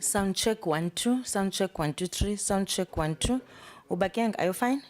Sound check 1 2. Sound check 1 2 3. Sound check 1 2. Ubakeng, are you fine?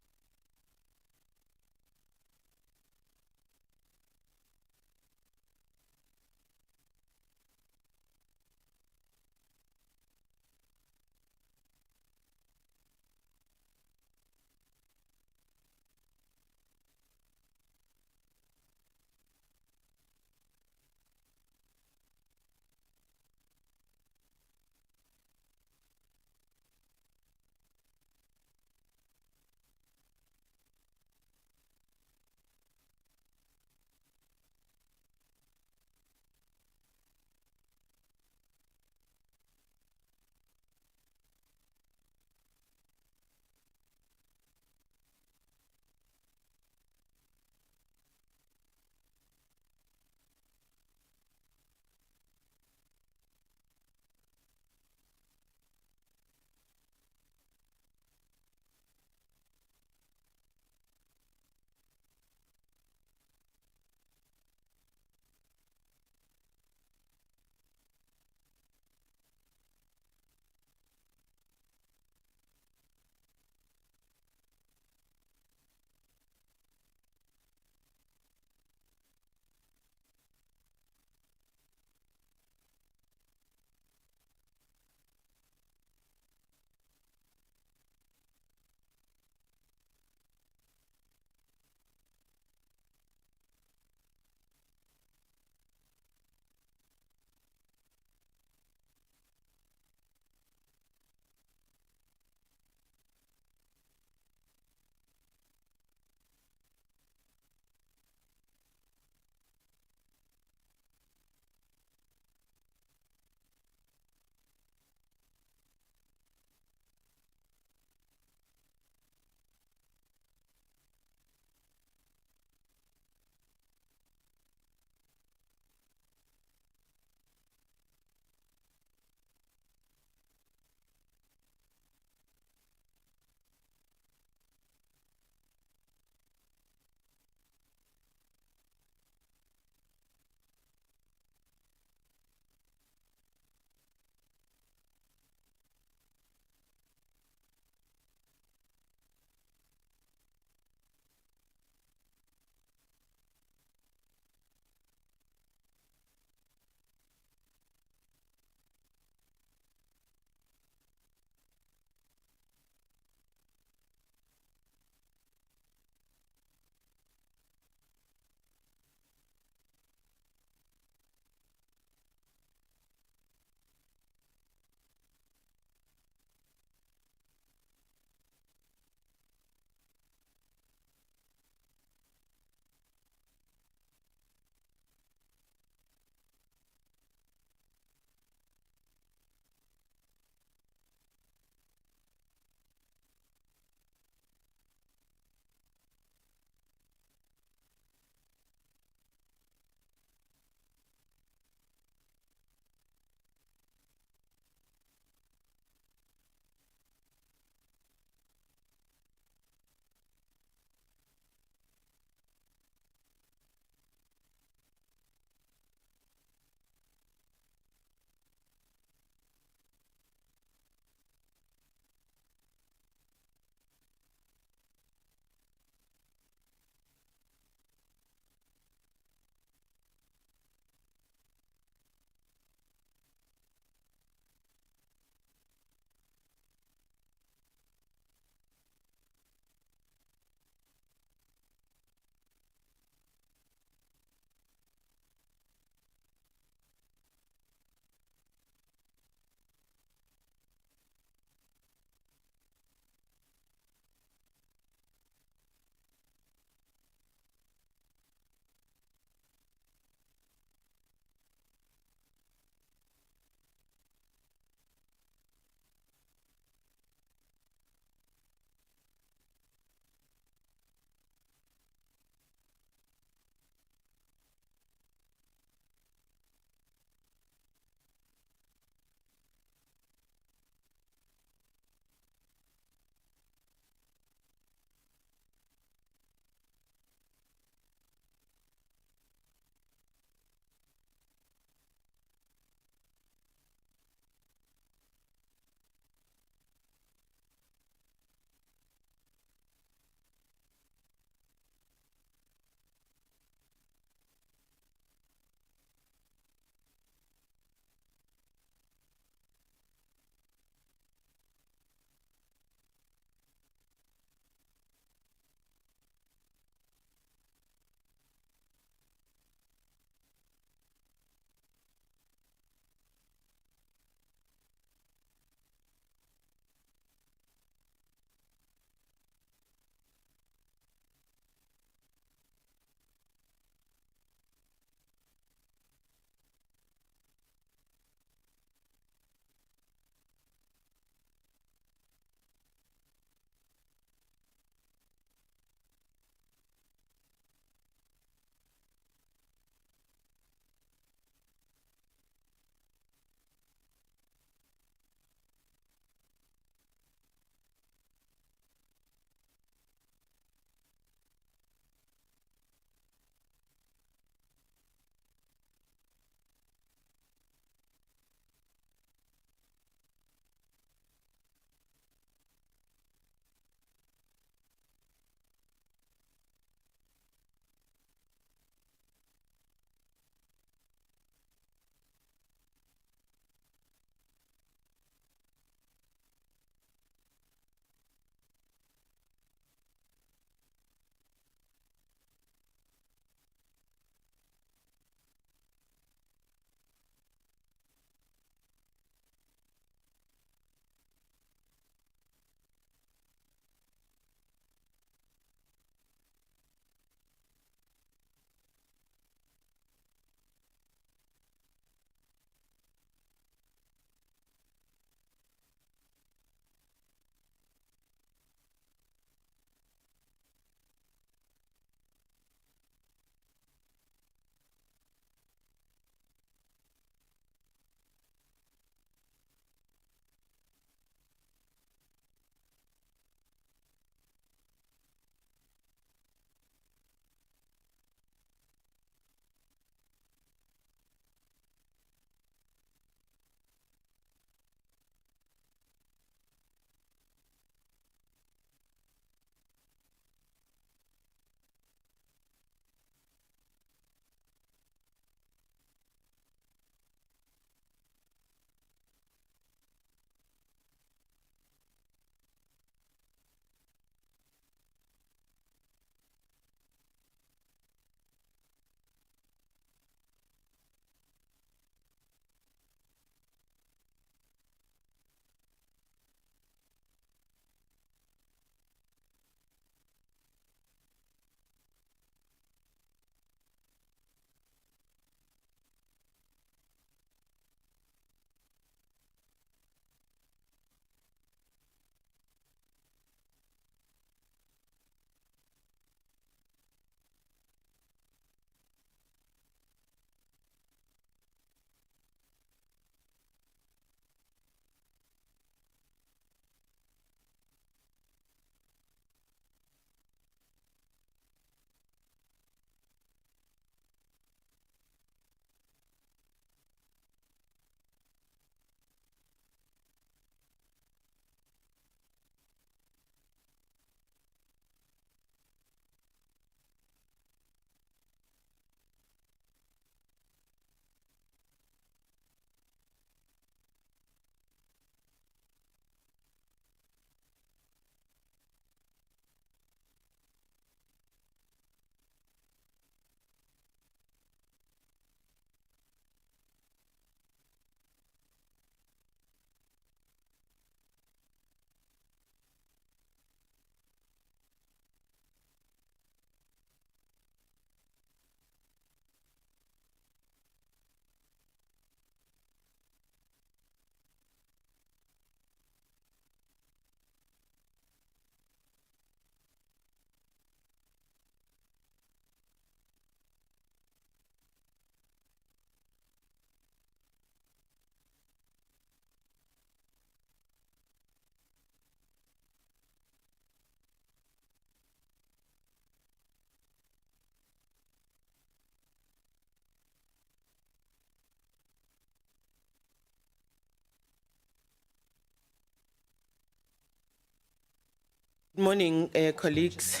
Good morning, colleagues.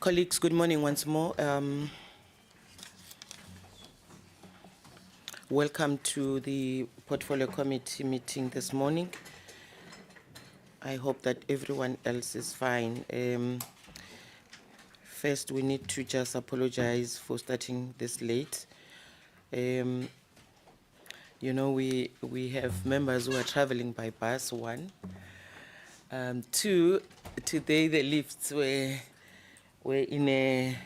Colleagues, good morning once more. Welcome to the Portfolio Committee meeting this morning. I hope that everyone else is fine. First, we need to just apologize for starting this late. You know, we have members who are traveling by bus, one. Two, today the lifts were in a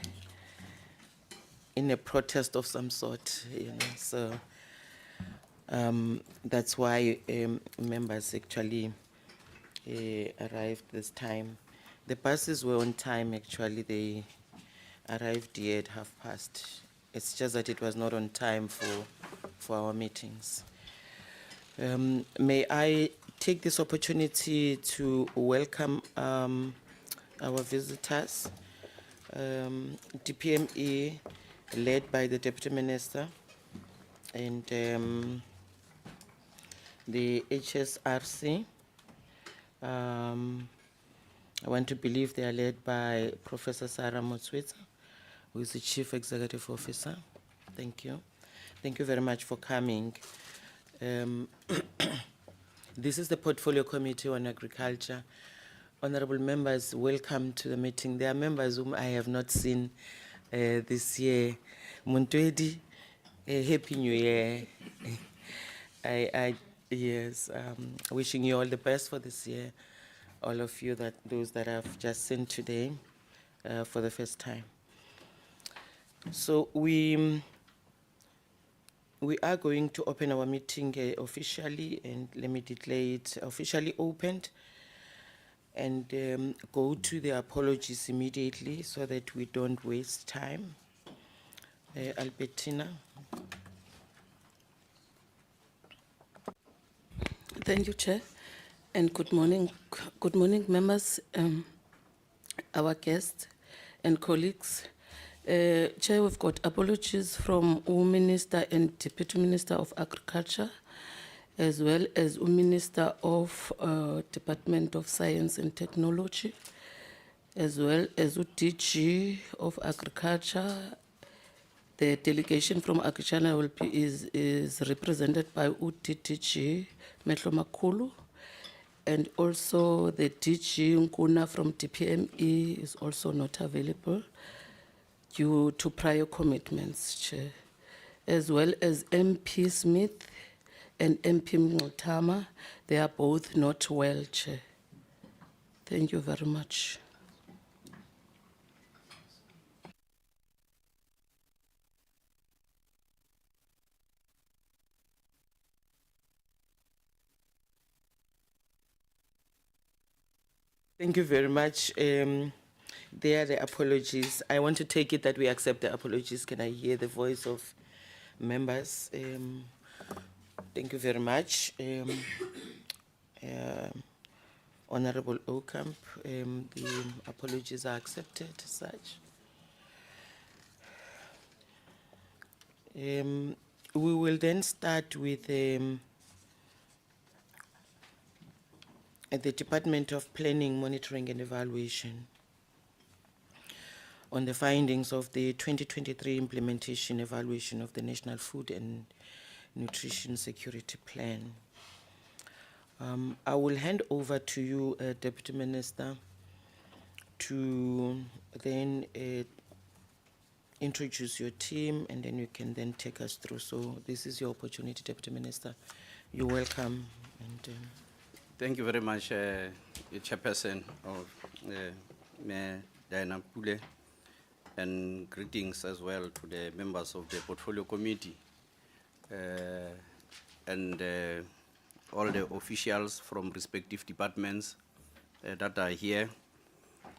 protest of some sort, you know, so that's why members actually arrived this time. The buses were on time, actually. They arrived here at past. It's just that it was not on time for our meetings. May I take this opportunity to welcome our visitors, DPME, led by the Deputy Minister, and the HSRC. I want to believe they are led by Professor Sarah Motswitsa, who is the Chief Executive Officer. Thank you. Thank you very much for coming. This is the Portfolio Committee on Agriculture. Honorable members, welcome to the meeting. There are members whom I have not seen this year. Muntwedi, Happy New Year. Yes, wishing you all the best for this year. All of you, those that I've just seen today for the first time. So we are going to open our meeting officially, and let me declare it officially opened, and go to the apologies immediately so that we don't waste time. Albertina. Thank you, Chair, and good morning, members, our guests and colleagues. Chair, we've got apologies from Minister and Deputy Minister of Agriculture, as well as Minister of Department of Science and Technology, as well as DG of Agriculture. The delegation from Agriculture is represented by DTG Metlo Makulu, and also the DG Nkuna from DPME is also not available due to prior commitments, Chair, as well as MP Smith and MP Mngotama. They are both not well, Chair. Thank you very much. Thank you very much. There are the apologies. I want to take it that we accept the apologies. Can I hear the voice of members? Thank you very much. Honorable Okamp, the apologies are accepted as such. We will then start with at the Department of Planning, Monitoring and Evaluation on the findings of the 2023 implementation evaluation of the National Food and Nutrition Security Plan. I will hand over to you, Deputy Minister, to then introduce your team, and then you can then take us through. So this is your opportunity, Deputy Minister. You're welcome. And, thank you very much, Chairperson of Mayor Diana Pule, and greetings as well to the members of the Portfolio Committee and all the officials from respective departments that are here.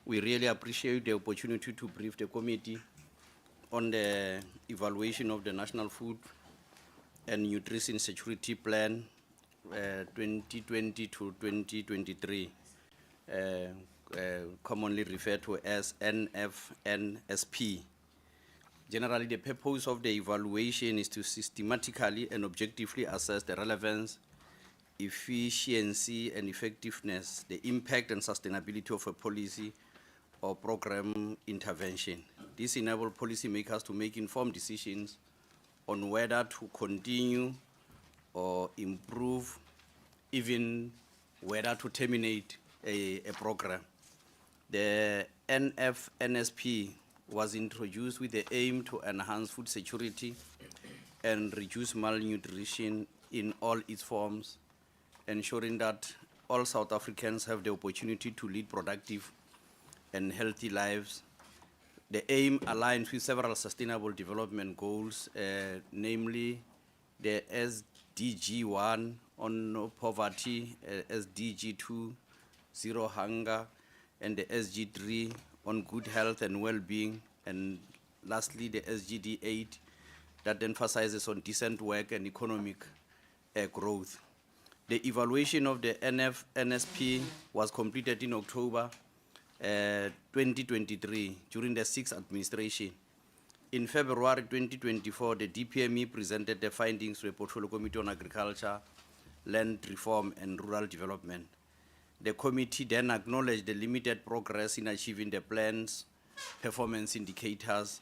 We really appreciate the opportunity to brief the committee on the evaluation of the National Food and Nutrition Security Plan 2020 to 2023, commonly referred to as NFNSP. Generally, the purpose of the evaluation is to systematically and objectively assess the relevance, efficiency, and effectiveness, the impact and sustainability of a policy or program intervention. This enables policymakers to make informed decisions on whether to continue or improve, even whether to terminate a program. The NFNSP was introduced with the aim to enhance food security and reduce malnutrition in all its forms, ensuring that all South Africans have the opportunity to lead productive and healthy lives. The aim aligns with several sustainable development goals, namely the SDG 1 on no poverty, SDG 2, zero hunger, and the SG 3 on good health and well-being, and lastly the SGD 8 that emphasizes on decent work and economic growth. The evaluation of the NFNSP was completed in October 2023 during the 6th administration. In February 2024, the DPME presented the findings to the Portfolio Committee on Agriculture, Land Reform and Rural Development. The committee then acknowledged the limited progress in achieving the plan's performance indicators,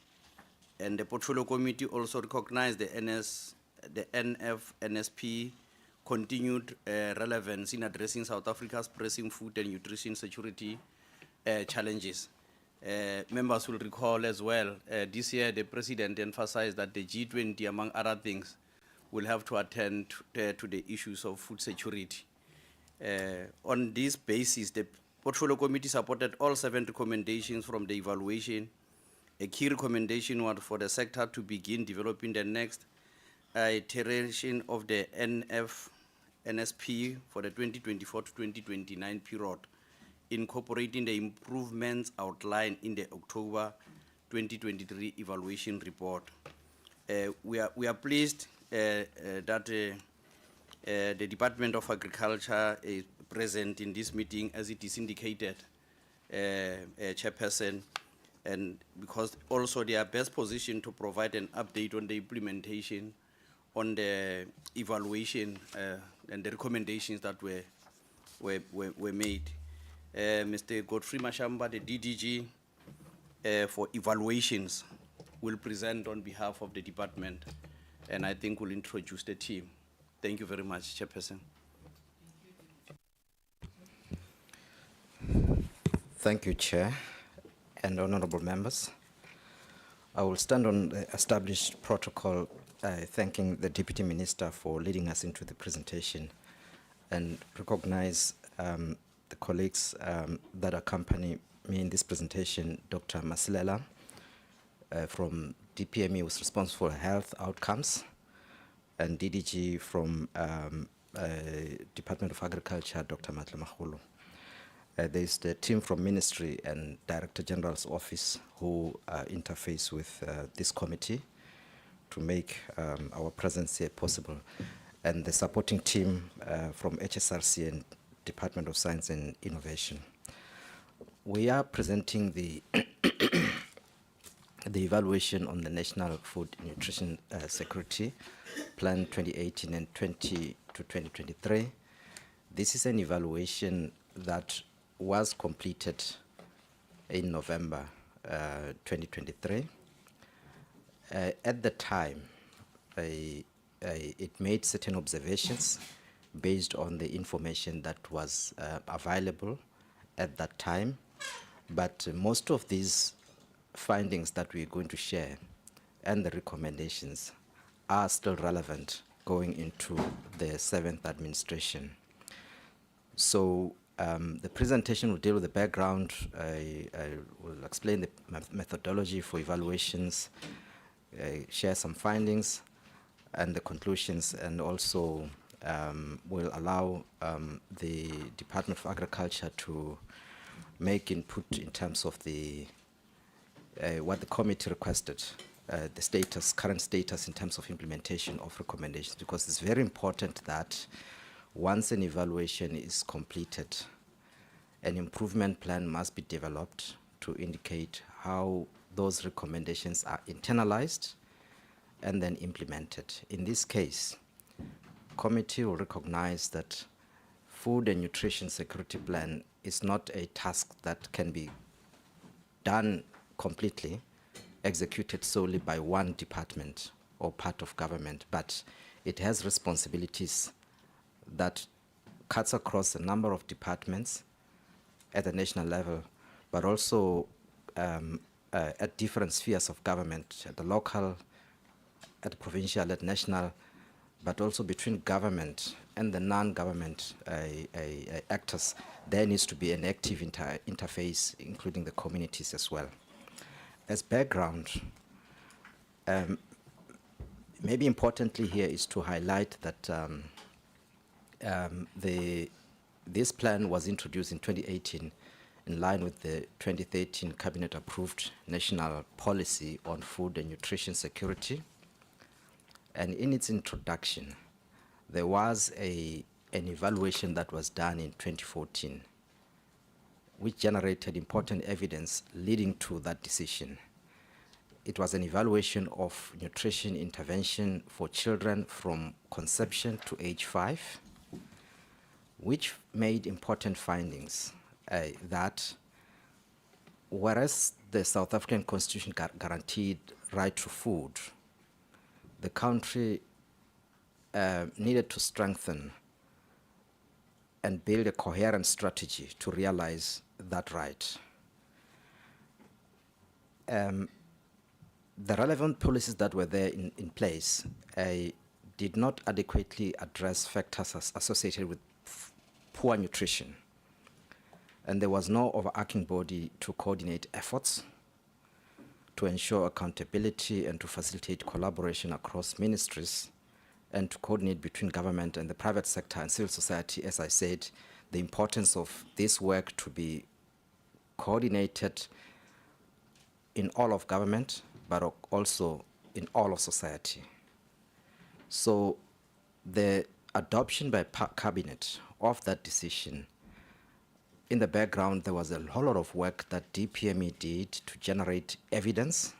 and the Portfolio Committee also recognized the NFNSP continued relevance in addressing South Africa's pressing food and nutrition security challenges. Members will recall as well, this year the President emphasized that the G20, among other things, will have to attend to the issues of food security. On this basis, the Portfolio Committee supported all 7 recommendations from the evaluation. A key recommendation was for the sector to begin developing the next iteration of the NFNSP for the 2024 to 2029 period, incorporating the improvements outlined in the October 2023 evaluation report. We are pleased that the Department of Agriculture is present in this meeting, as it is indicated, Chairperson, and because also they are best positioned to provide an update on the implementation, on the evaluation and the recommendations that were made. Mr. Godfrey Mashamba, the DDG for evaluations, will present on behalf of the department, and I think will introduce the team. Thank you very much, Chairperson. Thank you, Chair and honorable members. I will stand on the established protocol, thanking the Deputy Minister for leading us into the presentation, and recognize the colleagues that accompany me in this presentation. Dr. Masilela from DPME, who's responsible for health outcomes, and DDG from Department of Agriculture, Dr. Matlamahulu. There's the team from Ministry and Director General's Office who interface with this committee to make our presence here possible, and the supporting team from HSRC and Department of Science and Innovation. We are presenting the the evaluation on the National Food Nutrition Security Plan 2018 and 20 to 2023. This is an evaluation that was completed in November 2023. At the time, it made certain observations based on the information that was available at that time, but most of these findings that we're going to share and the recommendations are still relevant going into the 7th administration. So the presentation will deal with the background. I will explain the methodology for evaluations, share some findings and the conclusions, and also will allow the Department of Agriculture to make input in terms of the what the committee requested, the status, current status in terms of implementation of recommendations, because it's very important that once an evaluation is completed, an improvement plan must be developed to indicate how those recommendations are internalized and then implemented. In this case, committee will recognize that food and nutrition security plan is not a task that can be done completely, executed solely by one department or part of government, but it has responsibilities that cuts across a number of departments at the national level, but also at different spheres of government, at the local, at the provincial, at national, but also between government and the non-government actors. There needs to be an active interface, including the communities as well. As background, maybe importantly here is to highlight that this plan was introduced in 2018 in line with the 2013 cabinet-approved national policy on food and nutrition security. And in its introduction, there was an evaluation that was done in 2014, which generated important evidence leading to that decision. It was an evaluation of nutrition intervention for children from conception to age 5, which made important findings that whereas the South African Constitution guaranteed right to food, the country needed to strengthen and build a coherent strategy to realize that right. The relevant policies that were there in place did not adequately address factors associated with poor nutrition. And there was no overarching body to coordinate efforts, to ensure accountability and to facilitate collaboration across ministries, and to coordinate between government and the private sector and civil society. As I said, the importance of this work to be coordinated in all of government, but also in all of society. So the adoption by cabinet of that decision, in the background, there was a whole lot of work that DPME did to generate evidence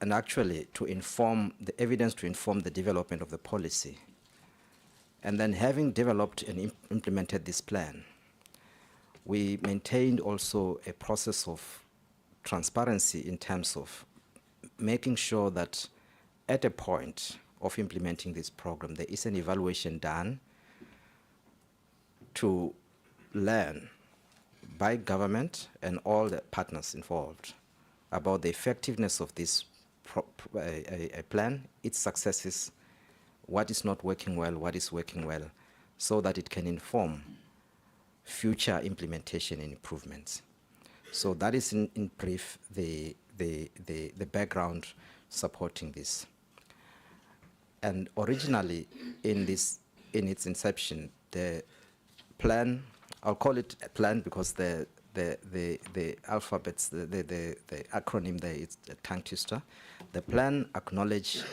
and actually to inform the evidence to inform the development of the policy. And then having developed and implemented this plan, we maintained also a process of transparency in terms of making sure that at a point of implementing this program, there is an evaluation done to learn by government and all the partners involved about the effectiveness of this plan, its successes, what is not working well, what is working well, so that it can inform future implementation and improvements. So that is in brief the background supporting this. And originally in its inception, the plan, I'll call it a plan because the alphabets, the acronym there is a tongue twister. The plan acknowledged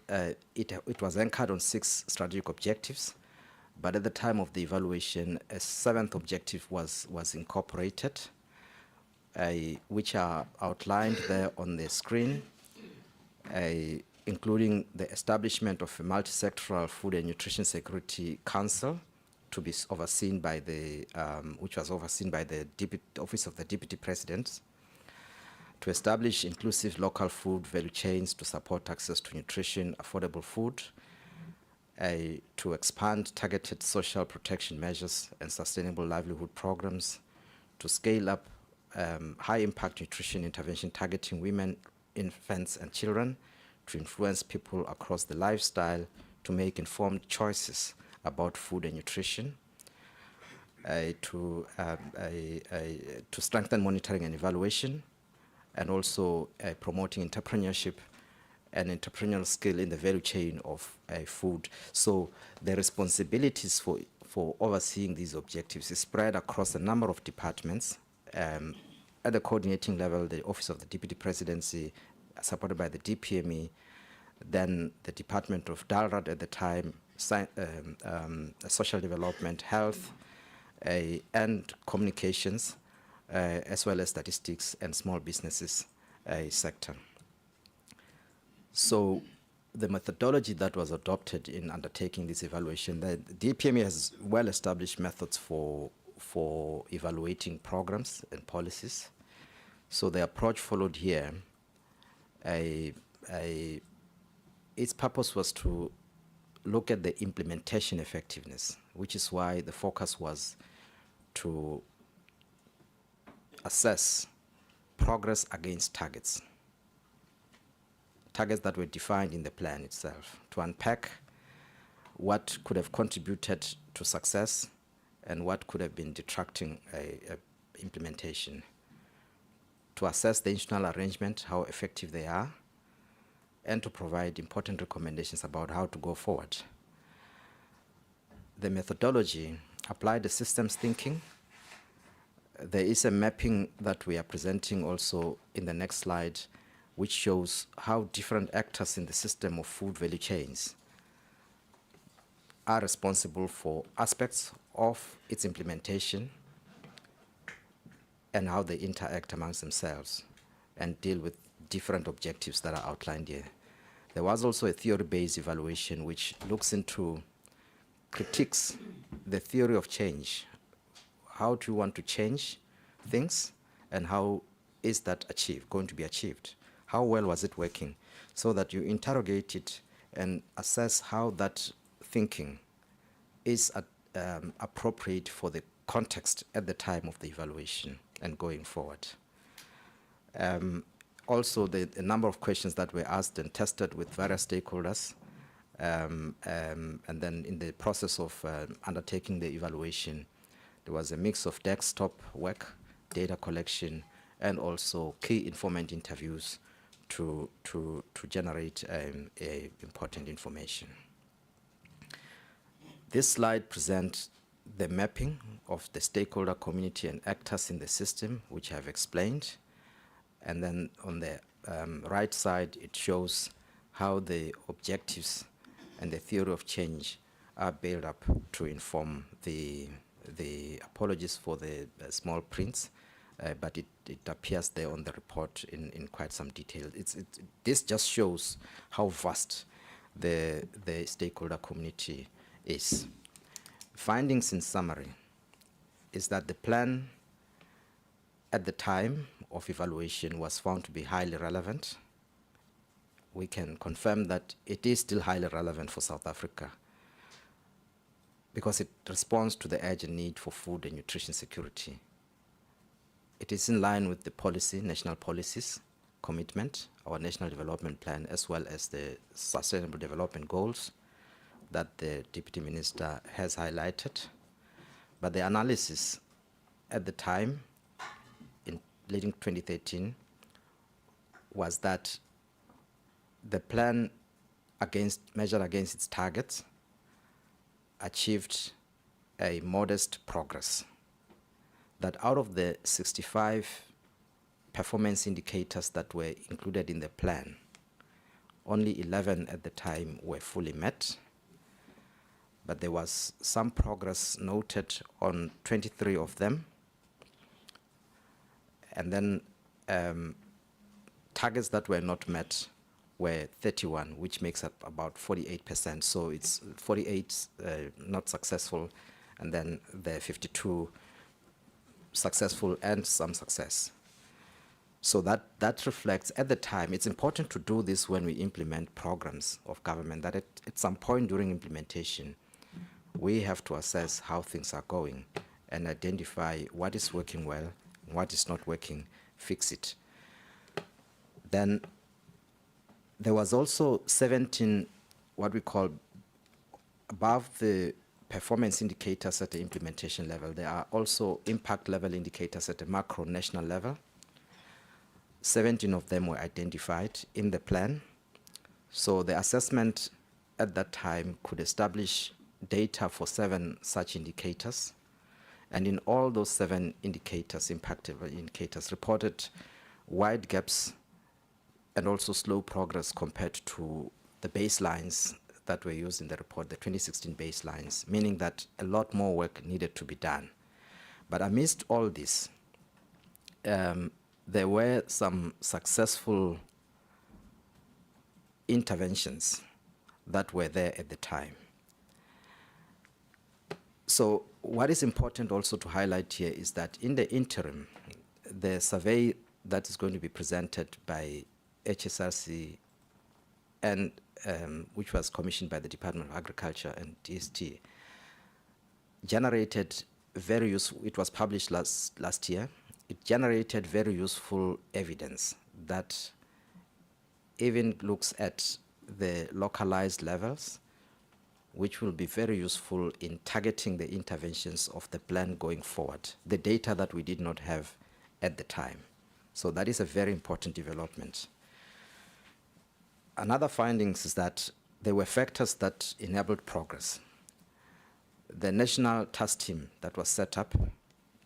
it was anchored on 6 strategic objectives, but at the time of the evaluation, a 7th objective was incorporated, which are outlined there on the screen, including the establishment of a multi-sectoral food and nutrition security council to be overseen by the, which was overseen by the Office of the Deputy President, to establish inclusive local food value chains to support access to nutrition, affordable food, to expand targeted social protection measures and sustainable livelihood programs, to scale up high-impact nutrition intervention targeting women, infants, and children, to influence people across the lifestyle to make informed choices about food and nutrition, to strengthen monitoring and evaluation, and also promoting entrepreneurship and entrepreneurial skill in the value chain of food. So the responsibilities for overseeing these objectives is spread across a number of departments. At the coordinating level, the Office of the Deputy Presidency, supported by the DPME, then the Department of DALRAD at the time, Social Development, Health, and Communications, as well as statistics and small businesses sector. So the methodology that was adopted in undertaking this evaluation, the DPME has well-established methods for evaluating programs and policies. So the approach followed here, its purpose was to look at the implementation effectiveness, which is why the focus was to assess progress against targets that were defined in the plan itself, to unpack what could have contributed to success and what could have been detracting implementation, to assess the institutional arrangement, how effective they are, and to provide important recommendations about how to go forward. The methodology applied the systems thinking. There is a mapping that we are presenting also in the next slide, which shows how different actors in the system of food value chains are responsible for aspects of its implementation and how they interact amongst themselves and deal with different objectives that are outlined here. There was also a theory-based evaluation which looks into, critiques the theory of change. How do you want to change things and how is that going to be achieved? How well was it working? So that you interrogate it and assess how that thinking is appropriate for the context at the time of the evaluation and going forward. Also, the number of questions that were asked and tested with various stakeholders, and then in the process of undertaking the evaluation, there was a mix of desktop work, data collection, and also key informant interviews to generate important information. This slide presents the mapping of the stakeholder community and actors in the system, which I've explained. And then on the right side, it shows how the objectives and the theory of change are built up to inform the apologies for the small prints, but it appears there on the report in quite some detail. This just shows how vast the stakeholder community is. Findings in summary is that the plan at the time of evaluation was found to be highly relevant. We can confirm that it is still highly relevant for South Africa because it responds to the urgent need for food and nutrition security. It is in line with the policy, national policies, commitment, our national development plan, as well as the sustainable development goals that the Deputy Minister has highlighted. But the analysis at the time, leading 2013, was that the plan measured against its targets achieved a modest progress. That out of the 65 performance indicators that were included in the plan, only 11 at the time were fully met, but there was some progress noted on 23 of them. And then targets that were not met were 31, which makes up about 48%. So it's 48 not successful, and then the 52 successful and some success. So that reflects, at the time, it's important to do this when we implement programs of government, that at some point during implementation, we have to assess how things are going and identify what is working well, what is not working, fix it. Then there was also 17, what we call, above the performance indicators at the implementation level. There are also impact level indicators at the macro national level. 17 of them were identified in the plan. So the assessment at that time could establish data for 7 such indicators. And in all those 7 indicators, impact indicators, reported wide gaps and also slow progress compared to the baselines that were used in the report, the 2016 baselines, meaning that a lot more work needed to be done. But amidst all this, there were some successful interventions that were there at the time. So what is important also to highlight here is that in the interim, the survey that is going to be presented by HSRC and which was commissioned by the Department of Agriculture and DST, generated very useful, it was published last year, it generated very useful evidence that even looks at the localized levels, which will be very useful in targeting the interventions of the plan going forward, the data that we did not have at the time. So that is a very important development. Another findings is that there were factors that enabled progress. The national task team that was set up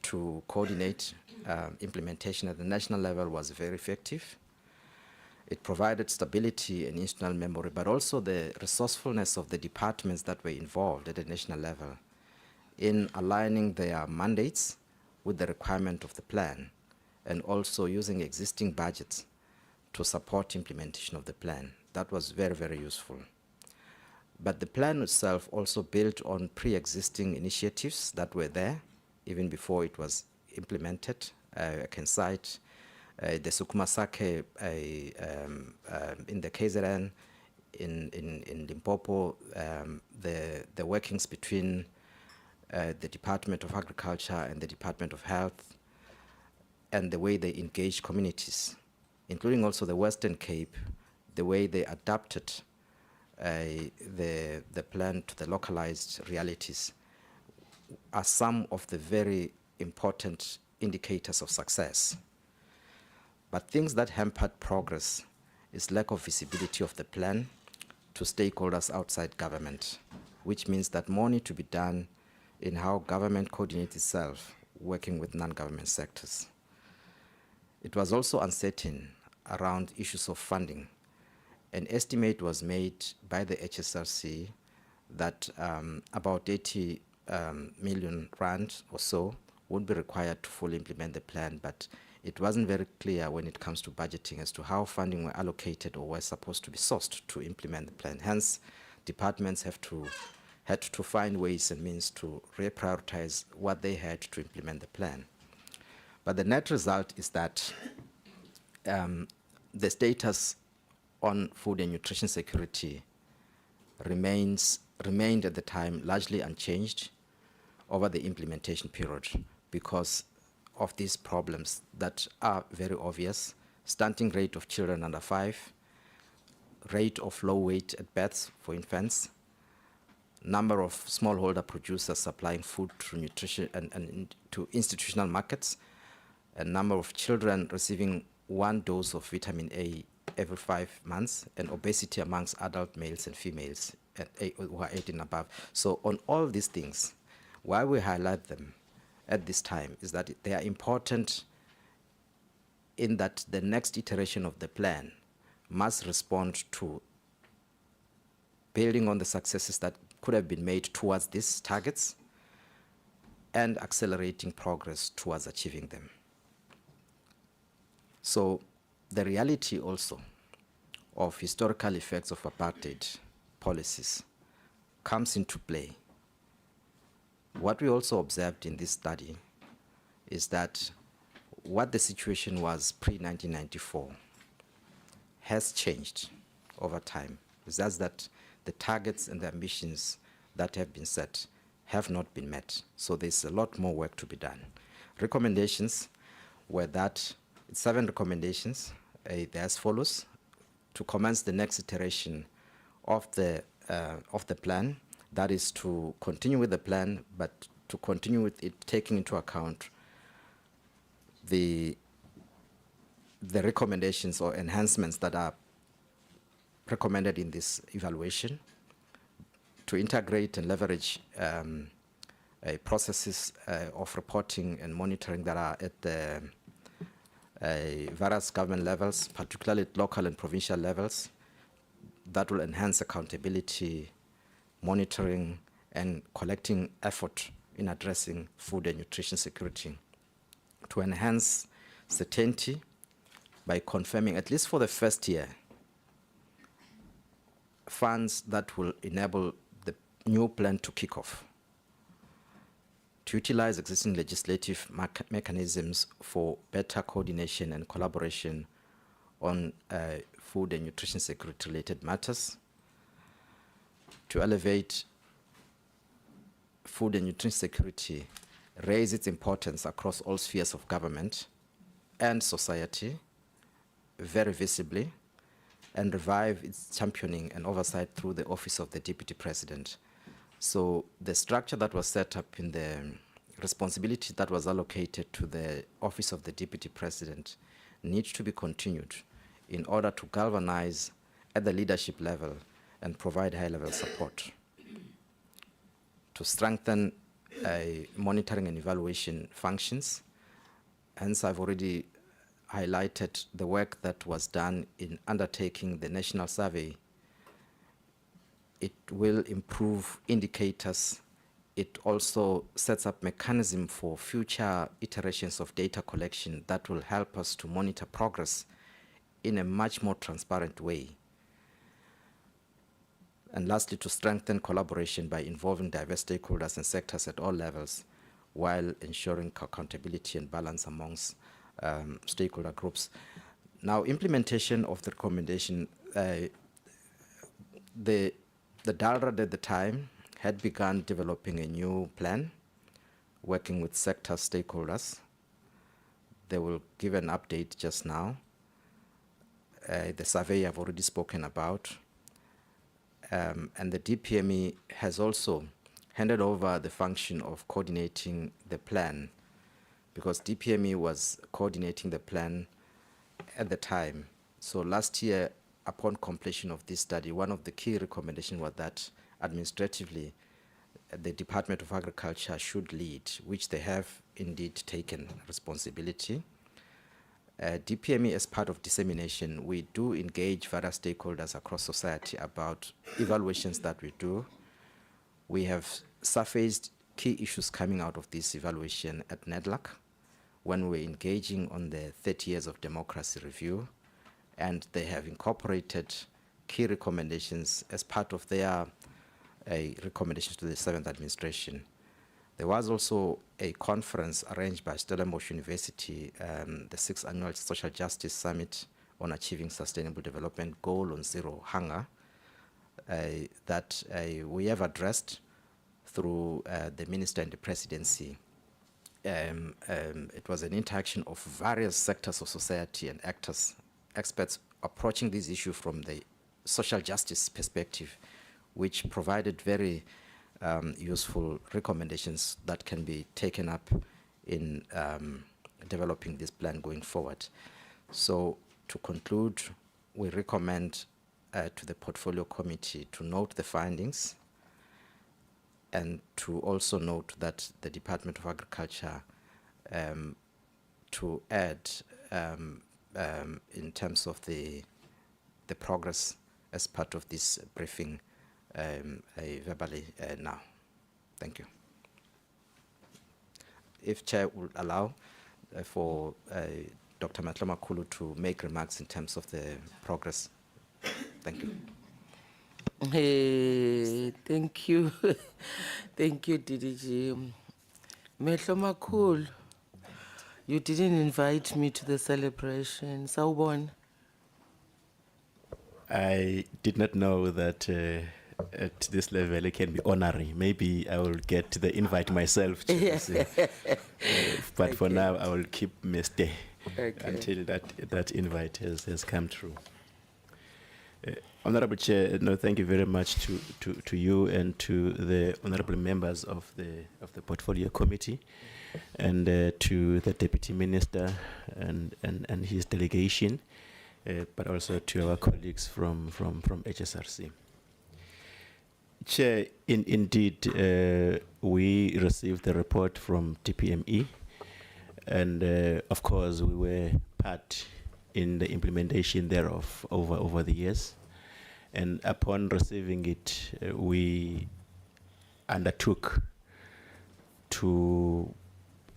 to coordinate implementation at the national level was very effective. It provided stability and institutional memory, but also the resourcefulness of the departments that were involved at the national level in aligning their mandates with the requirement of the plan, and also using existing budgets to support implementation of the plan. That was very, very useful. But the plan itself also built on pre-existing initiatives that were there even before it was implemented. I can cite the Sukumasake in the KZN, in Limpopo, the workings between the Department of Agriculture and the Department of Health, and the way they engage communities, including also the Western Cape, the way they adapted the plan to the localized realities, are some of the very important indicators of success. But things that hampered progress is lack of visibility of the plan to stakeholders outside government, which means that more need to be done in how government coordinates itself, working with non-government sectors. It was also uncertain around issues of funding. An estimate was made by the HSRC that about 80 million rand or so would be required to fully implement the plan, but it wasn't very clear when it comes to budgeting as to how funding were allocated or were supposed to be sourced to implement the plan. Hence, departments had to find ways and means to reprioritize what they had to implement the plan. But the net result is that the status on food and nutrition security remained at the time largely unchanged over the implementation period because of these problems that are very obvious: stunting rate of children under 5, rate of low weight at births for infants, number of smallholder producers supplying food to nutrition and to institutional markets, a number of children receiving 1 dose of vitamin A every 5 months, and obesity amongst adult males and females who are 18 and above. So on all these things, why we highlight them at this time is that they are important in that the next iteration of the plan must respond to building on the successes that could have been made towards these targets and accelerating progress towards achieving them. So the reality also of historical effects of apartheid policies comes into play. What we also observed in this study is that what the situation was pre-1994 has changed over time. It's just that the targets and the ambitions that have been set have not been met. So there's a lot more work to be done. Recommendations were that 7 recommendations. They're as follows: to commence the next iteration of the plan. That is to continue with the plan, but to continue with it taking into account the recommendations or enhancements that are recommended in this evaluation, to integrate and leverage processes of reporting and monitoring that are at the various government levels, particularly at local and provincial levels, that will enhance accountability, monitoring, and collecting effort in addressing food and nutrition security, to enhance certainty by confirming, at least for the first year, funds that will enable the new plan to kick off, to utilize existing legislative mechanisms for better coordination and collaboration on food and nutrition security related matters, to elevate food and nutrition security, raise its importance across all spheres of government and society very visibly, and revive its championing and oversight through the Office of the Deputy President. So the structure that was set up in the responsibility that was allocated to the Office of the Deputy President needs to be continued in order to galvanize at the leadership level and provide high-level support, to strengthen monitoring and evaluation functions. Hence, I've already highlighted the work that was done in undertaking the national survey. It will improve indicators. It also sets up mechanism for future iterations of data collection that will help us to monitor progress in a much more transparent way. And lastly, to strengthen collaboration by involving diverse stakeholders and sectors at all levels while ensuring accountability and balance amongst stakeholder groups. Now, implementation of the recommendation, the DALRA at the time had begun developing a new plan, working with sector stakeholders. They will give an update just now. The survey I've already spoken about. And the DPME has also handed over the function of coordinating the plan, because DPME was coordinating the plan at the time. So last year, upon completion of this study, one of the key recommendations was that administratively, the Department of Agriculture should lead, which they have indeed taken responsibility. DPME, as part of dissemination, we do engage various stakeholders across society about evaluations that we do. We have surfaced key issues coming out of this evaluation at NEDLAC when we're engaging on the 30 years of democracy review, and they have incorporated key recommendations as part of their recommendations to the 7th administration. There was also a conference arranged by Stellenbosch University, the 6th Annual Social Justice Summit on Achieving Sustainable Development Goal on Zero Hunger, that we have addressed through the Minister and the Presidency. It was an interaction of various sectors of society and experts approaching this issue from the social justice perspective, which provided very useful recommendations that can be taken up in developing this plan going forward. So to conclude, we recommend to the Portfolio Committee to note the findings and to also note that the Department of Agriculture to add in terms of the progress as part of this briefing verbally now. Thank you. If Chair would allow for Dr. Matloma Kulu to make remarks in terms of the progress. Thank you. Thank you. Thank you, DDG. Mehloma Khulu, you didn't invite me to the celebration. Sawubona. I did not know that at this level it can be honorary. Maybe I will get the invite myself. But for now, I will keep me stay until that invite has come through. Honorable Chair, no, thank you very much to you and to the honorable members of the Portfolio Committee, and to the Deputy Minister and his delegation, but also to our colleagues from HSRC. Chair, indeed, we received the report from DPME, and of course we were part in the implementation thereof over the years. And upon receiving it, we undertook to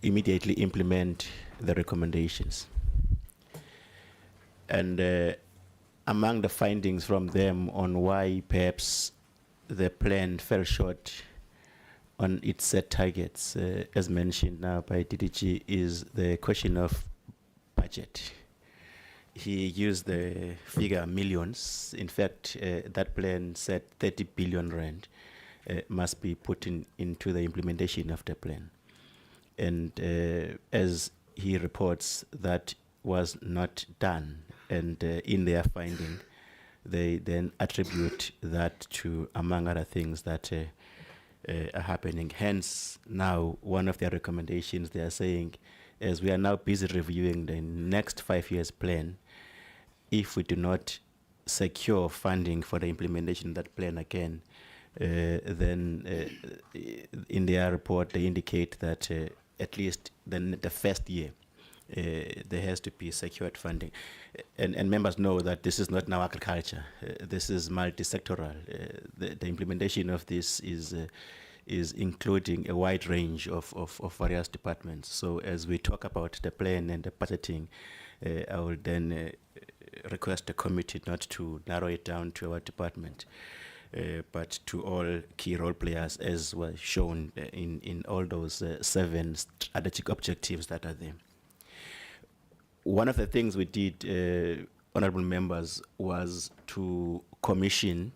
immediately implement the recommendations. And among the findings from them on why perhaps the plan fell short on its set targets, as mentioned now by DDG, is the question of budget. He used the figure millions. In fact, that plan said 30 billion rand must be put into the implementation of the plan. And as he reports, that was not done. And in their finding, they then attribute that to, among other things, that are happening. Hence, now, one of their recommendations, they are saying, as we are now busy reviewing the next 5 years plan, if we do not secure funding for the implementation of that plan again, then in their report they indicate that at least the first year there has to be secured funding. And members know that this is not now agriculture. This is multi-sectoral. The implementation of this is including a wide range of various departments. So as we talk about the plan and the budgeting, I will then request the committee not to narrow it down to our department, but to all key role players, as was shown in all those 7 strategic objectives that are there. One of the things we did, honorable members, was to commission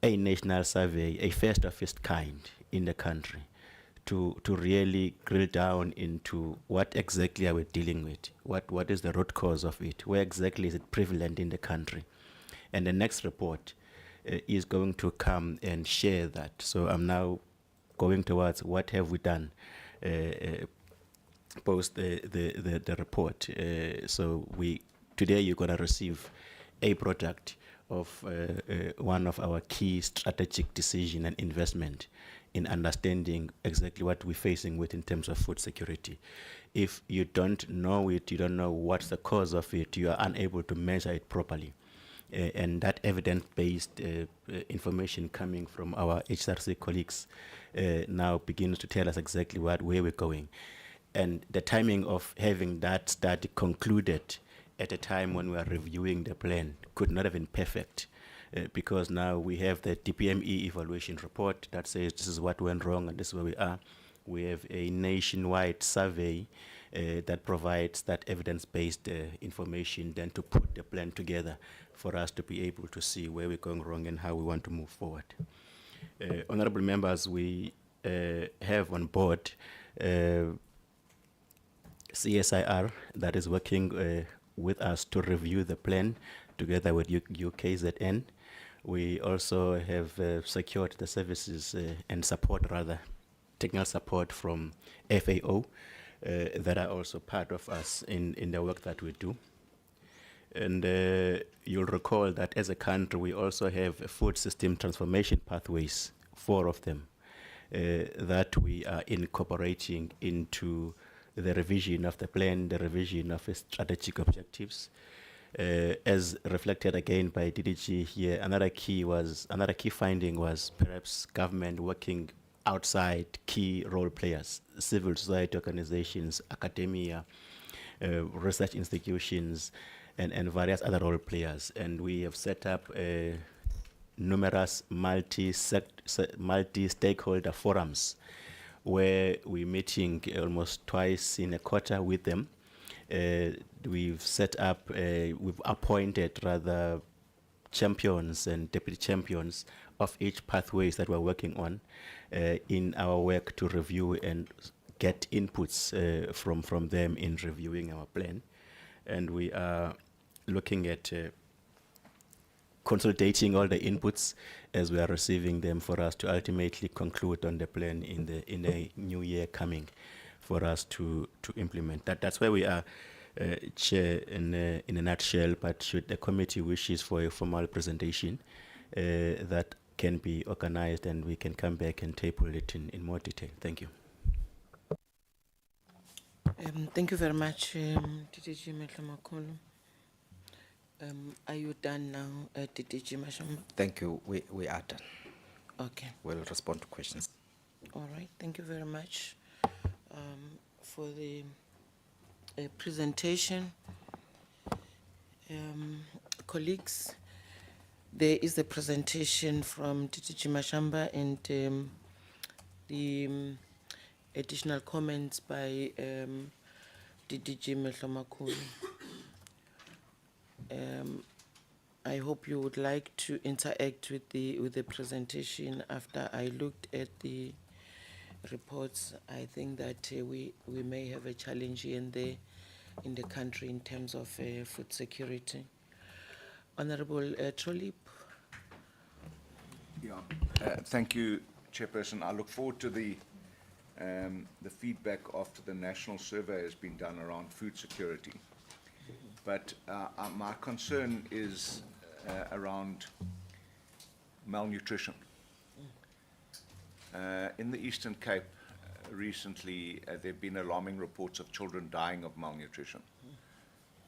a national survey, a first of its kind in the country, to really drill down into what exactly are we dealing with, what is the root cause of it, where exactly is it prevalent in the country. And the next report is going to come and share that. So I'm now going towards what have we done post the report. So today you're going to receive a product of one of our key strategic decision and investment in understanding exactly what we're facing with in terms of food security. If you don't know it, you don't know what's the cause of it, you are unable to measure it properly. And that evidence-based information coming from our HSRC colleagues now begins to tell us exactly where we're going. And the timing of having that study concluded at a time when we are reviewing the plan could not have been perfect, because now we have the DPME evaluation report that says this is what went wrong and this is where we are. We have a nationwide survey that provides that evidence-based information then to put the plan together for us to be able to see where we're going wrong and how we want to move forward. Honorable members, we have on board CSIR that is working with us to review the plan together with UKZN. We also have secured the services and support, rather, technical support from FAO that are also part of us in the work that we do. And you'll recall that as a country, we also have food system transformation pathways, 4 of them, that we are incorporating into the revision of the plan, the revision of its strategic objectives. As reflected again by DDG here, another key finding was perhaps government working outside key role players, civil society organizations, academia, research institutions, and various other role players. And we have set up numerous multi-stakeholder forums where we're meeting almost twice in a quarter with them. We've set up, we've appointed rather champions and deputy champions of each pathways that we're working on in our work to review and get inputs from them in reviewing our plan. And we are looking at consolidating all the inputs as we are receiving them for us to ultimately conclude on the plan in the new year coming for us to implement. That's where we are, Chair, in a nutshell. But should the committee wishes for a formal presentation, that can be organized and we can come back and table it in more detail. Thank you. Thank you very much, DDG Metlamakolo. Are you done now, DDG Masham? Thank you. We are done. Okay. We'll respond to questions. All right. Thank you very much for the presentation. Colleagues, there is a presentation from Titichi Mashamba and the additional comments by DDG Mehlomakulu. I hope you would like to interact with the presentation after I looked at the reports. I think that we may have a challenge here and there in the country in terms of food security. Honorable Trolip. Yeah, thank you, Chairperson. I look forward to the feedback after the national survey has been done around food security. But my concern is around malnutrition. In the Eastern Cape, recently, there have been alarming reports of children dying of malnutrition.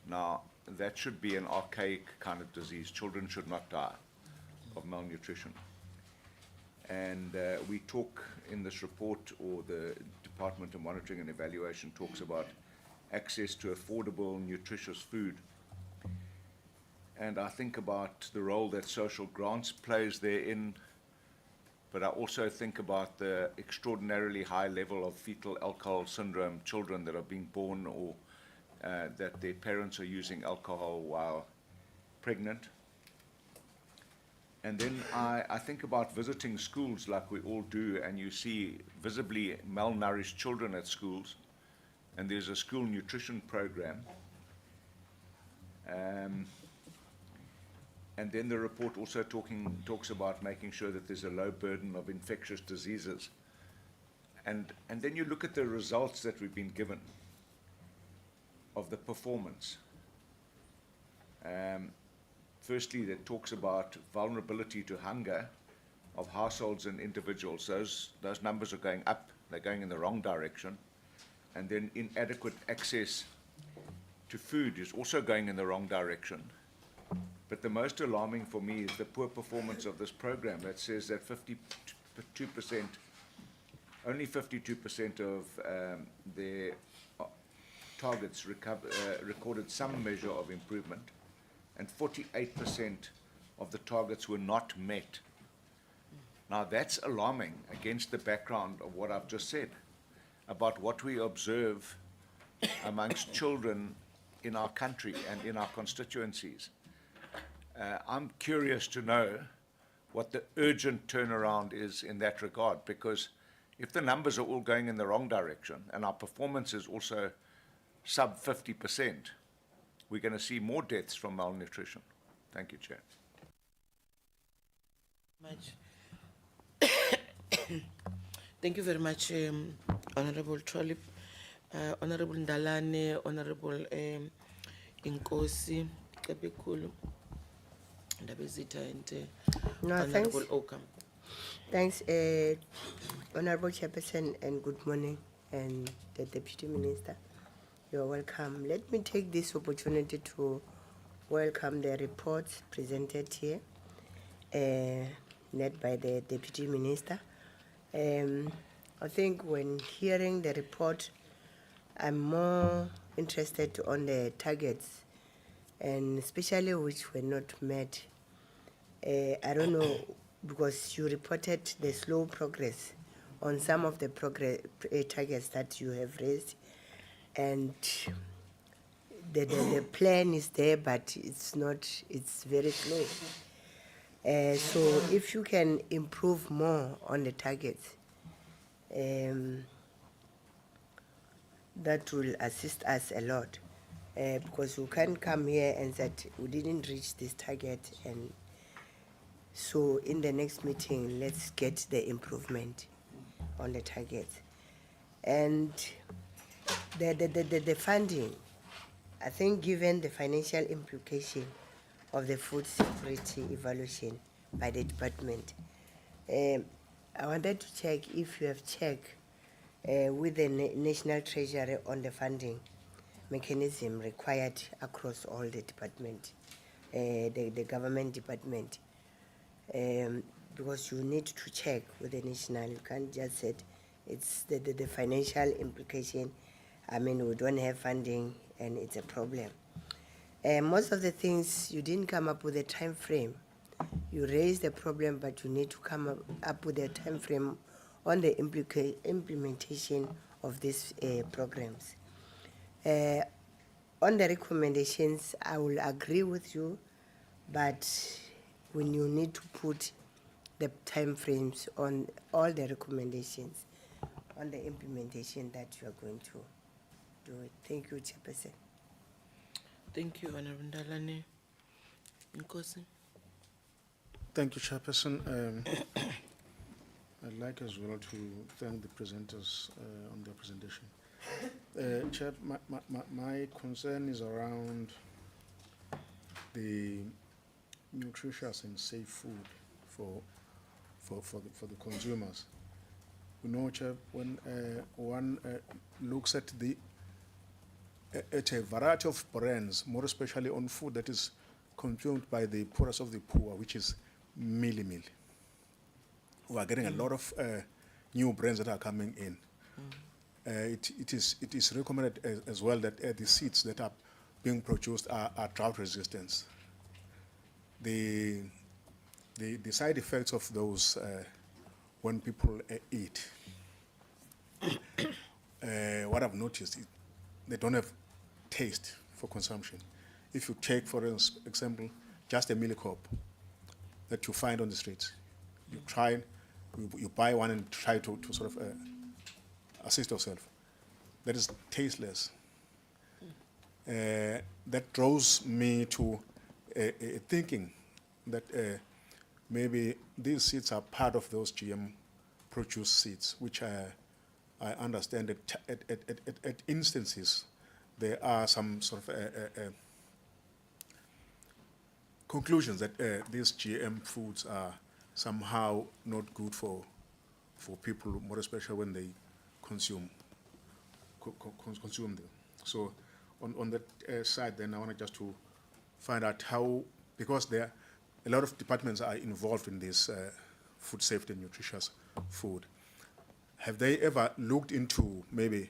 Now, that should be an archaic kind of disease. Children should not die of malnutrition. And we talk in this report, or the Department of Monitoring and Evaluation talks about access to affordable, nutritious food. And I think about the role that social grants plays therein, but I also think about the extraordinarily high level of fetal alcohol syndrome children that are being born, or that their parents are using alcohol while pregnant. And then I think about visiting schools like we all do, and you see visibly malnourished children at schools, and there's a school nutrition program. And then the report also talks about making sure that there's a low burden of infectious diseases. And then you look at the results that we've been given of the performance. Firstly, that talks about vulnerability to hunger of households and individuals. Those numbers are going up. They're going in the wrong direction. And then inadequate access to food is also going in the wrong direction. But the most alarming for me is the poor performance of this program that says that 52%, only 52% of their targets recorded some measure of improvement, and 48% of the targets were not met. Now that's alarming against the background of what I've just said about what we observe amongst children in our country and in our constituencies. I'm curious to know what the urgent turnaround is in that regard, because if the numbers are all going in the wrong direction and our performance is also sub 50%, we're going to see more deaths from malnutrition. Thank you, Chair. Thank you very much, Honorable Trolip, Honorable Ndalane, Honorable Inkosi, Kapekulu, Ndabezita, and No, Honorable thanks. Okam. Thanks, Honorable Chairperson, and good morning, and the Deputy Minister. You're welcome. Let me take this opportunity to welcome the reports presented here, led by the Deputy Minister. I think when hearing the report, I'm more interested on the targets, and especially which were not met. I don't know, because you reported the slow progress on some of the targets that you have raised, and the plan is there, but it's not, it's very slow. So if you can improve more on the targets, that will assist us a lot, because you can't come here and say we didn't reach this target, and so in the next meeting, let's get the improvement on the targets. And the funding, I think given the financial implication of the food security evaluation by the department, I wanted to check if you have checked with the National Treasury on the funding mechanism required across all the department, the government department. Because you need to check with the national. You can't just say it's the financial implication. I mean, we don't have funding and it's a problem. Most of the things you didn't come up with a time frame. You raised the problem, but you need to come up with a time frame on the implementation of these programs. On the recommendations, I will agree with you, but when you need to put the time frames on all the recommendations, on the implementation that you are going to do it. Thank you, Chairperson. Thank you, Honorable Ndalane. Nkosi. Thank you, Chairperson. I'd like as well to thank the presenters on their presentation. Chair, my concern is around the nutritious and safe food for the consumers. You know, Chair, when one looks at a variety of brands, more especially on food that is consumed by the poorest of the poor, which is mealie meal. We are getting a lot of new brands that are coming in. It is recommended as well that the seeds that are being produced are drought resistant. The side effects of those when people eat, what I've noticed is they don't have taste for consumption. If you take, for example, just a mealie cup that you find on the streets, you buy one and try to sort of assist yourself. That is tasteless. That draws me to thinking that maybe these seeds are part of those GM produced seeds, which I understand that at instances there are some sort of conclusions that these GM foods are somehow not good for people, more especially when they consume them. So on that side, then I want just to find out how, because there a lot of departments are involved in this food safety and nutritious food. Have they ever looked into maybe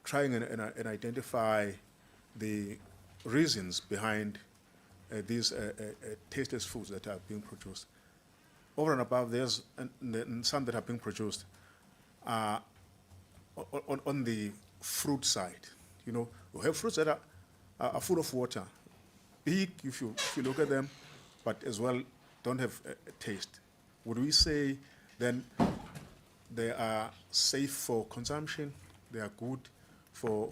trying and identify the reasons behind these tasteless foods that are being produced? Over and above, there's some that are being produced on the fruit side. You know, we have fruits that are full of water, big if you look at them, but as well don't have a taste. Would we say then they are safe for consumption? They are good for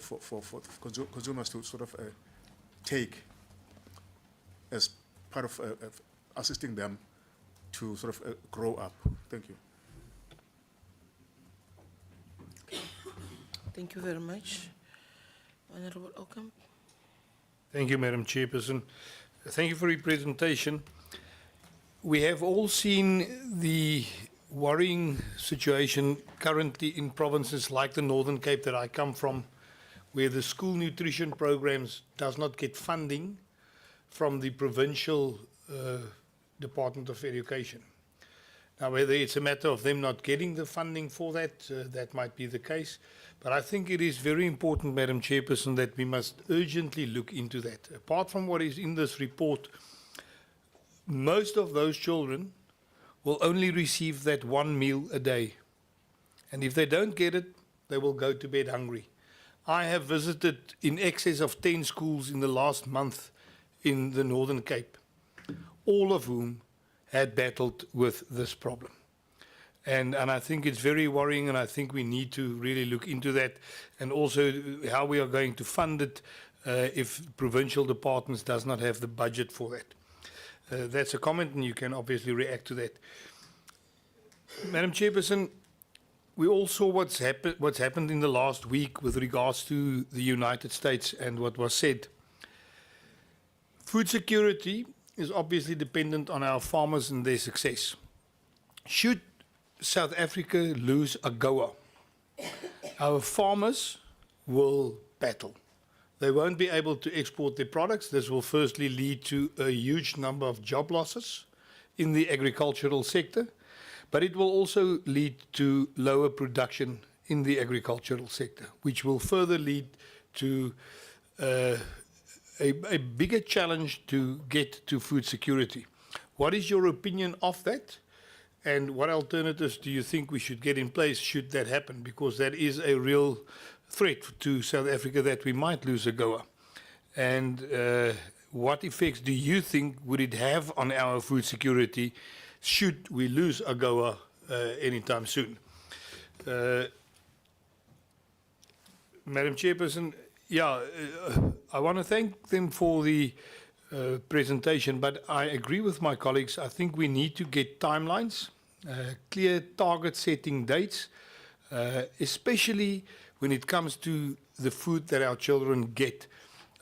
consumers to sort of take as part of assisting them to sort of grow up? Thank you. Thank you very much. Honorable Ockham. Thank you, Madam Chairperson. Thank you for your presentation. We have all seen the worrying situation currently in provinces like the Northern Cape that I come from, where the school nutrition programs does not get funding from the provincial Department of Education. Now, whether it's a matter of them not getting the funding for that, that might be the case. But I think it is very important, Madam Chairperson, that we must urgently look into that. Apart from what is in this report, most of those children will only receive that one meal a day. And if they don't get it, they will go to bed hungry. I have visited in excess of 10 schools in the last month in the Northern Cape, all of whom had battled with this problem. And I think it's very worrying, and I think we need to really look into that, and also how we are going to fund it if provincial departments does not have the budget for that. That's a comment, and you can obviously react to that. Madam Chairperson, we all saw what's happened in the last week with regards to the United States and what was said. Food security is obviously dependent on our farmers and their success. Should South Africa lose AGOA, our farmers will battle. They won't be able to export their products. This will firstly lead to a huge number of job losses in the agricultural sector, but it will also lead to lower production in the agricultural sector, which will further lead to a a bigger challenge to get to food security. What is your opinion of that? And what alternatives do you think we should get in place should that happen? Because that is a real threat to South Africa that we might lose AGOA. And what effects do you think would it have on our food security should we lose AGOA anytime soon? Madam Chairperson, I want to thank them for the presentation, but I agree with my colleagues. I think we need to get timelines, clear target setting dates, especially when it comes to the food that our children get,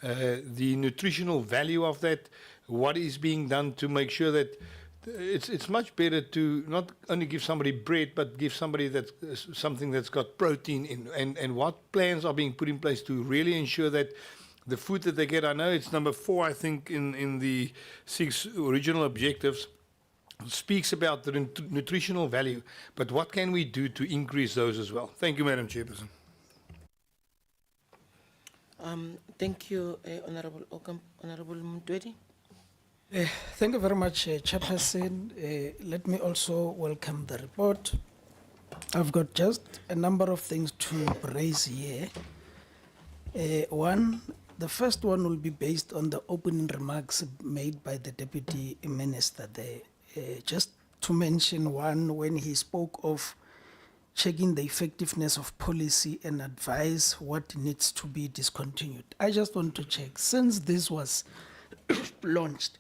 the nutritional value of that, what is being done to make sure that it's much better to not only give somebody bread, but give somebody that something that's got protein in, and what plans are being put in place to really ensure that the food that they get. I know it's number 4, I think, in the 6 original objectives, speaks about the nutritional value, but what can we do to increase those as well? Thank you, Madam Chairperson. Thank you, Honorable Okam, Honorable Mtwedi. Thank you very much, Chairperson. Let me also welcome the report. I've got just a number of things to raise here. One, the first one will be based on the opening remarks made by the Deputy Minister there. Just to mention one, when he spoke of checking the effectiveness of policy and advise what needs to be discontinued. I just want to check, since this was launched,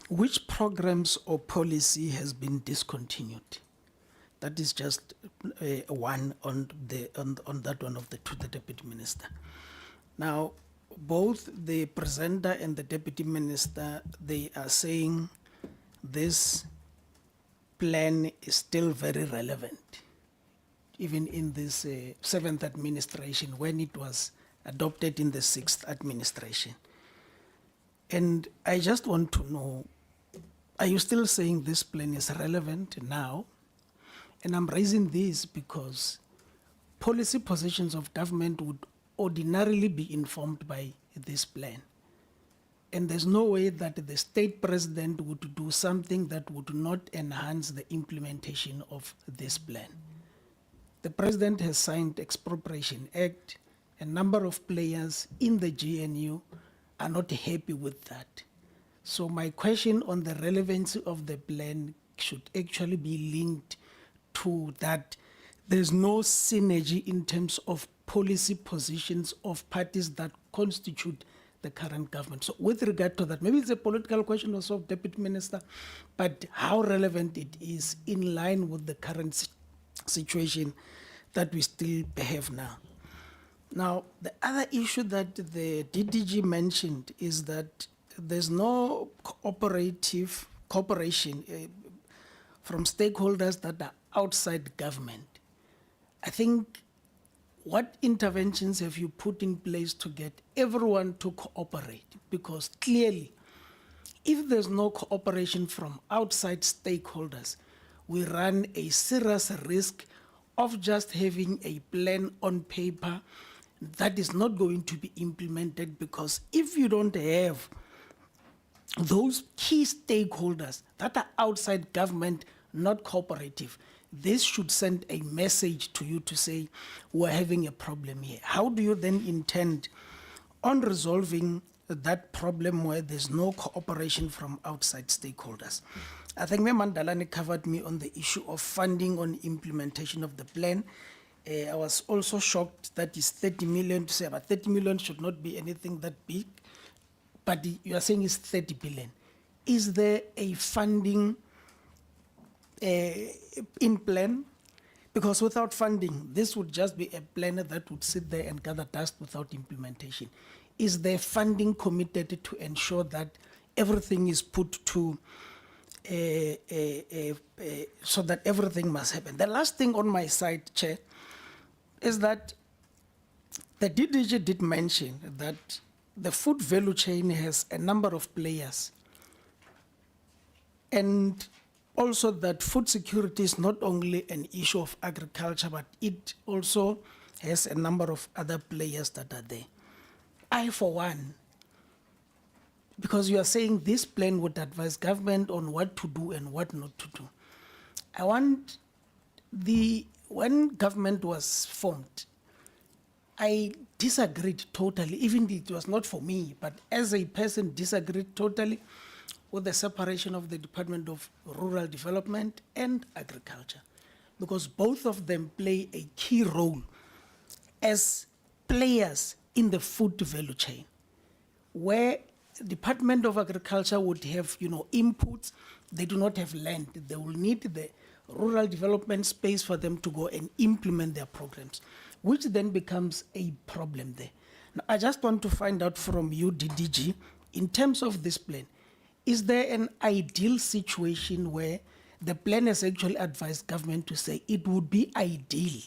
which programs or policy has been discontinued? That is just one on that one of to the Deputy Minister. Now, both the presenter and the Deputy Minister, they are saying this plan is still very relevant, even in this 7th administration when it was adopted in the 6th administration. And I just want to know, are you still saying this plan is relevant now? And I'm raising this because policy positions of government would ordinarily be informed by this plan. And there's no way that the state president would do something that would not enhance the implementation of this plan. The president has signed Expropriation Act. A number of players in the GNU are not happy with that. So my question on the relevancy of the plan should actually be linked to that. There's no synergy in terms of policy positions of parties that constitute the current government. So with regard to that, maybe it's a political question also of Deputy Minister, but how relevant it is in line with the current situation that we still have now. Now, the other issue that the DDG mentioned is that there's no cooperation from stakeholders that are outside government. I think, what interventions have you put in place to get everyone to cooperate? Because clearly, if there's no cooperation from outside stakeholders, we run a serious risk of just having a plan on paper that is not going to be implemented, because if you don't have those key stakeholders that are outside government, not cooperative, this should send a message to you to say, we're having a problem here. How do you then intend on resolving that problem where there's no cooperation from outside stakeholders? I think Ms. Mandalani covered me on the issue of funding on implementation of the plan. I was also shocked that it's 30 million to say, but 30 million should not be anything that big, but you are saying it's 30 billion. Is there a funding in plan? Because without funding, this would just be a plan that would sit there and gather dust without implementation. Is there funding committed to ensure that everything is put to, so that everything must happen? The last thing on my side, Chair, is that the DDG did mention that the food value chain has a number of players, and also that food security is not only an issue of agriculture, but it also has a number of other players that are there. I, for one, because you are saying this plan would advise government on what to do and what not to do. I want when government was formed, I disagreed totally, even it was not for me, but as a person disagreed totally with the separation of the Department of Rural Development and Agriculture, because both of them play a key role as players in the food value chain, where Department of Agriculture would have, inputs. They do not have land. They will need the rural development space for them to go and implement their programs, which then becomes a problem there. Now, I just want to find out from you, DDG, in terms of this plan, is there an ideal situation where the plan has actually advised government to say it would be ideal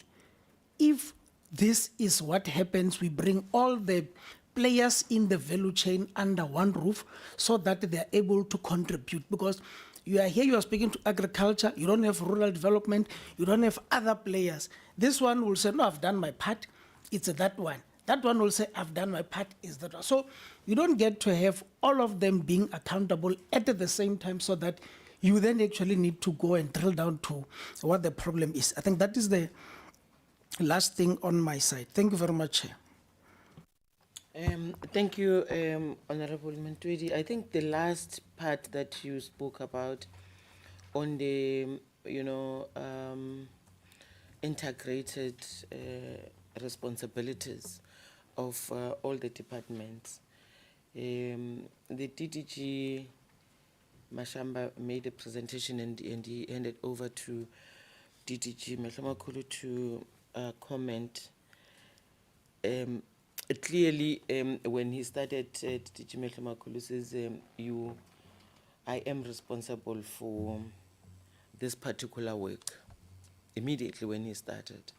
if this is what happens, we bring all the players in the value chain under one roof so that they are able to contribute? Because you are here, you are speaking to agriculture, you don't have rural development, you don't have other players. This one will say, no, I've done my part, it's that one. That one will say, I've done my part, is that one. So you don't get to have all of them being accountable at the same time, so that you then actually need to go and drill down to what the problem is. I think that is the last thing on my side. Thank you very much, Chair. Thank you, Honorable Mantwedi. I think the last part that you spoke about on the, integrated responsibilities of all the departments. The DDG Mashamba made a presentation and he handed over to DDG Mehlamakulu to comment. Clearly, when he started, DG Mehlamakulu says, I am responsible for this particular work, immediately when he started.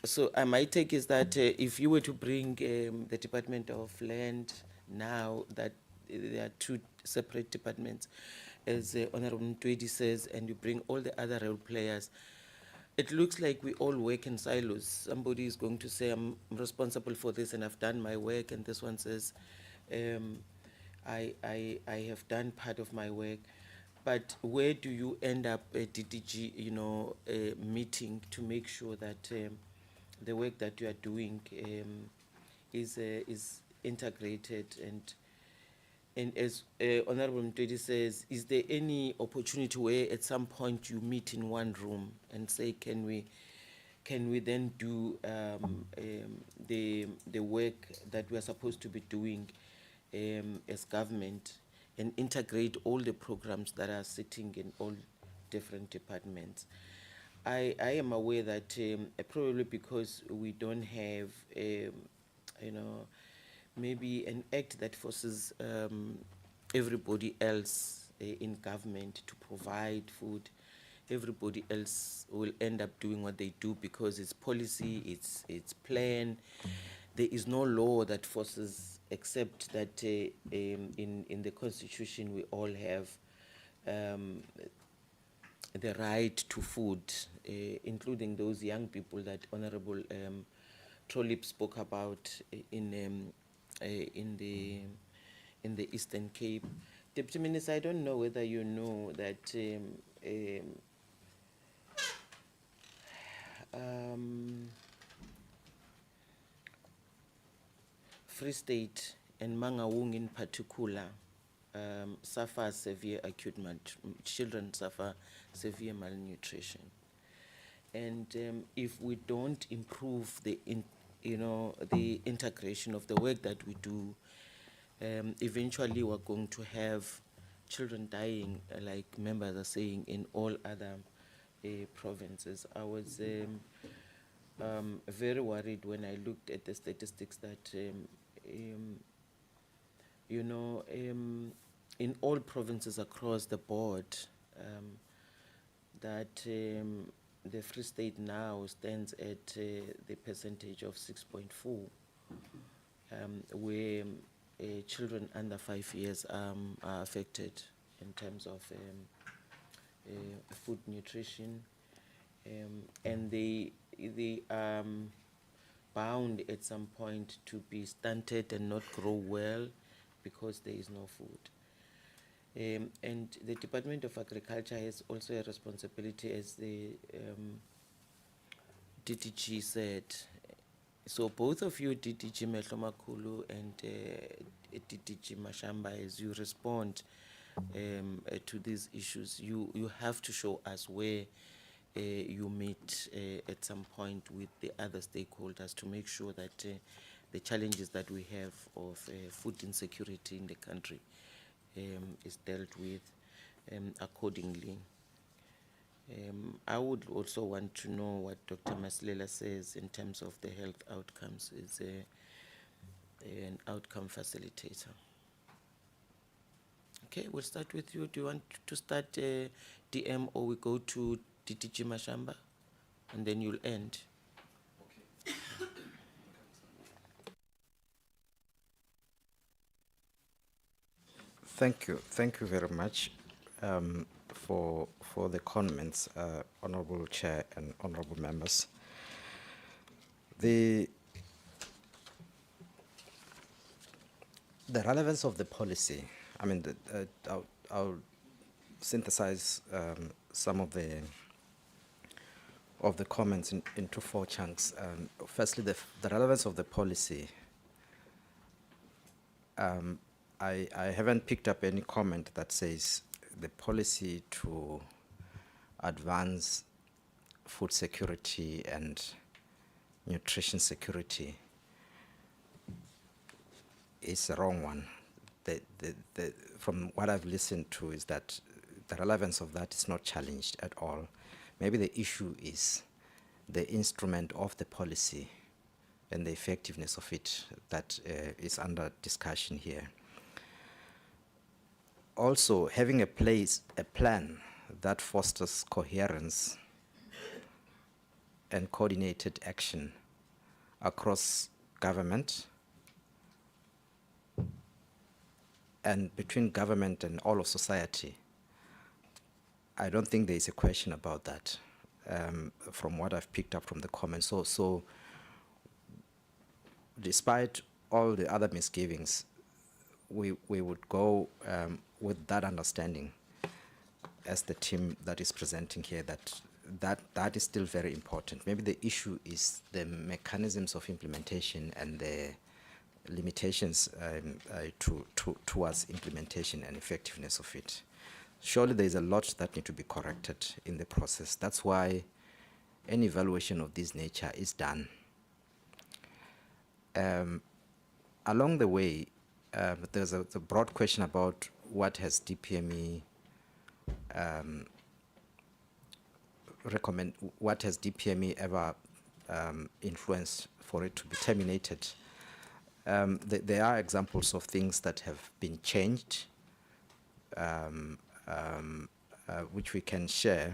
So my take is that if you were to bring the Department of Land now, that there are two separate departments, as Honorable Mtwedi says, and you bring all the other role players, it looks like we all work in silos. Somebody is going to say, I'm responsible for this and I've done my work, and this one says, I have done part of my work. But where do you end up at DDG, meeting to make sure that the work that you are doing is integrated? And as Honorable Mtwedi says, is there any opportunity where at some point you meet in one room and say, can we then do the work that we are supposed to be doing as government, and integrate all the programs that are sitting in all different departments? I am aware that probably because we don't have, maybe an act that forces everybody else in government to provide food, everybody else will end up doing what they do because it's policy, it's plan. There is no law that forces, except that in the Constitution we all have the right to food, including those young people that Honorable Trolip spoke about in the Eastern Cape. Deputy Minister, I don't know whether you know that Free State and Mangaung in particular suffer severe acute children suffer severe malnutrition, and if we don't improve the the integration of the work that we do, eventually we're going to have children dying, like members are saying, in all other provinces. I was very worried when I looked at the statistics that in all provinces across the board, that the Free State now stands at the percentage of 6.4, where children under 5 years are affected in terms of food nutrition, and they are bound at some point to be stunted and not grow well because there is no food. And the Department of Agriculture has also a responsibility, as the DDG said. So both of you, DDG Mehlomakulu and DDG Mashamba, as you respond to these issues, you have to show us where you meet at some point with the other stakeholders to make sure that the challenges that we have of food insecurity in the country is dealt with accordingly. I would also want to know what Dr. Masilela says in terms of the health outcomes. Is an outcome facilitator. Okay, we'll start with you. Do you want to start DM, or we go to DTG Mashamba and then you'll end? Thank you very much for the comments, Honourable Chair and Honourable Members. The relevance of the policy, I mean, I'll synthesize some of the comments into 4 chunks. Firstly, the relevance of the policy. I haven't picked up any comment that says the policy to advance food security and nutrition security is the wrong one. From what I've listened to is that the relevance of that is not challenged at all. Maybe the issue is the instrument of the policy and the effectiveness of it that is under discussion here. Also, having a plan that fosters coherence and coordinated action across government and between government and all of society. I don't think there is a question about that from what I've picked up from the comments. So despite all the other misgivings, we would go with that understanding as the team that is presenting here, that is still very important. Maybe the issue is the mechanisms of implementation and the limitations towards implementation and effectiveness of it. Surely there is a lot that need to be corrected in the process. That's why any evaluation of this nature is done. Along the way, there's a broad question about what has DPME what has DPME ever influenced for it to be terminated. There are examples of things that have been changed, which we can share.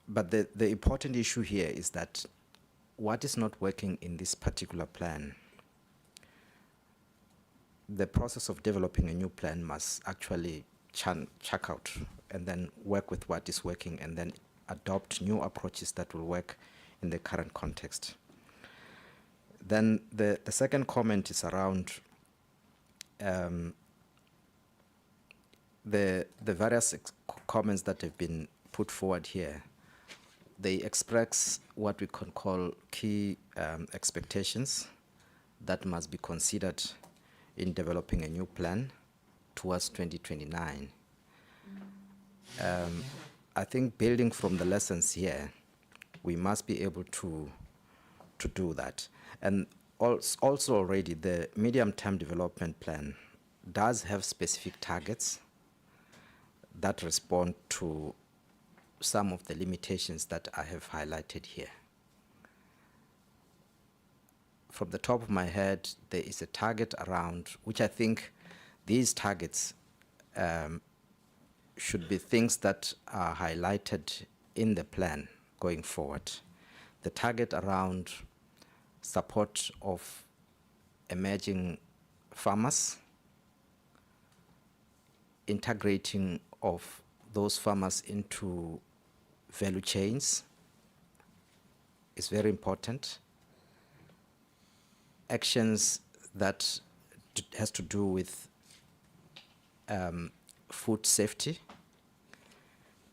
But the important issue here is that what is not working in this particular plan, the process of developing a new plan must actually check out and then work with what is working and then adopt new approaches that will work in the current context. Then the second comment is around the various comments that have been put forward here. They express what we can call key expectations that must be considered in developing a new plan towards 2029. I think building from the lessons here, we must be able to do that. And also already the medium-term development plan does have specific targets that respond to some of the limitations that I have highlighted here. From the top of my head, there is a target around, which I think these targets should be things that are highlighted in the plan going forward. The target around support of emerging farmers, integrating of those farmers into value chains is very important. actions that has to do with food safety,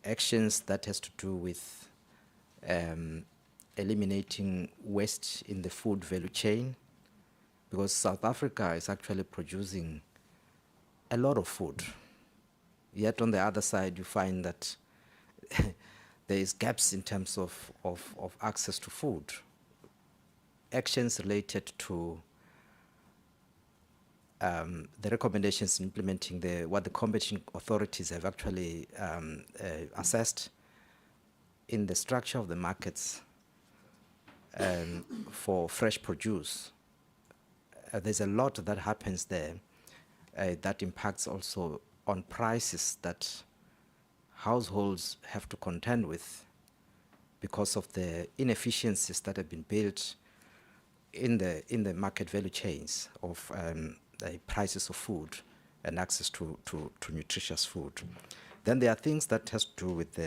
actions that has to do with eliminating waste in the food value chain, because South Africa is actually producing a lot of food. Yet on the other side, you find that there is gaps in terms of access to food. Actions related to the recommendations implementing what the competition authorities have actually assessed in the structure of the markets for fresh produce. There's a lot that happens there that impacts also on prices that households have to contend with because of the inefficiencies that have been built in the market value chains of the prices of food and access to nutritious food. Then there are things that has to do with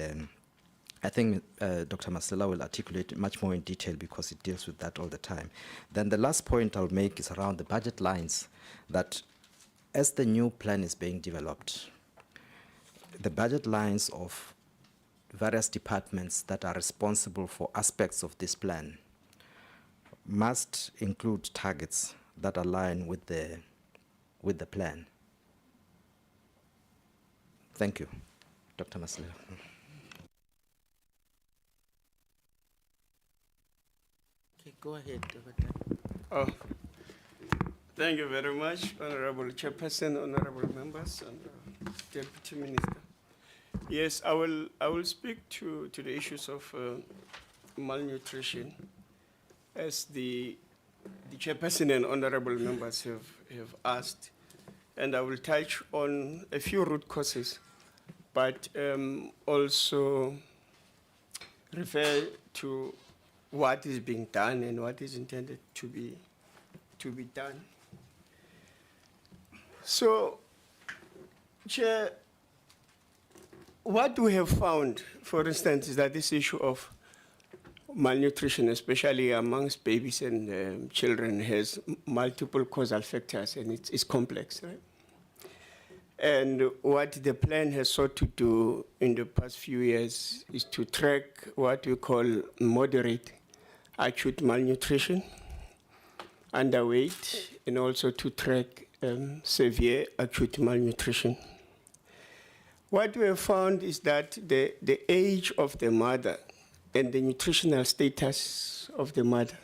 I think Dr. Masela will articulate much more in detail because it deals with that all the time. Then the last point I'll make is around the budget lines, that as the new plan is being developed, the budget lines of various departments that are responsible for aspects of this plan must include targets that align with the plan. Thank you, Dr. Masela. Okay, go ahead, Dr. Oh, thank you very much, Honorable Chairperson, honorable members, and Deputy Minister. Yes, I will speak to the issues of malnutrition, as the Chairperson and honorable members have asked, and I will touch on a few root causes, but also refer to what is being done and what is intended to be done. So, Chair, what we have found, for instance, is that this issue of malnutrition, especially amongst babies and children, has multiple causal factors, and it's complex, right? And what the plan has sought to do in the past few years is to track what we call moderate acute malnutrition, underweight, and also to track severe acute malnutrition. What we have found is that the age of the mother and the nutritional status of the mother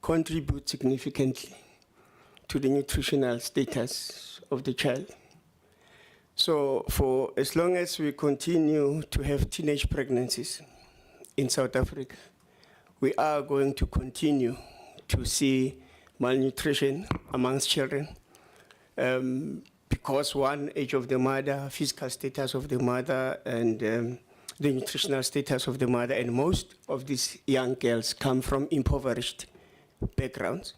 contribute significantly to the nutritional status of the child. So for as long as we continue to have teenage pregnancies in South Africa, we are going to continue to see malnutrition amongst children because one, age of the mother, physical status of the mother, and the nutritional status of the mother, and most of these young girls come from impoverished backgrounds.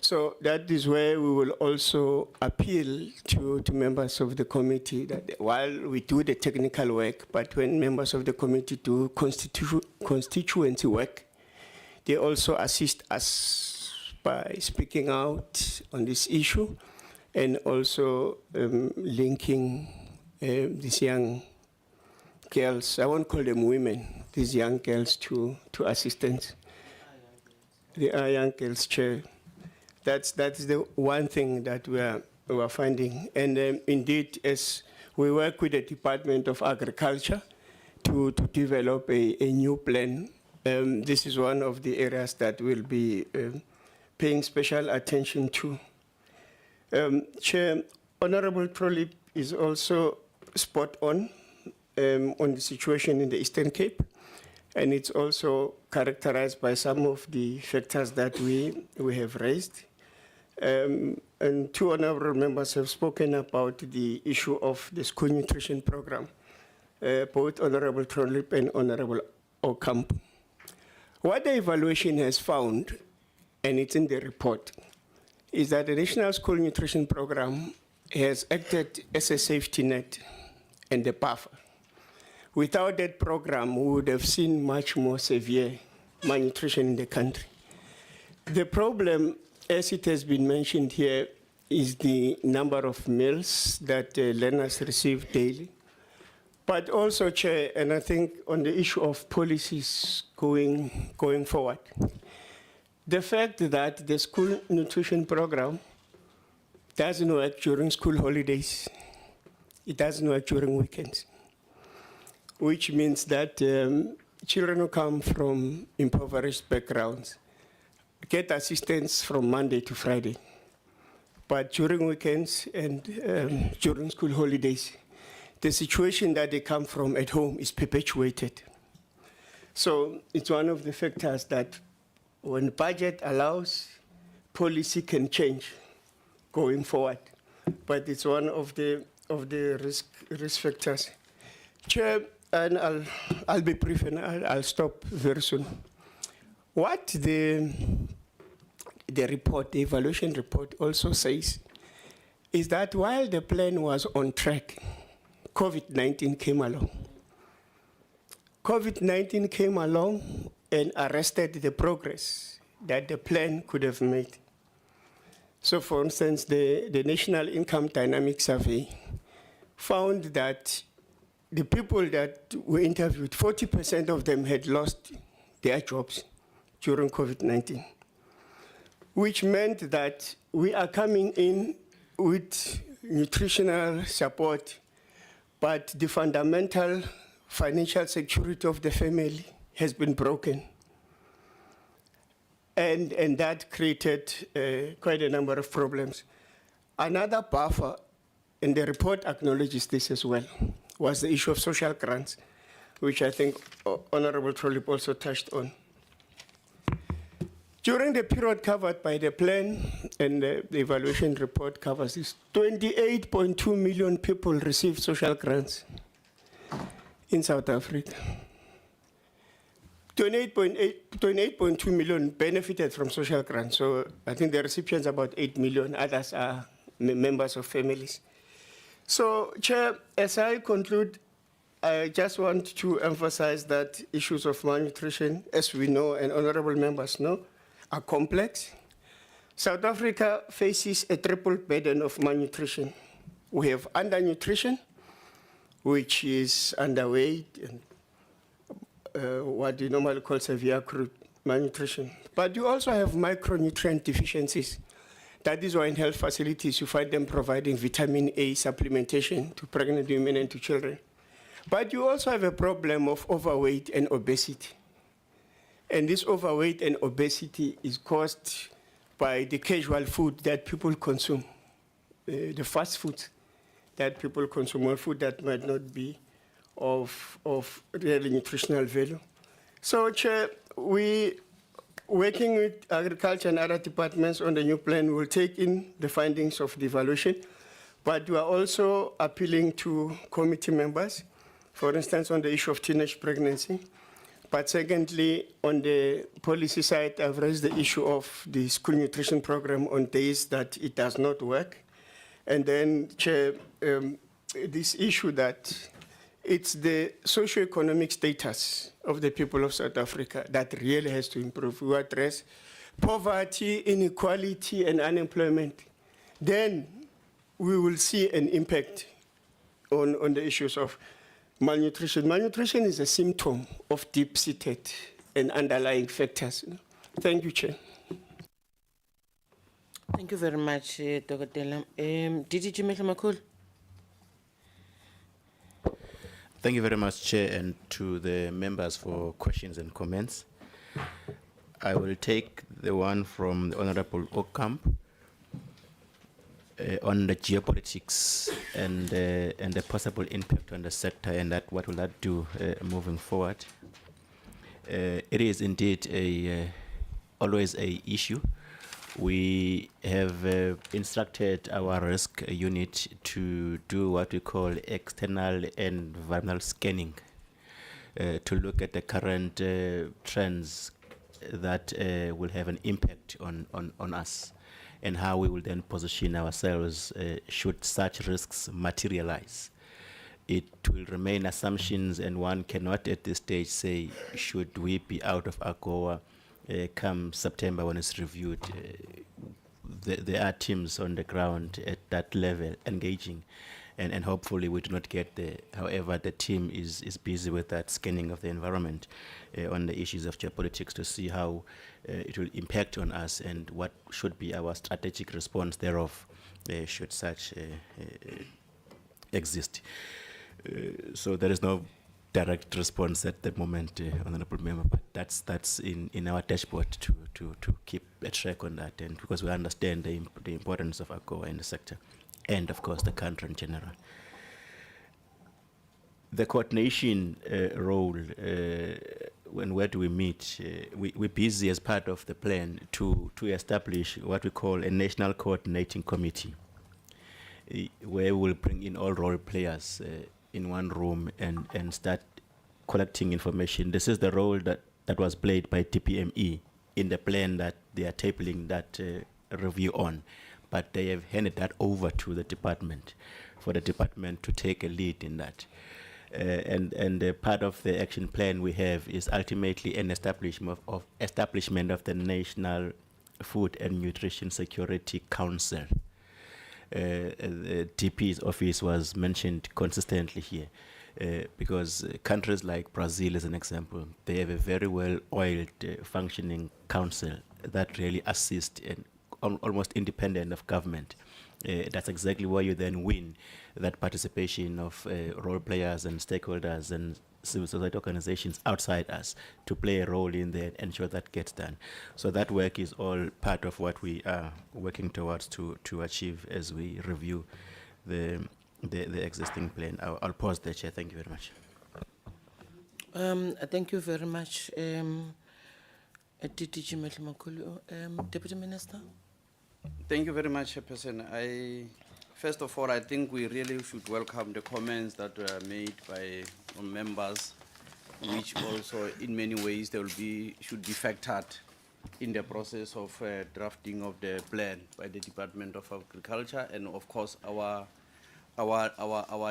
So that is where we will also appeal to members of the committee that while we do the technical work, but when members of the committee do constituency work, they also assist us by speaking out on this issue and also linking these young girls, I won't call them women, these young girls to assistance. They are young girls, Chair. That's the one thing that we are finding. And indeed, as we work with the Department of Agriculture to develop a new plan, this is one of the areas that we'll be paying special attention to. Chair, Honorable Trolip is also spot on the situation in the Eastern Cape, and it's also characterized by some of the factors that we have raised. And two honorable members have spoken about the issue of the school nutrition program, both Honorable Trolip and Honorable Ocampo. What the evaluation has found, and it's in the report, is that the National School Nutrition Program has acted as a safety net and a buffer. Without that program, we would have seen much more severe malnutrition in the country. The problem as it has been mentioned here, is the number of meals that learners receive daily. But also, Chair, and I think on the issue of policies going forward, the fact that the school nutrition program doesn't work during school holidays, it doesn't work during weekends, which means that children who come from impoverished backgrounds get assistance from Monday to Friday. But during weekends and during school holidays, the situation that they come from at home is perpetuated. So it's one of the factors that when budget allows, policy can change going forward. But it's one of the risk factors. Chair, and I'll be brief and I'll stop very soon. What the report, the evaluation report also says is that while the plan was on track, COVID-19 came along. COVID-19 came along and arrested the progress that the plan could have made. So for instance, the National Income Dynamic Survey found that the people that were interviewed, 40% of them had lost their jobs during COVID-19, which meant that we are coming in with nutritional support, but the fundamental financial security of the family has been broken. And that created quite a number of problems. Another buffer, and the report acknowledges this as well, was the issue of social grants, which I think Honorable Trollip also touched on. During the period covered by the plan, and the evaluation report covers this, 28.2 million people received social grants in South Africa. 28.2 million benefited from social grants. So I think the recipients about 8 million, others are members of families. So, Chair, as I conclude, I just want to emphasize that issues of malnutrition, as we know and honorable members know, are complex. South Africa faces a triple burden of malnutrition. We have undernutrition, which is underweight, and what you normally call severe acute malnutrition. But you also have micronutrient deficiencies. That is why in health facilities you find them providing vitamin A supplementation to pregnant women and to children. But you also have a problem of overweight and obesity. And this overweight and obesity is caused by the casual food that people consume, the fast food that people consume, or food that might not be of really nutritional value. So, Chair, we, working with agriculture and other departments on the new plan, will take in the findings of the evaluation, but we are also appealing to committee members, for instance, on the issue of teenage pregnancy. But secondly, on the policy side, I've raised the issue of the school nutrition program on days that it does not work. And then, Chair, this issue that it's the socioeconomic status of the people of South Africa that really has to improve. We address poverty, inequality, and unemployment. Then we will see an impact on the issues of malnutrition. Malnutrition is a symptom of deep-seated and underlying factors. Thank you, Chair. Thank you very much, Dr. DDG Makul. Thank you very much, Chair, and to the members for questions and comments. I will take the one from the Honorable Okamp on the geopolitics and the possible impact on the sector, and that what will that do moving forward. It is indeed always a issue. We have instructed our risk unit to do what we call external environmental scanning to look at the current trends that will have an impact on us, and how we will then position ourselves should such risks materialize. It will remain assumptions, and one cannot at this stage say, should we be out of AGOA come September when it's reviewed. there are teams on the ground at that level engaging, and hopefully we do not get there. However, the team is busy with that scanning of the environment on the issues of geopolitics to see how it will impact on us and what should be our strategic response thereof should such exist. So there is no direct response at the moment, Honorable Member, but that's in our dashboard to keep a track on that, and because we understand the importance of AGOA in the sector, and of course the country in general. The coordination role, when where do we meet? We're busy as part of the plan to establish what we call a national coordinating committee, where we'll bring in all role players in one room and start collecting information. This is the role that was played by DPME in the plan that they are tabling that review on, but they have handed that over to the department for the department to take a lead in that. And part of the action plan we have is ultimately an establishment of the National Food and Nutrition Security Council. The DP's office was mentioned consistently here because countries like Brazil, as an example, they have a very well-oiled functioning council that really assists and almost independent of government. That's exactly where you then win that participation of role players and stakeholders and civil society organizations outside us to play a role in there and ensure that gets done. So that work is all part of what we are working towards to achieve as we review the existing plan. I'll pause there, Chair. Thank you very much. Thank you very much, DTG Metlimakulu. Deputy Minister? Thank you very much, Chairperson. First of all, I think we really should welcome the comments that were made by members, which also in many ways should be factored in the process of drafting of the plan by the Department of Agriculture, and of course our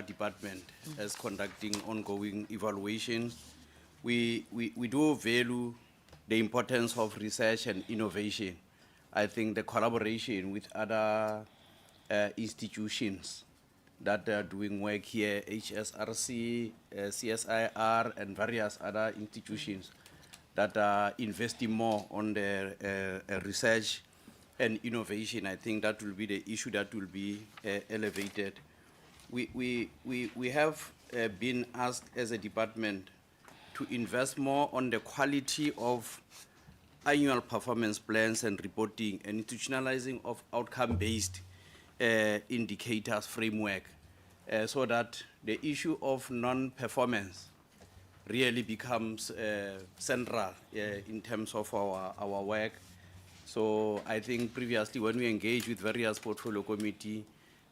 department as conducting ongoing evaluation. We do value the importance of research and innovation. I think the collaboration with other institutions that are doing work here, HSRC, CSIR, and various other institutions that are investing more on the research and innovation. I think that will be the issue that will be elevated. We have been asked as a department to invest more on the quality of annual performance plans and reporting and institutionalizing of outcome-based indicators framework so that the issue of non-performance really becomes central in terms of our work. So I think previously when we engage with various portfolio committee,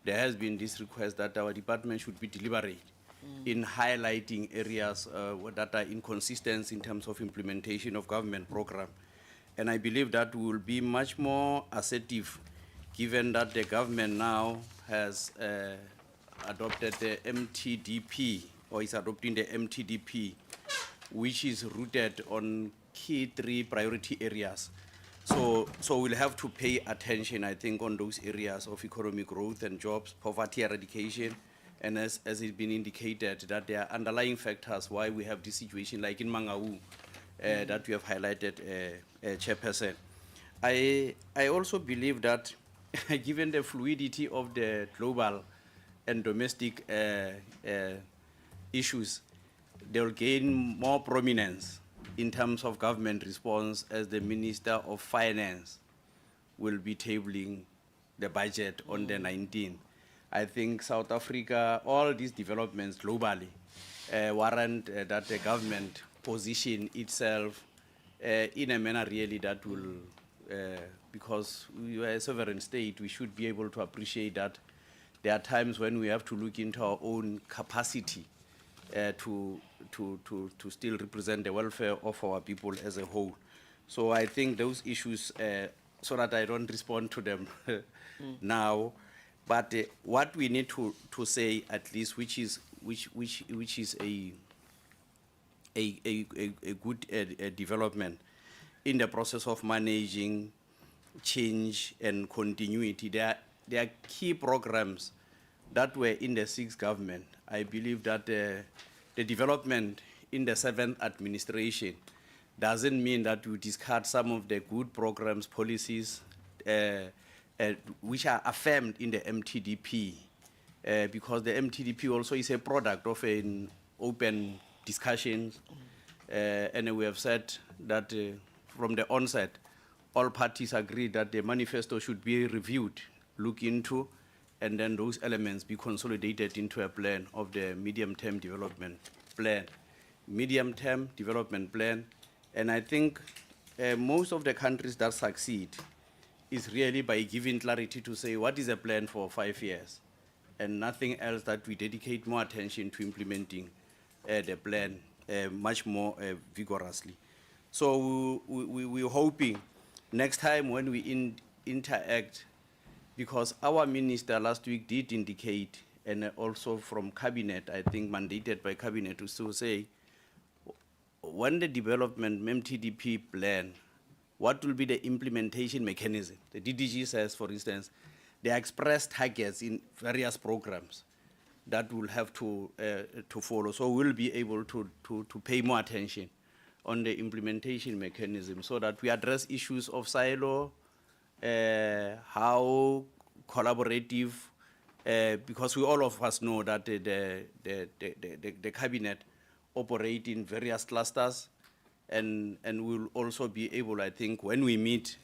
there has been this request that our department should be deliberate in highlighting areas that are inconsistent in terms of implementation of government program. And I believe that we will be much more assertive given that the government now has adopted the MTDP, or is adopting the MTDP, which is rooted on key 3 priority areas. So we'll have to pay attention, I think, on those areas of economic growth and jobs, poverty eradication, and as it's been indicated, that there are underlying factors why we have this situation, like in Mangaung, that we have highlighted, Chairperson. I also believe that given the fluidity of the global and domestic issues, they will gain more prominence in terms of government response as the Minister of Finance will be tabling the budget on the 19th. I think South Africa, all these developments globally warrant that the government position itself in a manner really that will, because we are a sovereign state, we should be able to appreciate that there are times when we have to look into our own capacity to still represent the welfare of our people as a whole. So I think those issues, so that I don't respond to them now, but what we need to say at least, which is a good development in the process of managing change and continuity. There are key programs that were in the sixth government. I believe that the development in the seventh administration doesn't mean that we discard some of the good programs, policies, which are affirmed in the MTDP, because the MTDP also is a product of an open discussion, and we have said that from the onset, all parties agreed that the manifesto should be reviewed, looked into, and then those elements be consolidated into a plan of the medium-term development plan. Medium-term development plan, and I think most of the countries that succeed is really by giving clarity to say what is a plan for 5 years, and nothing else, that we dedicate more attention to implementing the plan much more vigorously. So we're hoping next time when we interact, because our minister last week did indicate, and also from cabinet, I think mandated by cabinet, to still say, when the development MTDP plan, what will be the implementation mechanism? The DDG says, for instance, they express targets in various programs that will have to follow. So we'll be able to pay more attention on the implementation mechanism so that we address issues of silo, how collaborative, because we all of us know that the cabinet operate in various clusters, and we'll also be able, I think, when we meet,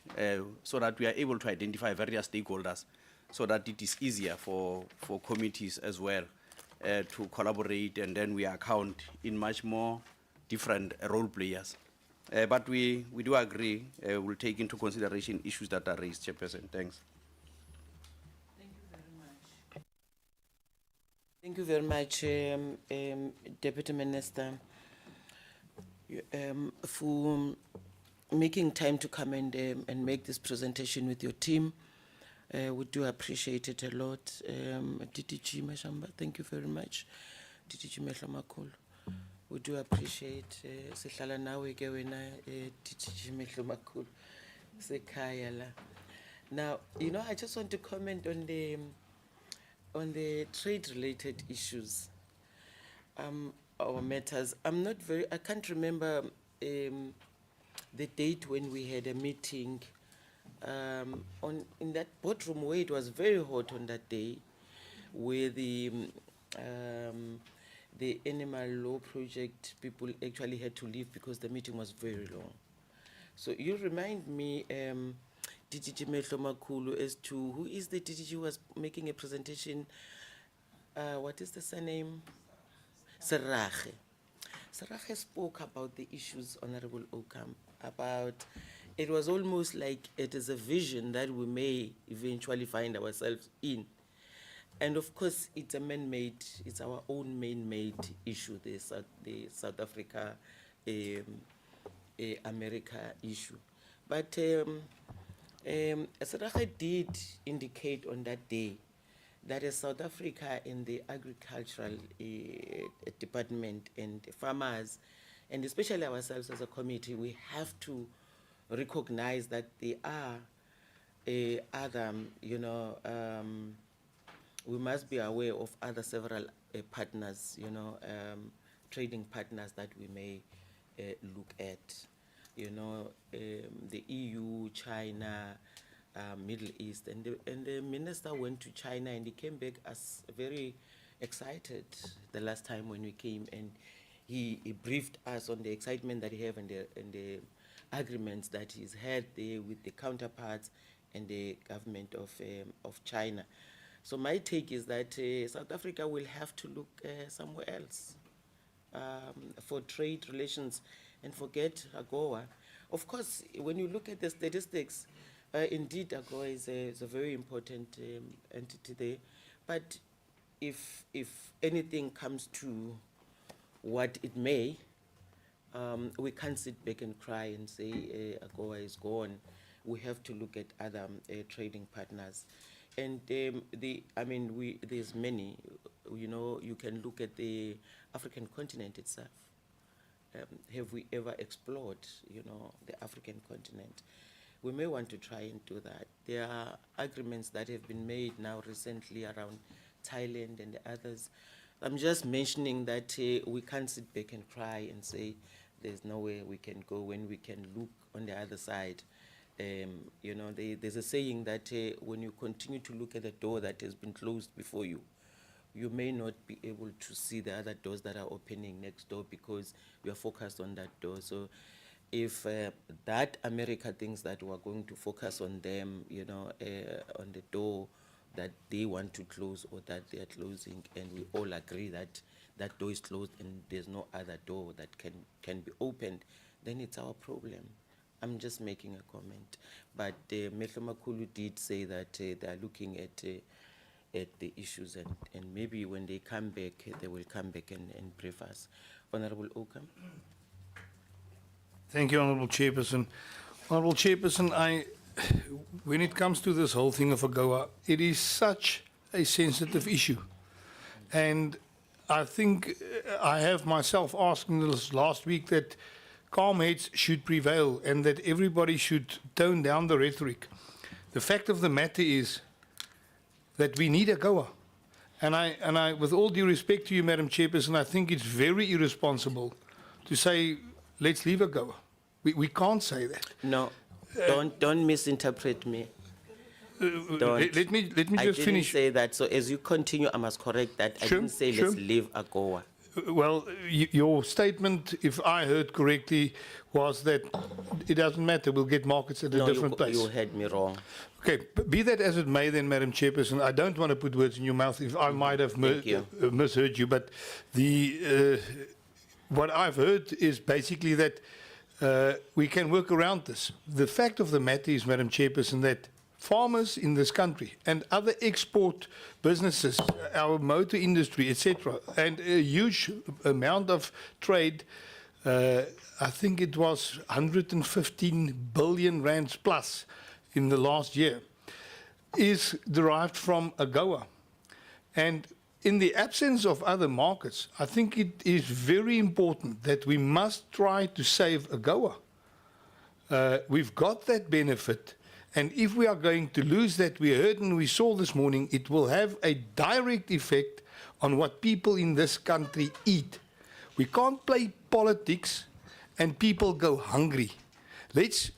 so that we are able to identify various stakeholders, so that it is easier for committees as well to collaborate, and then we account in much more different role players. But we do agree, we'll take into consideration issues that are raised, Chairperson. Thanks. Thank you very much, Deputy Minister, for making time to come and make this presentation with your team. We do appreciate it a lot. DDG Mashamba, thank you very much. DDG Mehlamakulu, we do appreciate. Sihlala nawe ke wena, DDG Mehlamakulu, sekhaya la. Now, you know, I just want to comment on the trade-related issues, or matters. I can't remember the date when we had a meeting in that boardroom where it was very hot on that day, where the animal law project people actually had to leave because the meeting was very long. So you remind me, DDG Mehlomakulu, as to who is the DDG who was making a presentation. What is the surname? Serrache. Serrache spoke about the issues, Honorable Okam, about it was almost like it is a vision that we may eventually find ourselves in. And of course, it's a man-made, it's our own man-made issue, the South Africa, America issue. But Serrache did indicate on that day that as South Africa in the agricultural department and farmers, and especially ourselves as a committee, we have to recognize that there are other, you know, we must be aware of other several partners, you know, trading partners that we may look at, you know, the EU, China, Middle East, and the minister went to China and he came back as very excited the last time when we came, and he briefed us on the excitement that he have and the agreements that he's had there with the counterparts and the government of China. So my take is that South Africa will have to look somewhere else for trade relations and forget AGOA. Of course, when you look at the statistics, indeed AGOA is a very important entity there. But if anything comes to what it may, we can't sit back and cry and say AGOA is gone. We have to look at other trading partners. And there's many, you know, you can look at the African continent itself. Have we ever explored, you know, the African continent? we may want to try and do that. There are agreements that have been made now recently around Thailand and the others. I'm just mentioning that we can't sit back and cry and say there's nowhere we can go when we can look on the other side. You know, there's a saying that when you continue to look at the door that has been closed before you, you may not be able to see the other doors that are opening next door because you are focused on that door. So if that America thinks that we're going to focus on them, you know, on the door that they want to close or that they are closing, and we all agree that that door is closed and there's no other door that can be opened, then it's our problem. I'm just making a comment. But Mehlo Makulu did say that they are looking at the issues, and maybe when they come back, they will come back and brief us. Honorable Okam. Thank you, Honourable Chairperson. Honourable Chairperson, when it comes to this whole thing of AGOA, it is such a sensitive issue. And I think I have myself asking this last week that calm heads should prevail and that everybody should tone down the rhetoric. The fact of the matter is that we need AGOA. And I, with all due respect to you, Madam Chairperson, I think it's very irresponsible to say, let's leave AGOA. We can't say that. No, don't misinterpret me. Don't. Let me I just didn't finish. say that. So as you continue, I must correct that. I Sure, didn't say sure. let's leave AGOA. Well, your statement, if I heard correctly, was that it doesn't matter, we'll get markets at a No, different place. you heard me wrong. Okay, but be that as it may then, Madam Chairperson, I don't want to put words in your mouth if I might have Thank you. misheard you, but what I've heard is basically that we can work around this. The fact of the matter is, Madam Chairperson, that farmers in this country and other export businesses, our motor industry, etc., and a huge amount of trade, I think it was 115 billion rands plus in the last year, is derived from AGOA. And in the absence of other markets, I think it is very important that we must try to save AGOA. We've got that benefit, and if we are going to lose that, we heard and we saw this morning, it will have a direct effect on what people in this country eat. We can't play politics and people go hungry. Let's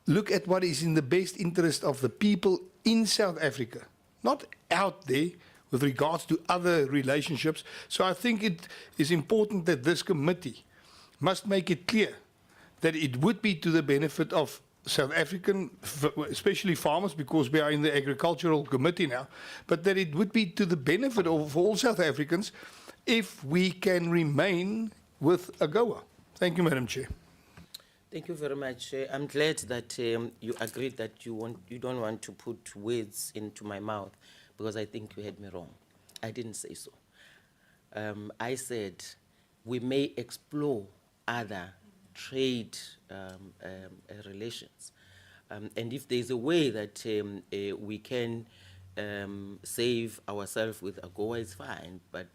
look at what is in the best interest of the people in South Africa, not out there with regards to other relationships. So I think it is important that this committee must make it clear that it would be to the benefit of South African, especially farmers, because we are in the agricultural committee now, but that it would be to the benefit of all South Africans if we can remain with AGOA. Thank you, Madam Chair. Thank you very much. I'm glad that you agreed that you don't want to put words into my mouth, because I think you had me wrong. I didn't say so. I said we may explore other trade relations. And if there's a way that we can save ourselves with AGOA, it's fine, but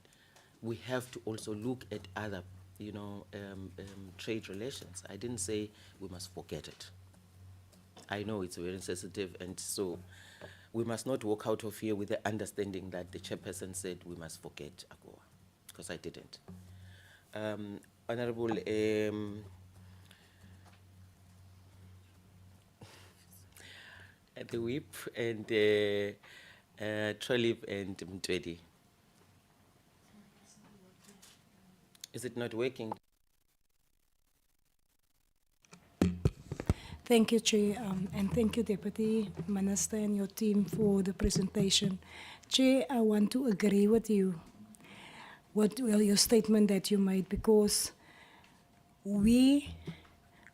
we have to also look at other, you know, trade relations. I didn't say we must forget it. I know it's very sensitive, and so we must not walk out of here with the understanding that the chairperson said we must forget AGOA, because I didn't. Honorable the whip and Trolip and Mtwedi. Is it not working? Thank you, Chair, and thank you, Deputy Minister and your team for the presentation. Chair, I want to agree with you, your statement that you made, because we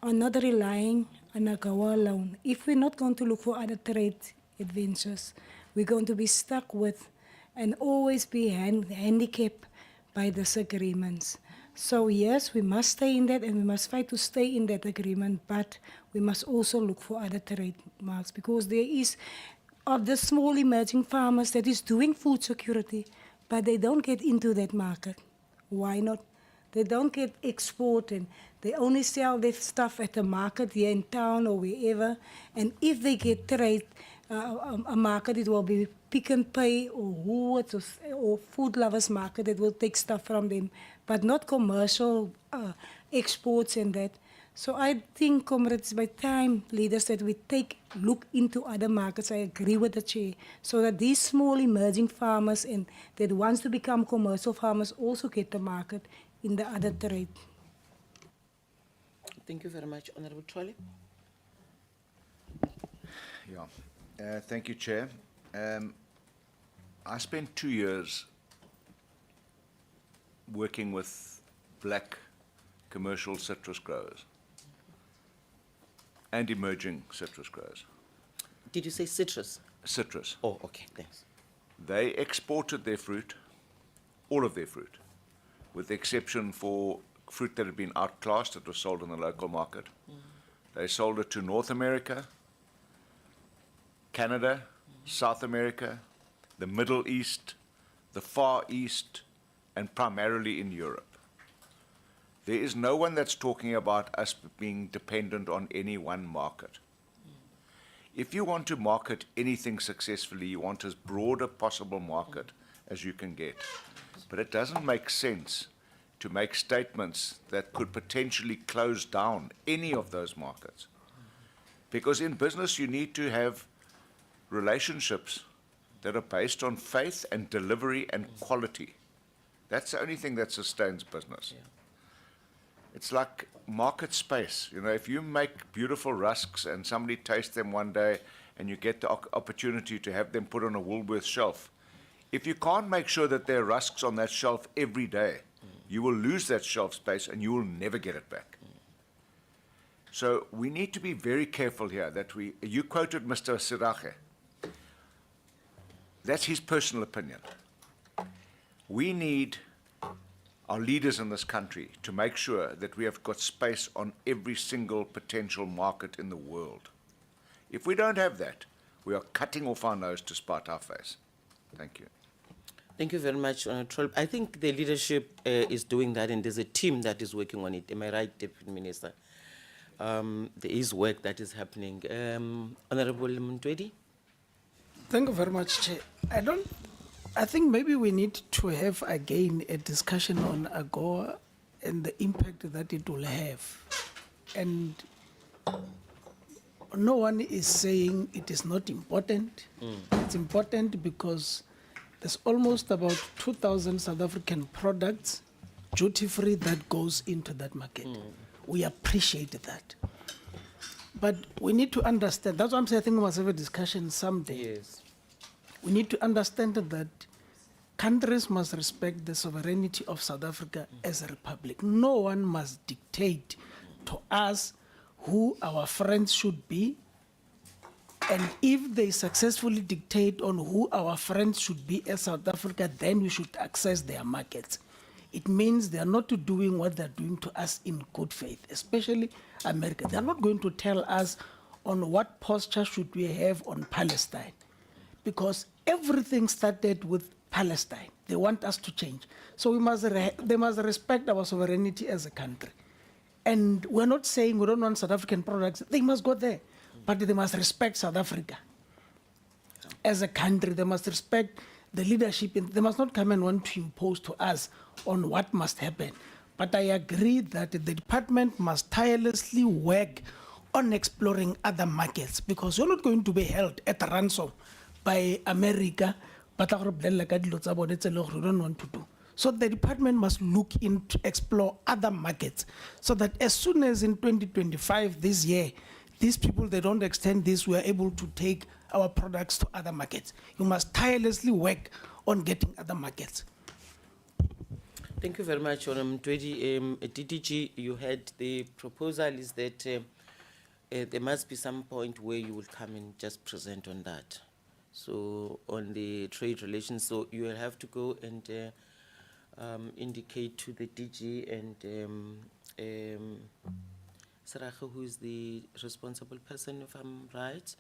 are not relying on AGOA alone. If we're not going to look for other trade adventures, we're going to be stuck with and always be handicapped by these agreements. So yes, we must stay in that and we must fight to stay in that agreement, but we must also look for other trade marks, because there is of the small emerging farmers that is doing food security, but they don't get into that market. Why not? They don't get export and they only sell their stuff at the market here in town or wherever. And if they get trade, a market, it will be Pick and Pay or Woolworths or Food Lovers Market that will take stuff from them, but not commercial exports and that. So I think, comrades, by time, leaders, that we look into other markets. I agree with the chair, so that these small emerging farmers and that wants to become commercial farmers also get the market in the other trade. Thank you very much, Honorable Trolley. Yeah, thank you, Chair. I spent 2 years working with black commercial citrus growers and emerging citrus growers. Did you say citrus? Citrus. Oh, okay, thanks. They exported their fruit, all of their fruit, with the exception for fruit that had been outclassed that was sold in the local market. They sold it to North America, Canada, South America, the Middle East, the Far East, and primarily in Europe. There is no one that's talking about us being dependent on any one market. If you want to market anything successfully, you want as broad a possible market as you can get. But it doesn't make sense to make statements that could potentially close down any of those markets. Because in business, you need to have relationships that are based on faith and delivery and quality. That's the only thing that sustains business. It's like market space. You know, if you make beautiful rusks and somebody tastes them one day and you get the opportunity to have them put on a Woolworths shelf, if you can't make sure that there are rusks on that shelf every day, you will lose that shelf space and you will never get it back. So we need to be very careful here that you quoted Mr. Sirache. That's his personal opinion. We need our leaders in this country to make sure that we have got space on every single potential market in the world. If we don't have that, we are cutting off our nose to spite our face. Thank you. Thank you very much, Honorable Trolley. I think the leadership is doing that, and there's a team that is working on it. Am I right, Deputy Minister? There is work that is happening. Honorable Mntwedi? Thank you very much, Chair. I think maybe we need to have again a discussion on AGOA and the impact that it will have. And no one is saying it is not important. It's important because there's almost about 2,000 South African products, duty-free, that goes into that market. We appreciate that. But we need to understand, that's why I'm saying I think we must have a discussion someday. Yes. We need to understand that countries must respect the sovereignty of South Africa as a republic. No one must dictate to us who our friends should be. And if they successfully dictate on who our friends should be as South Africa, then we should access their markets. It means they are not doing what they're doing to us in good faith, especially America. They're not going to tell us on what posture should we have on Palestine, because everything started with Palestine. They want us to change. So they must respect our sovereignty as a country. And we're not saying we don't want South African products. They must go there. But they must respect South Africa as a country. They must respect the leadership. They must not come and want to impose to us on what must happen. But I agree that the department must tirelessly work on exploring other markets, because you're not going to be held at ransom by America, but we don't want to do. So the department must look into explore other markets, so that as soon as in 2025, this year, these people, they don't extend this, we are able to take our products to other markets. You must tirelessly work on getting other markets. Thank you very much, Honorable Mntwedi. DDG, you had the proposal is that there must be some point where you will come and just present on that. So on the trade relations, so you will have to go and indicate to the DG and Sarache, who is the responsible person, if I'm right,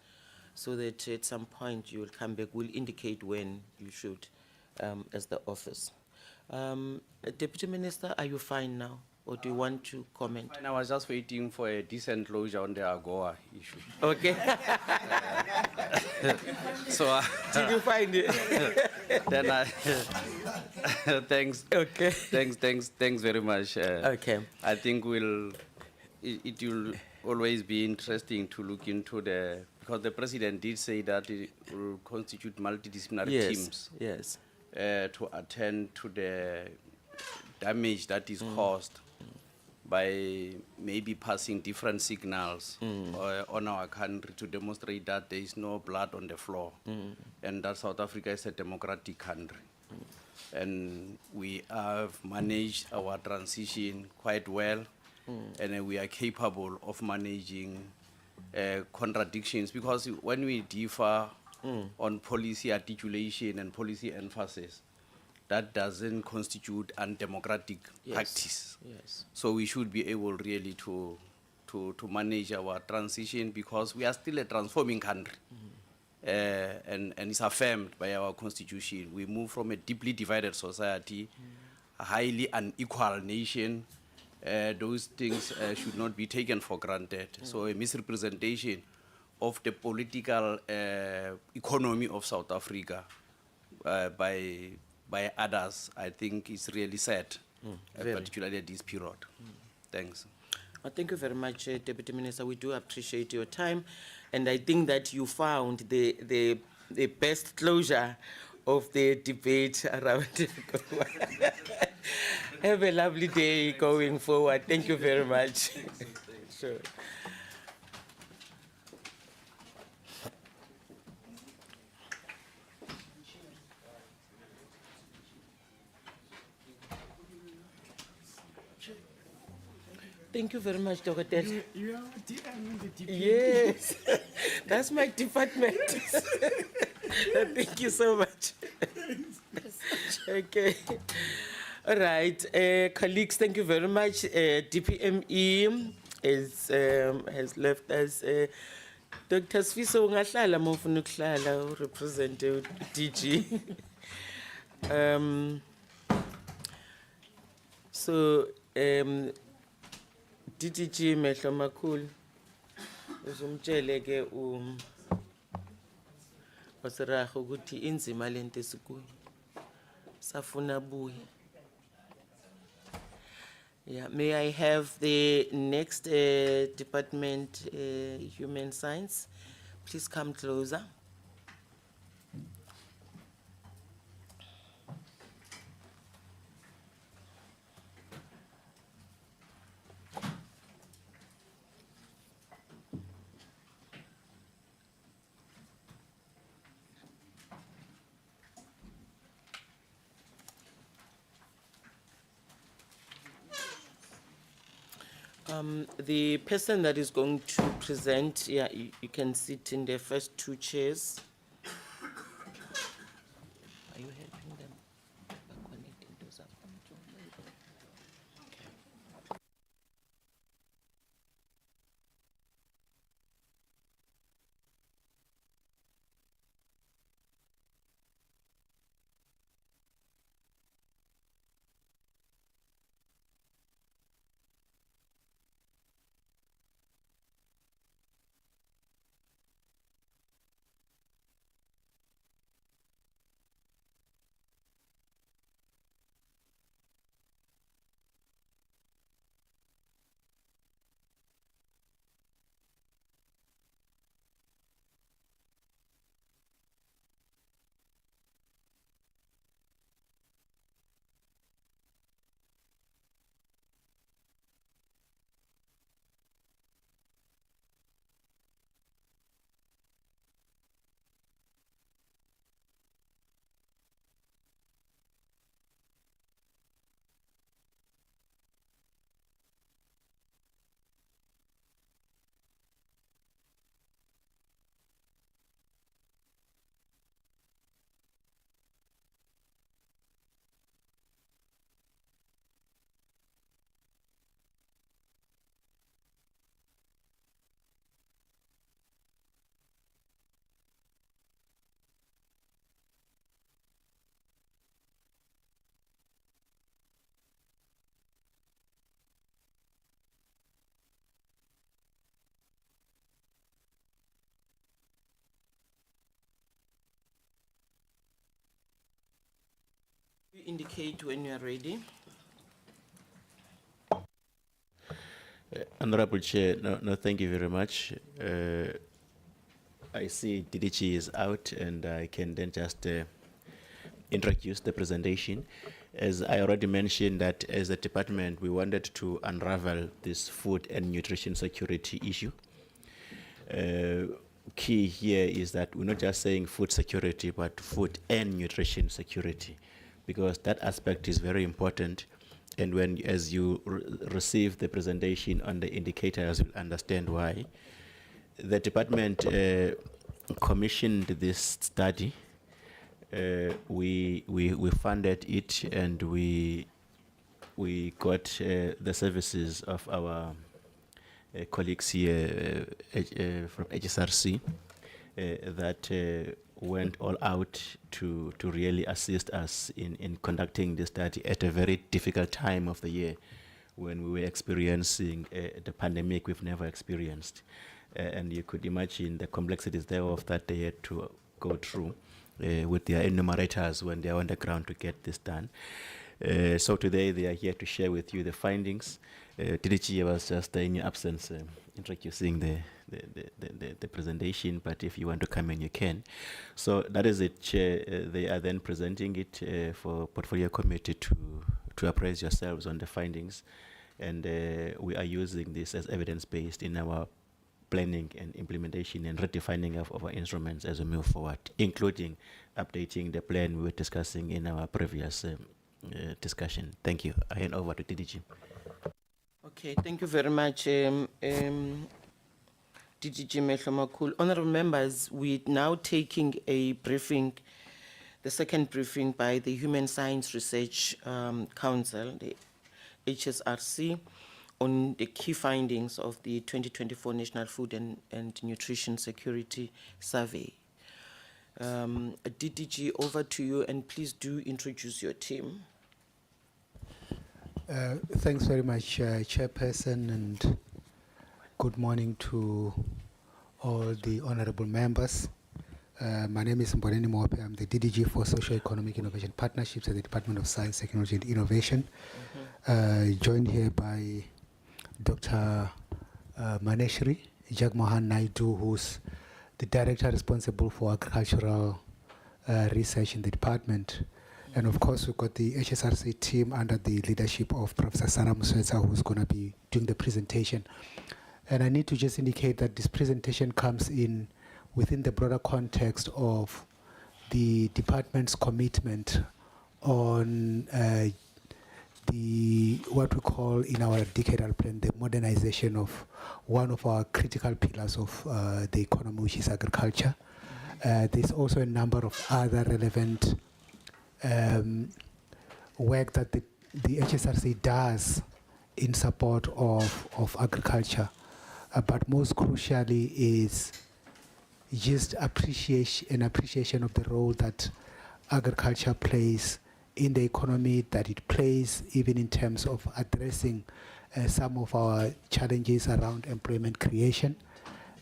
so that at some point you will come back, we'll indicate when you should as the office. Deputy Minister, are you fine now? Or do you want to comment? And I was just waiting for a decent closure on the AGOA issue. Okay. So Did you find it? then I, thanks. Okay. Thanks very much. Okay. I think it will always be interesting to look into because the president did say that it will constitute multidisciplinary Yes. teams Yes. to attend to the damage that is caused by maybe passing different signals on our country to demonstrate that there is no blood on the floor and that South Africa is a democratic country. And we have managed our transition quite well, and we are capable of managing contradictions, because when we differ on policy articulation and policy emphasis, that doesn't constitute undemocratic practice. Yes. So we should be able really to manage our transition, because we are still a transforming country. And it's affirmed by our constitution. We move from a deeply divided society, a highly unequal nation. Those things should not be taken for granted. So a misrepresentation of the political economy of South Africa by others, I think is really sad, particularly at this period. Thanks. Thank you very much, Deputy Minister. We do appreciate your time, and I think that you found the best closure of the debate around. Have a lovely day going forward. Thank you very much. Sure. Thank you very much, Dr. You are DMing the DPME. Yes, that's my department. Thank you so much. Okay. All right, colleagues, thank you very much. DPME has left us. Dr. Sfiso ungahlala mufuna ukuhlala represent DG. So DTG mehlo makhulu uzumtshele ke wasiraha ukuthi inzima lento esikuyo safuna buye. Yeah, may I have the next department, Human Science, please come closer. The person that is going to present, yeah, you can sit in the first two chairs. Are you helping them? Connecting those up. Indicate when you are ready. Honorable Chair, no, thank you very much. I see DDG is out, and I can then just introduce the presentation. As I already mentioned, that as a department, we wanted to unravel this food and nutrition security issue. Key here is that we're not just saying food security, but food and nutrition security, because that aspect is very important. And when, as you receive the presentation on the indicators, you'll understand why. The department commissioned this study. We funded it, and we got the services of our colleagues here from HSRC that went all out to really assist us in conducting the study at a very difficult time of the year, when we were experiencing the pandemic we've never experienced. And you could imagine the complexities thereof that they had to go through with their enumerators when they're on the ground to get this done. So today they are here to share with you the findings. DDG was just in your absence introducing the presentation, but if you want to come in, you can. So that is it, Chair. They are then presenting it for Portfolio Committee to appraise yourselves on the findings, and we are using this as evidence-based in our planning and implementation and redefining of our instruments as we move forward, including updating the plan we were discussing in our previous discussion. Thank you. I hand over to DDG. Okay, thank you very much, DDG Mehlomakulu. Honorable members, we're now taking a briefing, the second briefing by the Human Science Research Council, the HSRC, on the key findings of the 2024 National Food and Nutrition Security Survey. DDG, over to you, and please do introduce your team. Thanks very much, Chairperson, and good morning to all the honorable members. My name is Mboneni Mope. I'm the DDG for Socio-Economic Innovation Partnerships at the Department of Science, Technology and Innovation. Joined here by Dr. Maneshri Jagmohan Naidu, who's the Director responsible for agricultural research in the department. And of course, we've got the HSRC team under the leadership of Professor Sarah Muswetsa, who's going to be doing the presentation. And I need to just indicate that this presentation comes in within the broader context of the department's commitment on what we call in our decadal plan, the modernization of one of our critical pillars of the economy, which is agriculture. There's also a number of other relevant work that the HSRC does in support of agriculture, but most crucially is just appreciation of the role that agriculture plays in the economy, that it plays even in terms of addressing some of our challenges around employment creation.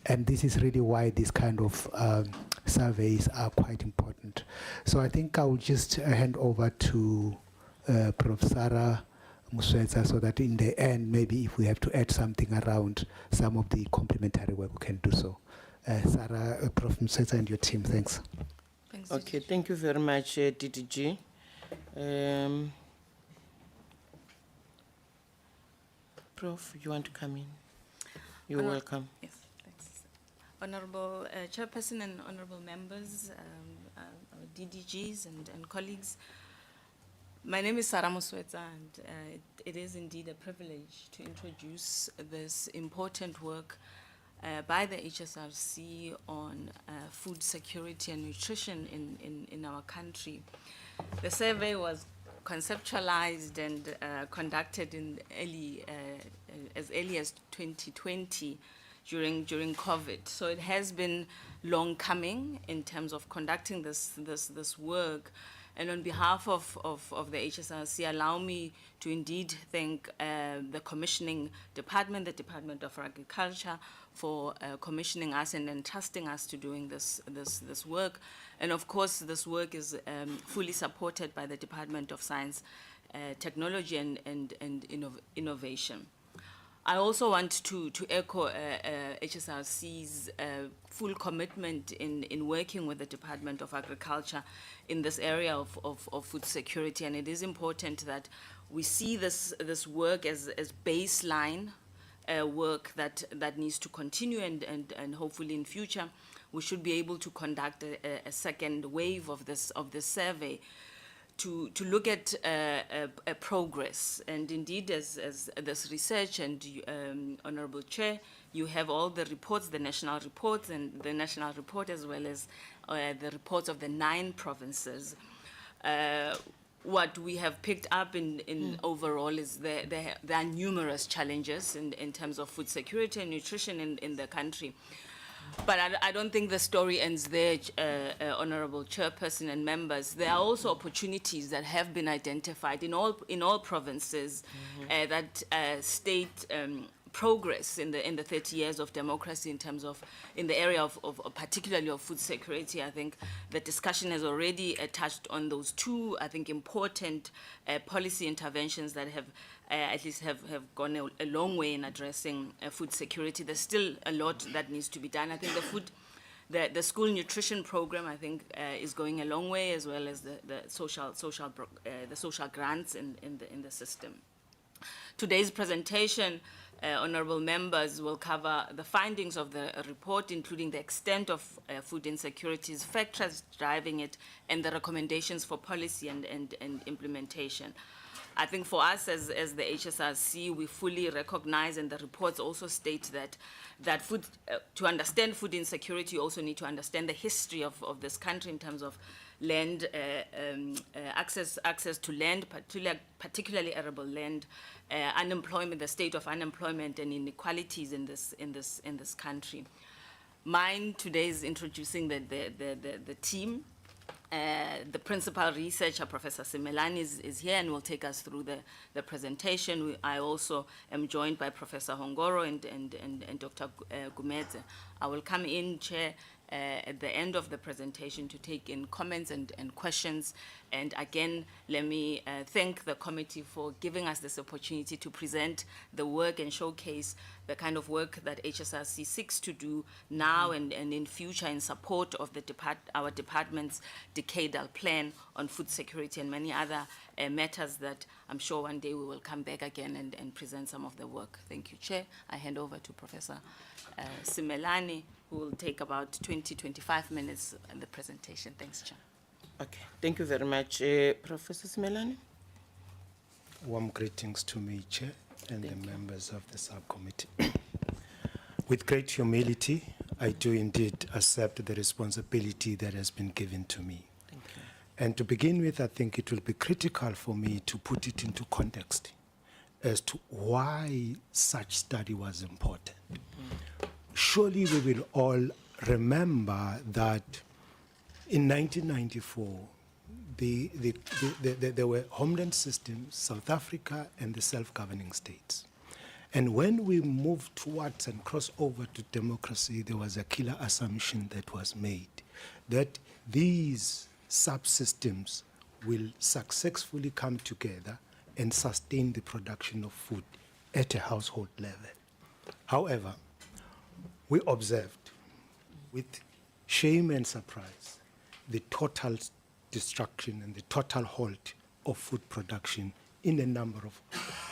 And this is really why these kind of surveys are quite important. So I think I will just hand over to Prof. Sarah Muswetsa, so that in the end, maybe if we have to add something around some of the complementary work, we can do so. Sarah, Prof. Muswetsa and your team, thanks. Thanks, Okay, thank you very much, DDG. Prof, you want to come in? You're welcome. Yes, thanks. Honorable Chairperson and honorable members, our DDGs and colleagues, my name is Sarah Muswetsa, and it is indeed a privilege to introduce this important work by the HSRC on food security and nutrition in our country. The survey was conceptualized and conducted in as early as 2020 during COVID. So it has been long coming in terms of conducting this work, And on behalf of the HSRC, allow me to indeed thank the commissioning department, the Department of Agriculture, for commissioning us and entrusting us to doing this work. And of course, this work is fully supported by the Department of Science, Technology and Innovation. I also want to echo HSRC's full commitment in working with the Department of Agriculture in this area of food security, and it is important that we see this work as baseline work that needs to continue, and hopefully in future we should be able to conduct a second wave of this survey to look at a progress. And indeed, as this research, and Honorable Chair, you have all the reports, the national reports, and the national report, as well as the reports of the 9 provinces. What we have picked up in overall is there are numerous challenges in terms of food security and nutrition in the country. But I don't think the story ends there, Honorable Chairperson and members. There are also opportunities that have been identified in all provinces that state progress in the 30 years of democracy in terms of, in the area of particularly of food security. I think the discussion has already touched on those 2, I think, important policy interventions that have at least have gone a long way in addressing food security. There's still a lot that needs to be done. I think the school nutrition program, I think, is going a long way, as well as the social grants in the system. Today's presentation, honorable members, will cover the findings of the report, including the extent of food insecurities, factors driving it, and the recommendations for policy and implementation. I think for us as the HSRC, we fully recognize, and the reports also state that food, to understand food insecurity, you also need to understand the history of this country in terms of land, access to land, particularly arable land, unemployment, the state of unemployment and inequalities in this country. Mine today is introducing the team. The principal researcher, Professor Simelane, is here and will take us through the presentation. I also am joined by Professor Hongoro and Dr. Gumedze. I will come in, Chair, at the end of the presentation to take in comments and questions. And again, let me thank the committee for giving us this opportunity to present the work and showcase the kind of work that HSRC seeks to do now and in future in support of our department's decadal plan on food security and many other matters that I'm sure one day we will come back again and present some of the work. Thank you, Chair. I hand over to Professor Simelane, who will take about 20-25 minutes in the presentation. Thanks, Chair. Okay, thank you very much. Professor Simelane? Warm greetings to me, Chair, and the members of the subcommittee. With great humility, I do indeed accept the responsibility that has been given to me. Thank you. And to begin with, I think it will be critical for me to put it into context as to why such study was important. Surely we will all remember that in 1994, there were homeland systems, South Africa and the self-governing states. And when we moved towards and crossed over to democracy, there was a killer assumption that was made that these subsystems will successfully come together and sustain the production of food at a household level. However, we observed with shame and surprise the total destruction and the total halt of food production in a number of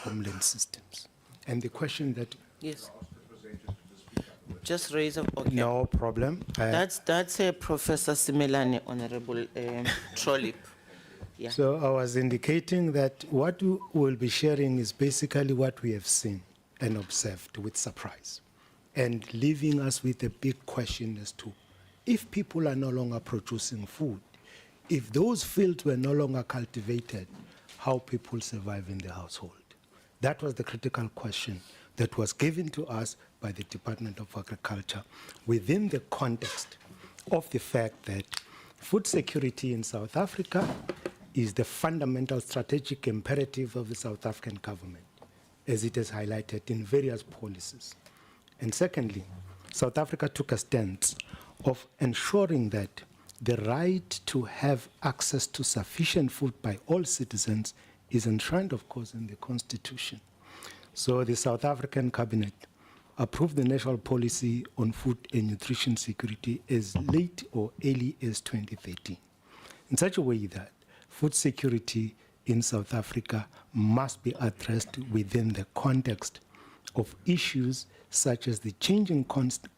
homeland systems. And the question that... Yes. Just raise up. Okay. No problem. That's Professor Simelane, Honorable Trollip. Yeah. So I was indicating that what we will be sharing is basically what we have seen and observed with surprise, and leaving us with a big question as to if people are no longer producing food, if those fields were no longer cultivated, how people survive in the household. That was the critical question that was given to us by the Department of Agriculture within the context of the fact that food security in South Africa is the fundamental strategic imperative of the South African government, as it is highlighted in various policies. And secondly, South Africa took a stance of ensuring that the right to have access to sufficient food by all citizens is enshrined, of course, in the Constitution. So the South African Cabinet approved the National Policy on Food and Nutrition Security as late or early as 2013, in such a way that food security in South Africa must be addressed within the context of issues such as the changing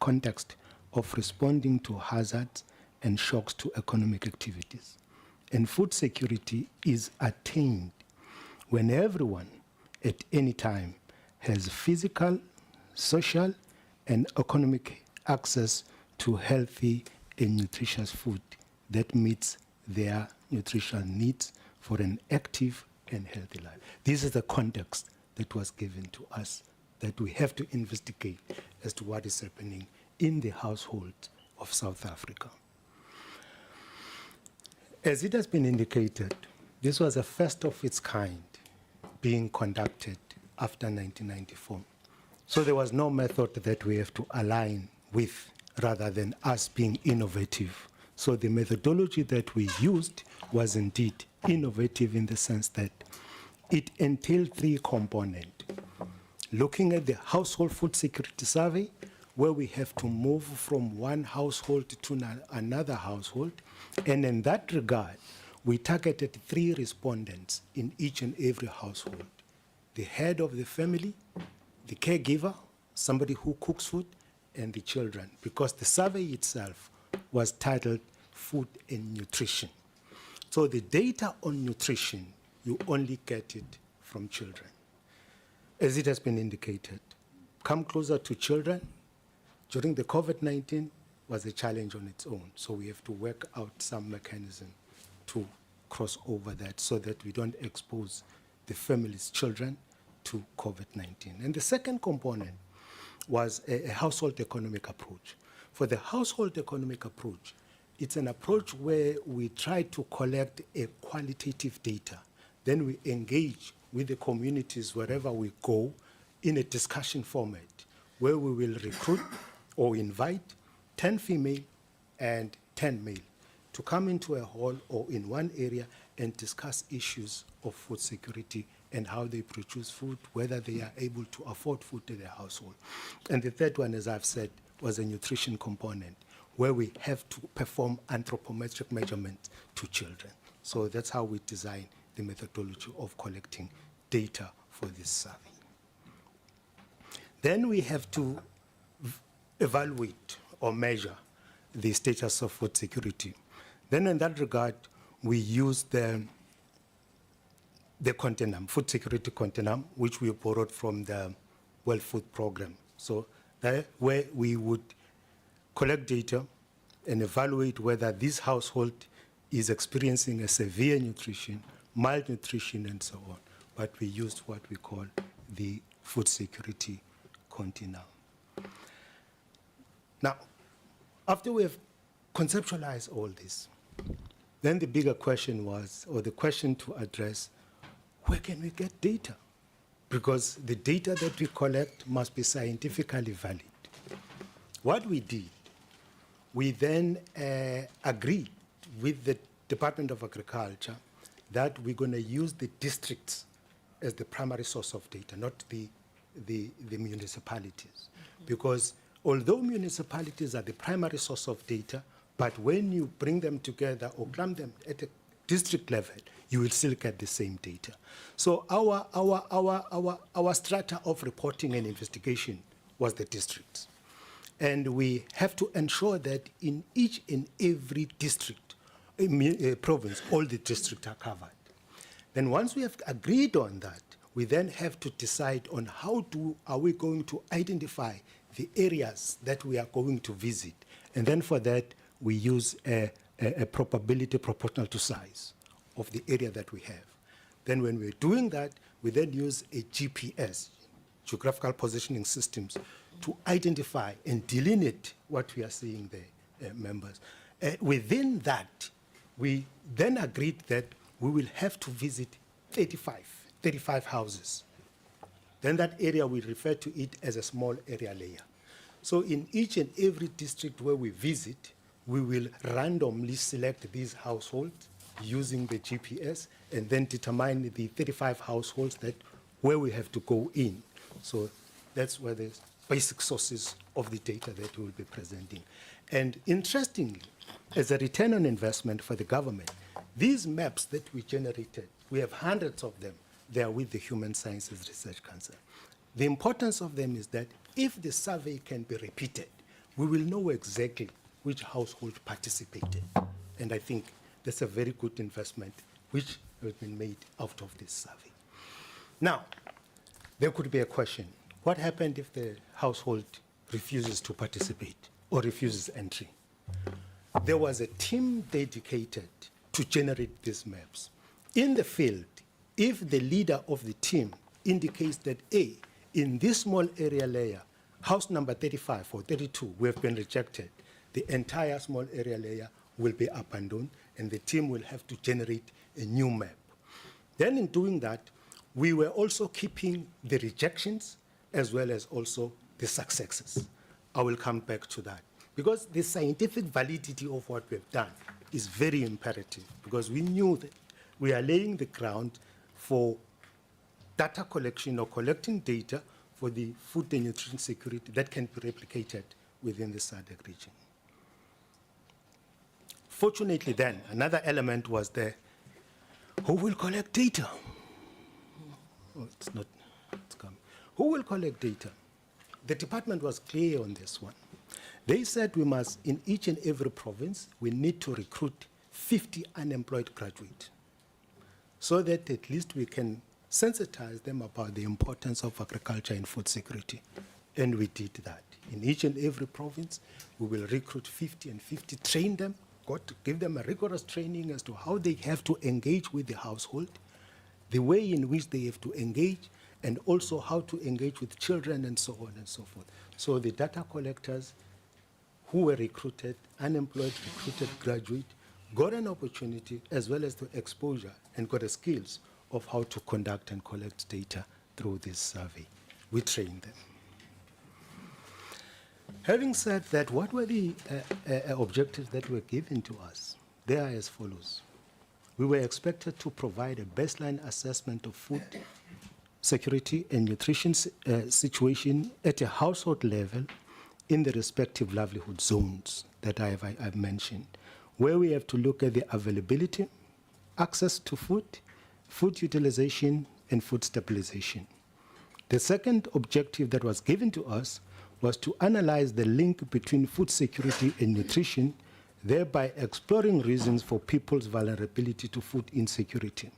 context of responding to hazards and shocks to economic activities. And food security is attained when everyone at any time has physical, social, and economic access to healthy and nutritious food that meets their nutritional needs for an active and healthy life. This is the context that was given to us that we have to investigate as to what is happening in the household of South Africa. As it has been indicated, this was a first of its kind being conducted after 1994. So there was no method that we have to align with rather than us being innovative. So the methodology that we used was indeed innovative in the sense that it entailed three components. Looking at the household food security survey, where we have to move from one household to another household. And in that regard, we targeted 3 respondents in each and every household: the head of the family, the caregiver, somebody who cooks food, and the children, because the survey itself was titled Food and Nutrition. So the data on nutrition, you only get it from children. As it has been indicated, come closer to children during the COVID-19 was a challenge on its own. So we have to work out some mechanism to cross over that so that we don't expose the family's children to COVID-19. And the second component was a household economic approach. For the household economic approach, it's an approach where we try to collect a qualitative data. Then we engage with the communities wherever we go in a discussion format where we will recruit or invite 10 female and 10 male to come into a hall or in one area and discuss issues of food security and how they produce food, whether they are able to afford food to their household. And the third one, as I've said, was a nutrition component where we have to perform anthropometric measurements to children. So that's how we design the methodology of collecting data for this survey. Then we have to evaluate or measure the status of food security. Then in that regard, we use the continuum, food security continuum, which we borrowed from the World Food Program. So that where we would collect data and evaluate whether this household is experiencing a severe nutrition, malnutrition, and so on. But we used what we call the food security continuum. Now, after we have conceptualized all this, then the bigger question was, or the question to address, where can we get data? Because the data that we collect must be scientifically valid. What we did, we then agreed with the Department of Agriculture that we're going to use the districts as the primary source of data, not the municipalities. Because although municipalities are the primary source of data, but when you bring them together or clump them at a district level, you will still get the same data. So our strata of reporting and investigation was the districts. And we have to ensure that in each and every district, province, all the districts are covered. Then once we have agreed on that, we then have to decide on how are we going to identify the areas that we are going to visit. And then for that, we use a probability proportional to size of the area that we have. Then when we're doing that, we then use a GPS, geographical positioning systems, to identify and delineate what we are seeing there, members. Within that, we then agreed that we will have to visit 35 houses. Then that area, we refer to it as a small area layer. So in each and every district where we visit, we will randomly select these households using the GPS and then determine the 35 households where we have to go in. So that's where the basic sources of the data that we'll be presenting. And interestingly, as a return on investment for the government, these maps that we generated, we have hundreds of them. They are with the Human Sciences Research Council. The importance of them is that if the survey can be repeated, we will know exactly which household participated. And I think that's a very good investment which has been made out of this survey. Now, there could be a question. What happened if the household refuses to participate or refuses entry? There was a team dedicated to generate these maps. In the field, if the leader of the team indicates that, A, in this small area layer, house number 35 or 32, we have been rejected, the entire small area layer will be abandoned, and the team will have to generate a new map. Then in doing that, we were also keeping the rejections as well as also the successes. I will come back to that. Because the scientific validity of what we've done is very imperative, because we knew that we are laying the ground for data collection or collecting data for the food and nutrition security that can be replicated within the SADC region. Fortunately then, another element was there, who will collect data? Oh, it's coming. Who will collect data? The department was clear on this one. They said we must, in each and every province, we need to recruit 50 unemployed graduates so that at least we can sensitize them about the importance of agriculture and food security. And we did that. In each and every province, we will recruit 50 and 50, train them, give them a rigorous training as to how they have to engage with the household, the way in which they have to engage, and also how to engage with children and so on and so forth. So the data collectors who were recruited, unemployed, recruited graduate, got an opportunity as well as the exposure and got the skills of how to conduct and collect data through this survey. We trained them. Having said that, what were the objectives that were given to us? They are as follows. We were expected to provide a baseline assessment of food security and nutrition situation at a household level in the respective livelihood zones that I've mentioned, where we have to look at the availability, access to food, food utilization, and food stabilization. The second objective that was given to us was to analyze the link between food security and nutrition, thereby exploring reasons for people's vulnerability to food insecurity.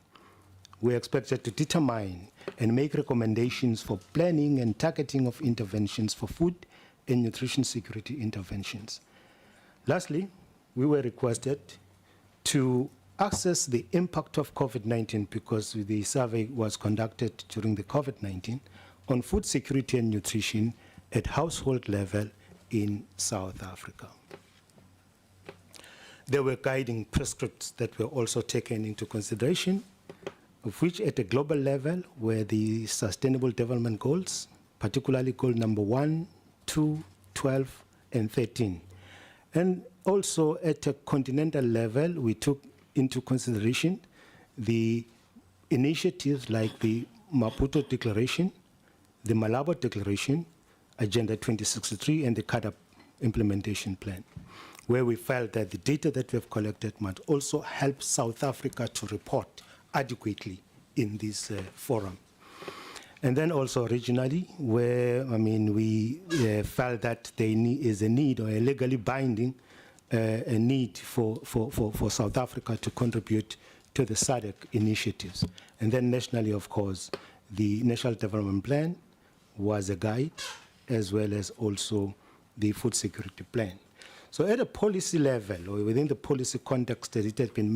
We expected to determine and make recommendations for planning and targeting of interventions for food and nutrition security interventions. Lastly, we were requested to assess the impact of COVID-19, because the survey was conducted during the COVID-19, on food security and nutrition at household level in South Africa. There were guiding prescripts that were also taken into consideration, of which at a global level were the Sustainable Development Goals, particularly goal number 1, 2, 12, and 13. And also at a continental level, we took into consideration the initiatives like the Maputo Declaration, the Malabo Declaration, Agenda 2063, and the CADAP implementation plan, where we felt that the data that we have collected might also help South Africa to report adequately in this forum. And then also regionally, where, we felt that there is a need, or a legally binding a need for South Africa to contribute to the SADC initiatives. And then nationally, of course, the National Development Plan was a guide, as well as also the food security plan. So at a policy level, or within the policy context that it has been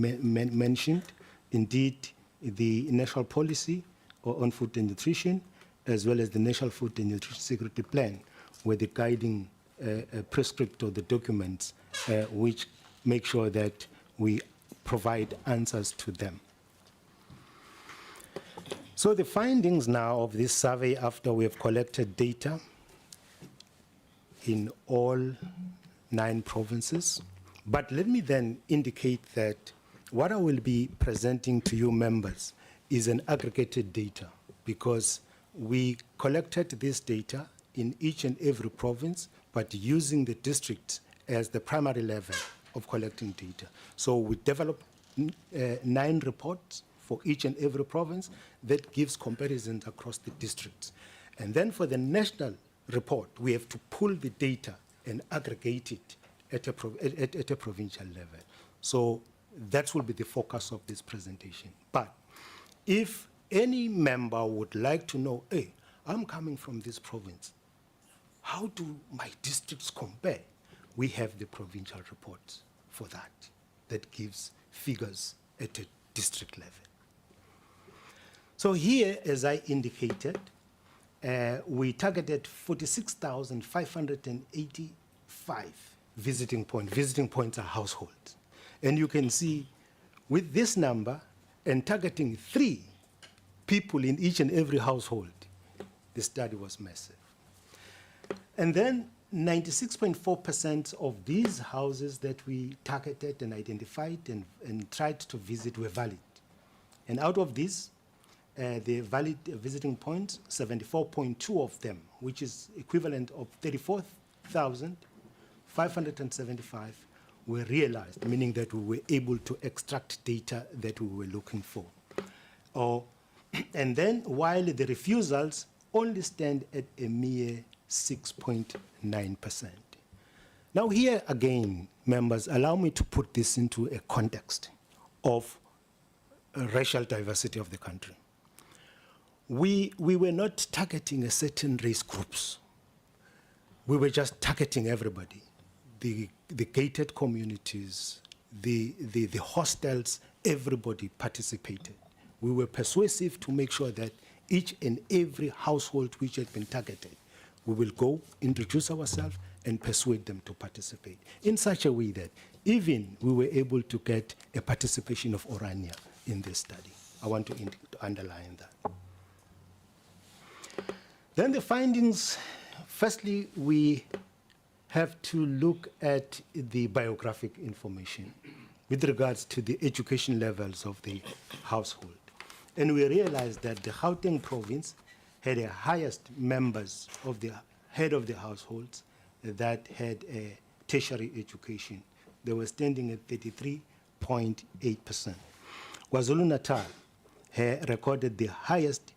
mentioned, indeed, the national policy on food and nutrition, as well as the National Food and Nutrition Security Plan, were the guiding prescript or the documents which make sure that we provide answers to them. So the findings now of this survey, after we have collected data in all 9 provinces, but let me then indicate that what I will be presenting to you members is an aggregated data, because we collected this data in each and every province, but using the district as the primary level of collecting data. So we developed 9 reports for each and every province that gives comparisons across the districts. And then for the national report, we have to pull the data and aggregate it at a provincial level. So that will be the focus of this presentation. But if any member would like to know, hey, I'm coming from this province, how do my districts compare? We have the provincial reports for that, that gives figures at a district level. So here, as I indicated, we targeted 46,585 visiting points. Visiting points are households. And you can see with this number and targeting 3 people in each and every household, the study was massive. And then 96.4% of these houses that we targeted and identified and tried to visit were valid. And out of these, the valid visiting points, 74.2 of them, which is equivalent of 34,575, were realized, meaning that we were able to extract data that we were looking for. And then while the refusals only stand at a mere 6.9%. Now here again, members, allow me to put this into a context of racial diversity of the country. We were not targeting a certain race groups. We were just targeting everybody. The gated communities, the hostels, everybody participated. We were persuasive to make sure that each and every household which had been targeted, we will go, introduce ourselves, and persuade them to participate in such a way that even we were able to get a participation of Orania in this study. I want to underline that. Then the findings, firstly, we have to look at the biographic information with regards to the education levels of the household. And we realized that the Gauteng province had the highest members of the head of the households that had a tertiary education. They were standing at 33.8%. KwaZulu-Natal recorded the highest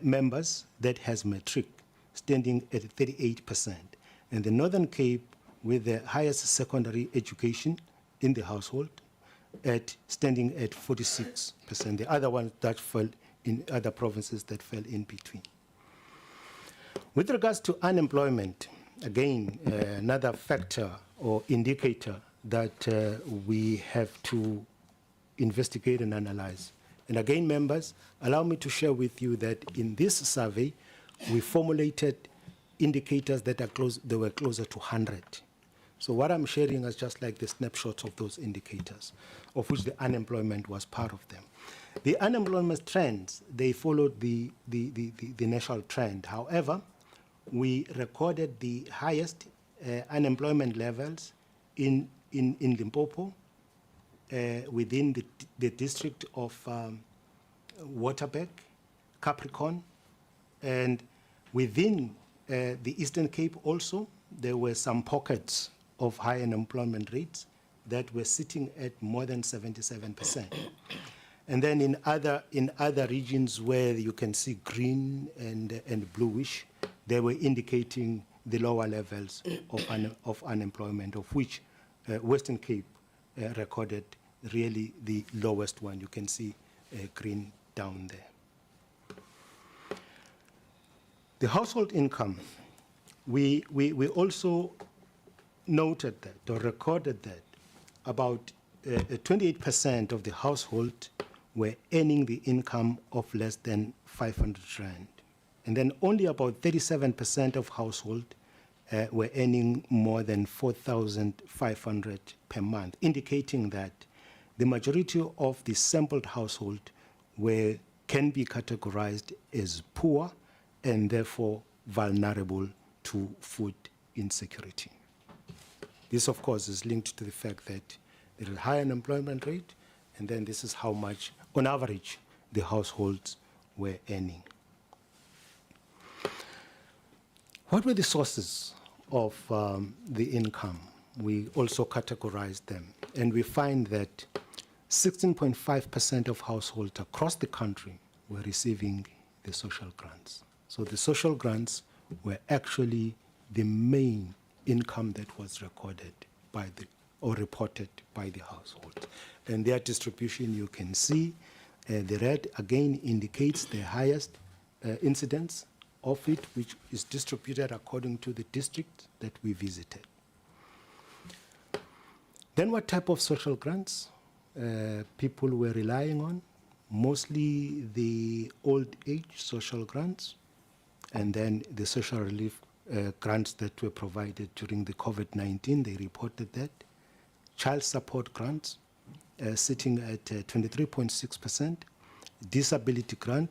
members that has matric, standing at 38%. And the Northern Cape with the highest secondary education in the household standing at 46%. The other ones that fell in other provinces that fell in between. With regards to unemployment, again, another factor or indicator that we have to investigate and analyze. And again, members, allow me to share with you that in this survey, we formulated indicators that they were closer to 100. So what I'm sharing is just like the snapshots of those indicators, of which the unemployment was part of them. The unemployment trends, they followed the national trend. However, we recorded the highest unemployment levels in Limpopo, within the district of Waterberg, Capricorn, and within the Eastern Cape also, there were some pockets of high unemployment rates that were sitting at more than 77%. And then in other regions where you can see green and bluish, they were indicating the lower levels of unemployment, of which Western Cape recorded really the lowest one. You can see green down there. The household income, we also noted that or recorded that about 28% of the household were earning the income of less than 500 rand. And then only about 37% of household were earning more than 4,500 per month, indicating that the majority of the sampled household were can be categorized as poor and therefore vulnerable to food insecurity. This, of course, is linked to the fact that there is a high unemployment rate, and then this is how much, on average, the households were earning. What were the sources of the income? We also categorized them, and we find that 16.5% of households across the country were receiving the social grants. So the social grants were actually the main income that was recorded by the, or reported by the household. And their distribution, you can see, the red again indicates the highest incidence of it, which is distributed according to the district that we visited. Then what type of social grants people were relying on? Mostly the old age social grants, and then the social relief grants that were provided during the COVID-19, they reported that. Child support grants sitting at 23.6%, disability grant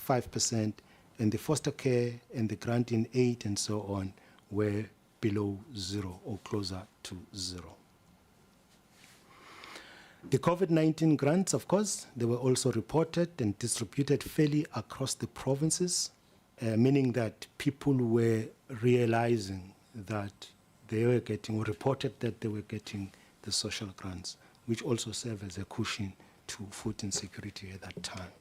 5%, and the foster care and the grant in aid and so on were below zero or closer to zero. The COVID-19 grants, of course, they were also reported and distributed fairly across the provinces, meaning that people were realizing that they were getting, or reported that they were getting the social grants, which also serve as a cushion to food insecurity at that time.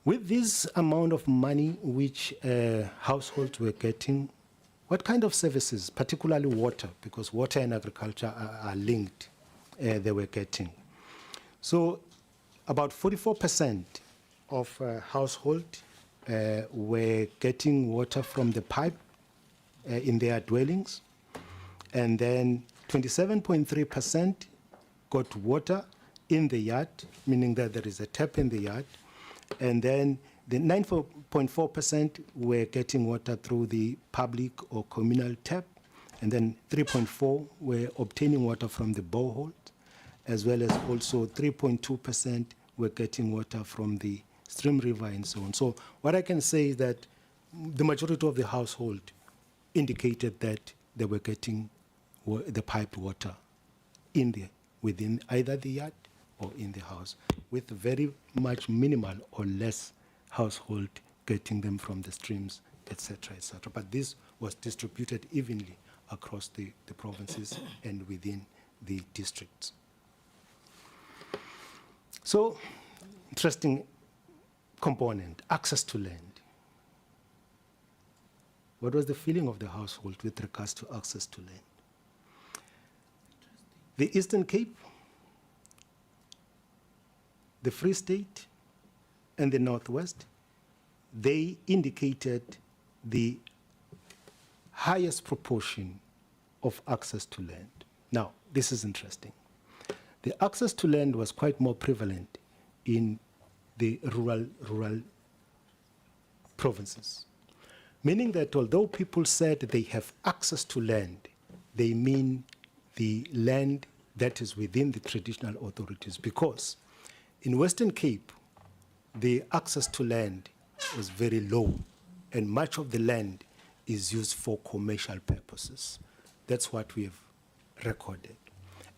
With this amount of money which households were getting, what kind of services, particularly water, because water and agriculture are linked, they were getting? So about 44% of households were getting water from the pipe in their dwellings, and then 27.3% got water in the yard, meaning that there is a tap in the yard, and then the 9.4% were getting water through the public or communal tap, and then 3.4% were obtaining water from the borehole, as well as also 3.2% were getting water from the stream, river, and so on. So what I can say is that the majority of the household indicated that they were getting the piped water in the, within either the yard or in the house, with very much minimal or less household getting them from the streams, etc., etc. But this was distributed evenly across the provinces and within the districts. So, interesting component, access to land. What was the feeling of the household with regards to access to land? The Eastern Cape, the Free State, and the Northwest, they indicated the highest proportion of access to land. Now, this is interesting. The access to land was quite more prevalent in the rural provinces, meaning that although people said they have access to land, they mean the land that is within the traditional authorities, because in Western Cape, the access to land was very low, and much of the land is used for commercial purposes. That's what we have recorded.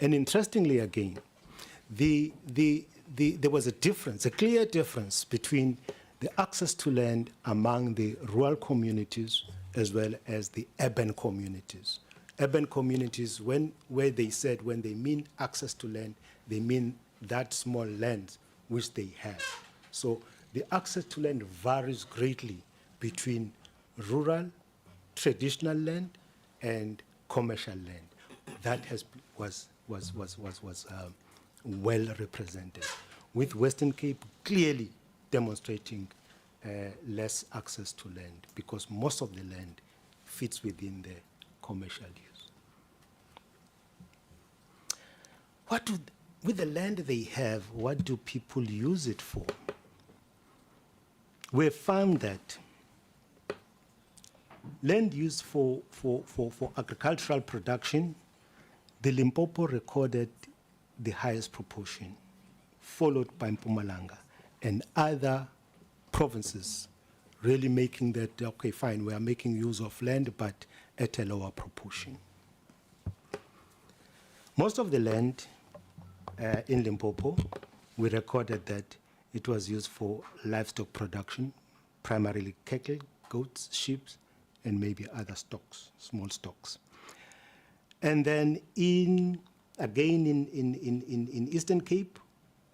And interestingly, again, there was a difference, a clear difference between the access to land among the rural communities as well as the urban communities. Urban communities, where they said when they mean access to land, they mean that small land which they have. So the access to land varies greatly between rural, traditional land, and commercial land. That was well represented, with Western Cape clearly demonstrating less access to land, because most of the land fits within the commercial use. With the land they have, what do people use it for? We found that land used for agricultural production, the Limpopo recorded the highest proportion, followed by Mpumalanga and other provinces really making that, okay, fine, we are making use of land, but at a lower proportion. Most of the land in Limpopo, we recorded that it was used for livestock production, primarily cattle, goats, sheep, and maybe other stocks, small stocks. And then in Eastern Cape,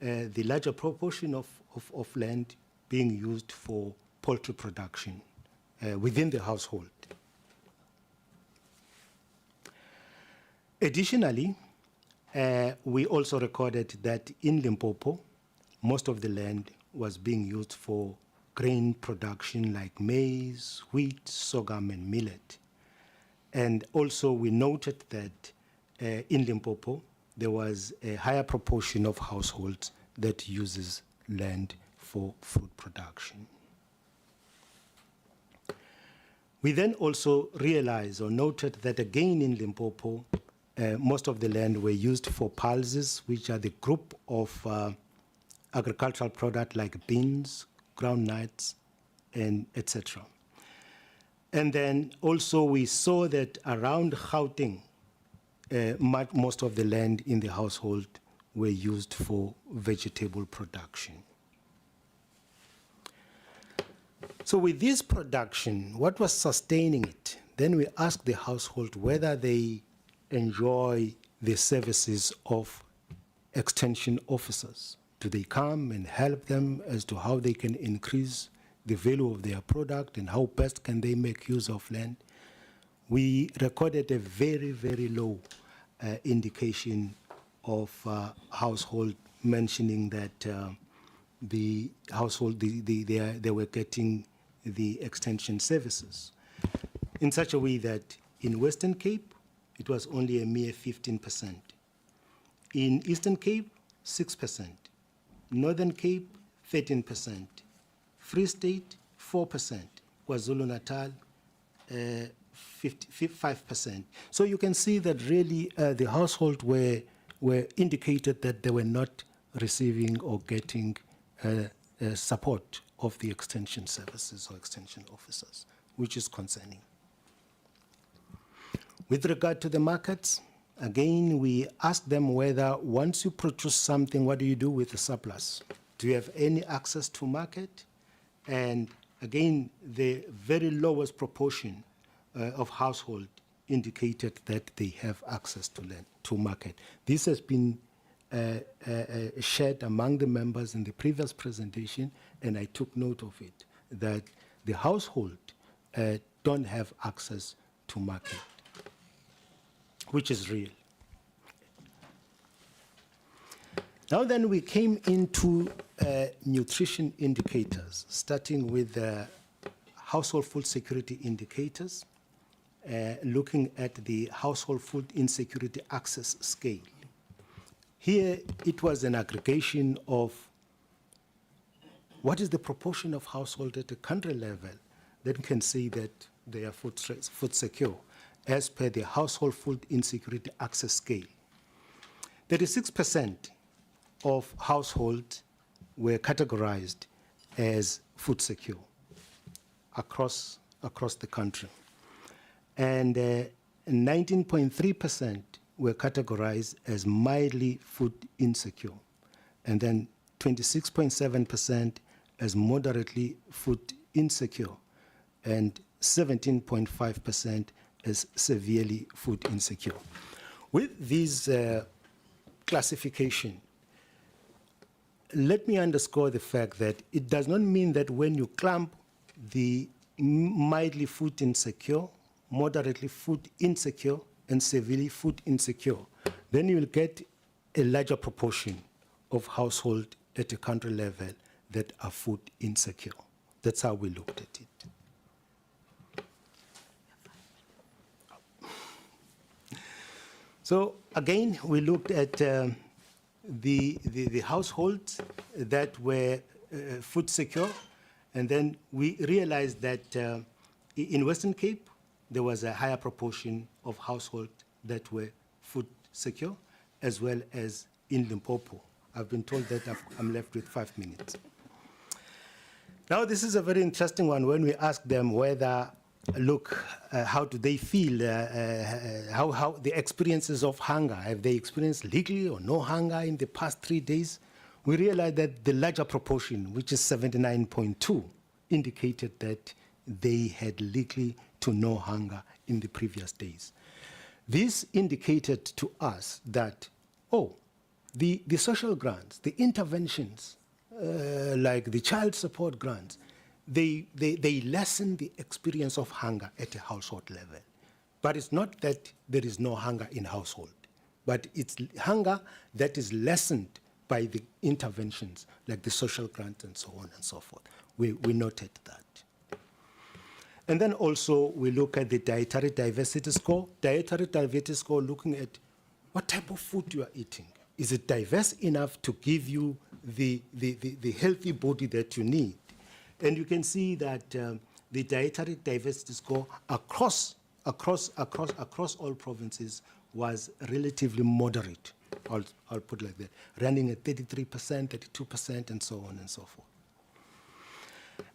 the larger proportion of land being used for poultry production within the household. Additionally, we also recorded that in Limpopo, most of the land was being used for grain production like maize, wheat, sorghum, and millet. And also we noted that in Limpopo, there was a higher proportion of households that uses land for food production. We then also realized or noted that again in Limpopo, most of the land were used for pulses, which are the group of agricultural products like beans, groundnuts, and etc. And then also we saw that around Gauteng, most of the land in the household were used for vegetable production. So with this production, what was sustaining it? Then we asked the household whether they enjoy the services of extension officers. Do they come and help them as to how they can increase the value of their product and how best can they make use of land? We recorded a very, very low indication of household mentioning that the household, they were getting the extension services in such a way that in Western Cape, it was only a mere 15%. In Eastern Cape, 6%. Northern Cape, 13%. Free State, 4%. KwaZulu-Natal, 5%. So you can see that really the household were indicated that they were not receiving or getting support of the extension services or extension officers, which is concerning. With regard to the markets, again, we asked them whether once you produce something, what do you do with the surplus? Do you have any access to market? And again, the very lowest proportion of household indicated that they have access to land, to market. This has been shared among the members in the previous presentation, and I took note of it, that the household don't have access to market, which is real. Now then we came into nutrition indicators, starting with household food security indicators, looking at the household food insecurity access scale. Here it was an aggregation of what is the proportion of household at the country level that can say that they are food secure as per the household food insecurity access scale. 36% of households were categorized as food secure across the country. And 19.3% were categorized as mildly food insecure. And then 26.7% as moderately food insecure. And 17.5% as severely food insecure. With this classification, let me underscore the fact that it does not mean that when you clump the mildly food insecure, moderately food insecure, and severely food insecure, then you will get a larger proportion of households at a country level that are food insecure. That's how we looked at it. So again, we looked at the households that were food secure, and then we realized that in Western Cape, there was a higher proportion of households that were food secure, as well as in Limpopo, I've been told that I'm left with 5 minutes. Now, this is a very interesting one when we ask them whether, look, how do they feel, how the experiences of hunger, have they experienced little or no hunger in the past 3 days? We realize that the larger proportion, which is 79.2, indicated that they had little to no hunger in the previous days. This indicated to us that, oh, the social grants, the interventions, like the child support grants, they lessen the experience of hunger at a household level. But it's not that there is no hunger in household, but it's hunger that is lessened by the interventions, like the social grant and so on and so forth. We noted that. And then also we look at the dietary diversity score. Dietary diversity score looking at what type of food you are eating. Is it diverse enough to give you the healthy body that you need? And you can see that the dietary diversity score across all provinces was relatively moderate. I'll put it like that, running at 33%, 32%, and so on and so forth.